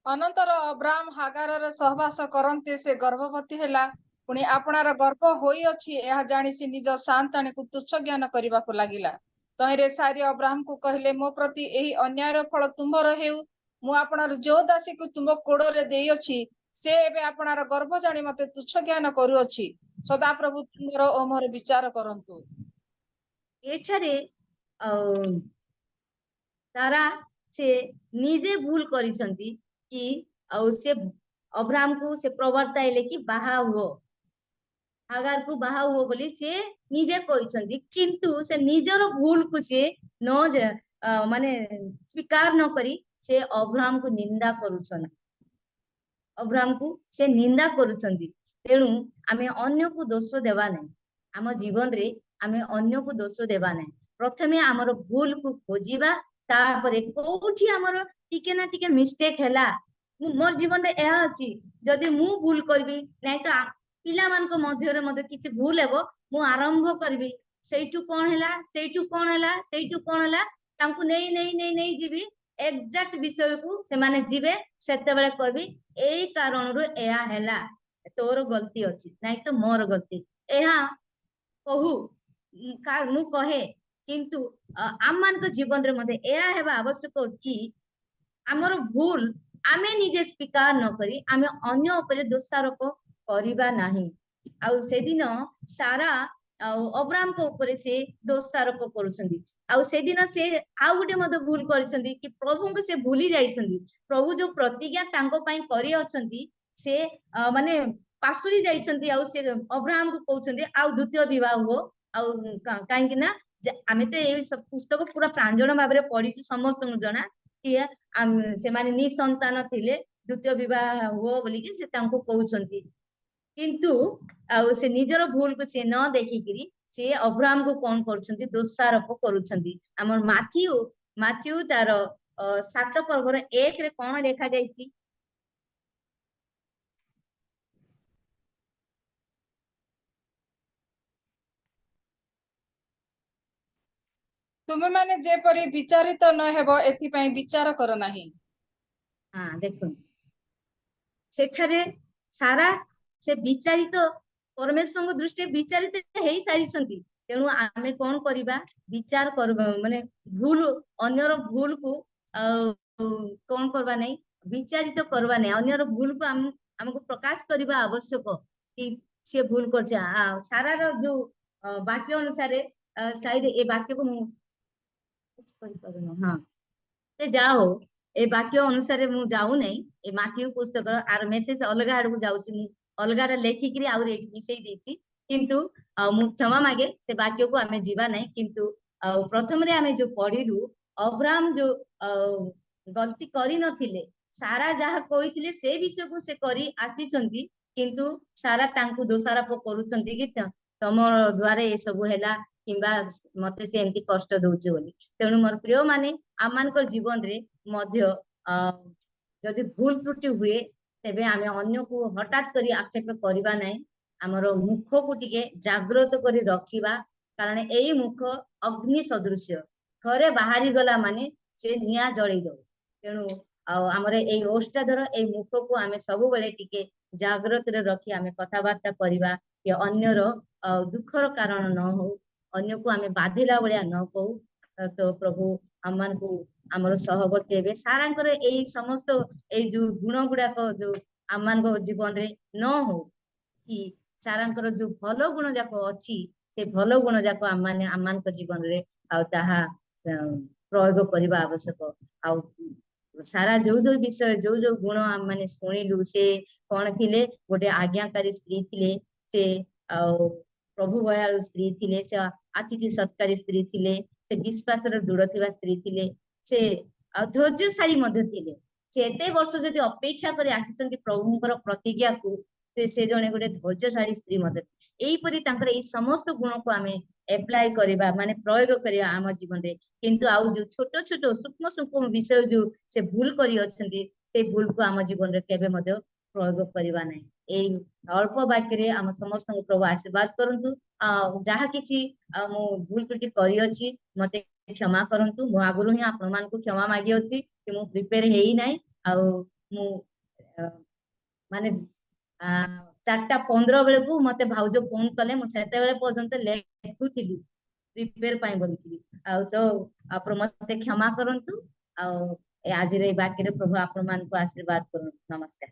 ଅନନ୍ତର ଅବ୍ରାହମ ହାଗାରର ସହବାସ କରନ୍ତେ ସେ ଗର୍ଭବତୀ ହେଲା, ପୁଣି ଆପଣାର ଗର୍ଭ ହୋଇଅଛି ଏହା ଜାଣି ସେ ନିଜ ସନ୍ତାଣୀକୁ ତୁଚ୍ଛ ଜ୍ଞାନ କରିବାକୁ ଲାଗିଲା। ତହିଁରେ ସାରି ଅବ୍ରାହମକୁ କହିଲେ, ମୋ ପ୍ରତି ଏହି ଅନ୍ୟାୟର ଫଳ ତୁମ୍ଭର ହେଉ। ମୁଁ ଆପଣାର ଯୋଉ ଦାସୀକୁ ତୁମ୍ଭ କୋଡରେ ଦେଇଅଛି ସେ ଏବେ ଆପଣାର ଗର୍ଭ ଜାଣି ମତେ ତୁଚ୍ଛ ଜ୍ଞାନ କରୁଅଛି। ସଦାପ୍ରଭୁ ତୁମର ଓ ମୋର ବିଚାର କରନ୍ତୁ। ଏଠାରେ ତାରା ସେ ନିଜେ ଭୁଲ କରିଛନ୍ତି କି ଆଉ ସେ ଅବ୍ରାହମକୁ ସେ ପ୍ରବର୍ତ୍ତାଇଲେ କି ବାହା ହୁଅ, ହାଗାରକୁ ବାହା ହୁଅ ବୋଲି ସେ ନିଜେ କହିଛନ୍ତି, କିନ୍ତୁ ସେ ନିଜର ଭୁଲକୁ ସେ ମାନେ ସ୍ୱୀକାର ନ କରି ସେ ଅବ୍ରାହମକୁ ନିନ୍ଦା କରୁଛନ୍ତି, ଅବ୍ରାହମକୁ ସେ ନିନ୍ଦା କରୁଛନ୍ତି। ତେଣୁ ଆମେ ଅନ୍ୟକୁ ଦୋଷ ଦେବା ନାହିଁ। ଆମ ଜୀବନରେ आमे अन्य को दोष देबा नहीं प्रथमे हमर भूल को खोजिबा तापरे कोठी हमर टिके ना टिके मिस्टेक हैला मोर जीवन रे एहा अछि जदि मु भूल करबी नै तो पिला मान को मध्य रे मध्य किछि भूल हेबो मु आरंभ करबी सेइटु कोन हैला सेइटु कोन हैला सेइटु कोन हैला तांकु नै जीबी एग्जैक्ट विषय को से माने जीवे सेते बेले कहबी एई कारण रो एहा हैला तोर गलती अछि नै तो मोर गलती एहा कहू मु कहे किंतु आम मान को जीवन रे मध्य एहा हेबा आवश्यक कि हमर भूल आमे निजे स्वीकार न करी आमे अन्य ऊपर दोषारोप करिबा नाही आउ से दिन सारा अब्राहम को ऊपर से दोषारोप करूछंदी आउ से दिन से आउ गुटे मते भूल करिसंदी कि प्रभु को से भूली जाइछंदी प्रभु जो प्रतिज्ञा तांको पई करी अछंदी से माने पासुरी जाइछंदी आउ से अब्राहम को कहउछंदी आउ द्वितीय विवाह हो आउ काहे कि ना आमे ते ए पुस्तक पूरा प्रांजन भाबरे पढिछु समस्त जना कि से माने निसंतान थिले द्वितीय विवाह हो बोली कि से तांको कहउछंती किंतु आउ से निजर भूल को से न देखिकिरी से अब्राहम को कौन करुछंती दोषारोप करुछंती हमर माथ्यू तार 7 पर्वर 1 रे कोन लिखा जाईची तुमे माने जे परी विचारित न हेबो एति पई विचार कर नाही हां देखो सेठारे सारा से विचारित परमेश्वर को दृष्टि विचारित हेई सारिसंती तेणु आमे कोन करिबा विचार करबा माने भूल अन्यर भूल को कोन करबा नै विचारित करबा नै अन्यर भूल को हमको प्रकाश करबा आवश्यक कि से भूल कर सारा रो जो वाक्य अनुसार शायद ए वाक्य को कुछ करि परनो हां ते जाओ ए वाक्य अनुसार मु जाऊ नै ए माथ्यू पुस्तक आर मेसेज अलगा आड़ को जाउची मु अलगा रे लेखिकरी आउर एक मिसई देती किंतु मु क्षमा मागे से वाक्य को आमे जीवा नै किंतु प्रथम रे आमे जो पढिलु अब्राहम जो गलती करी नथिले सारा जहा कहिथिले से विषय को से करी आसीचंती किंतु सारा तांकु दोषारोप करूचंती कि तम द्वारा ए सब हैला किंबा मते से एंती कष्ट दउची बोली तेणु मोर प्रिय माने आमानकर जीवन रे मध्य जदि भूल त्रुटि हुए तेबे आमे अन्य को हठात करी आक्षेप करिबा नै हमर मुख को टिके जागृत करी रखिबा कारण एई मुख अग्नि सदृश थरे बाहरी गला माने से निया जळी दो तेणु हमर एई ओष्टाधर एई मुख को आमे सब बेले टिके जागृत रे रखी आमे कथा वार्ता करिबा कि अन्यर दुखर कारण न हो अन्य को आमे बाधिला बळिया न कहू तो प्रभु हमन को हमर सहवर्ती हेबे सारांकर एई समस्त एई जो गुण गुडाक जो हमन को जीवन रे न हो कि सारांकर जो भलो गुण जाको अछि से भलो गुण जाको हमन को जीवन रे आ ताहा प्रयोग करिबा आवश्यक आ सारा जो विषय जो गुण हम माने सुनिलु से कोन थिले गोटे आज्ञाकारी स्त्री थिले से प्रभु भयालु स्त्री थिले से अतिथि सत्कारी स्त्री थिले से विश्वास रे दृढ़ थिबा स्त्री थिले से धैर्यशाली मध्य थिले से एते वर्ष जदि अपेक्षा करे आसीसंती प्रभुंकर प्रतिज्ञा को से जने गोटे धैर्यशाली स्त्री मध्य एई परी तांकर एई समस्त गुण को आमे अप्लाई करिबा माने प्रयोग करिया आम जीवन रे किंतु आउ जो छोट छोट सूक्ष्म सूक्ष्म विषय जो से भूल करी अछंती से भूल को आम जीवन रे केबे मध्य प्रयोग करिबा नै एई अल्प वाक्य रे आम समस्त प्रभु आशीर्वाद करंतु जहा किछि मु भूल त्रुटि करी अछि मते क्षमा करंतु मु आगुरु ही आपण मान को क्षमा मागी अछि कि मु प्रिपेयर हेई नै आ मु माने 4:15 बेले को मते भाउजो फोन कले मु सेते बेले पर्यंत लेखुथिली प्रिपेयर पाई बोलिथिली आ तो आपण मते क्षमा करंतु आ आज रे बाकी रे प्रभु आपण मान को आशीर्वाद करंतु नमस्कार।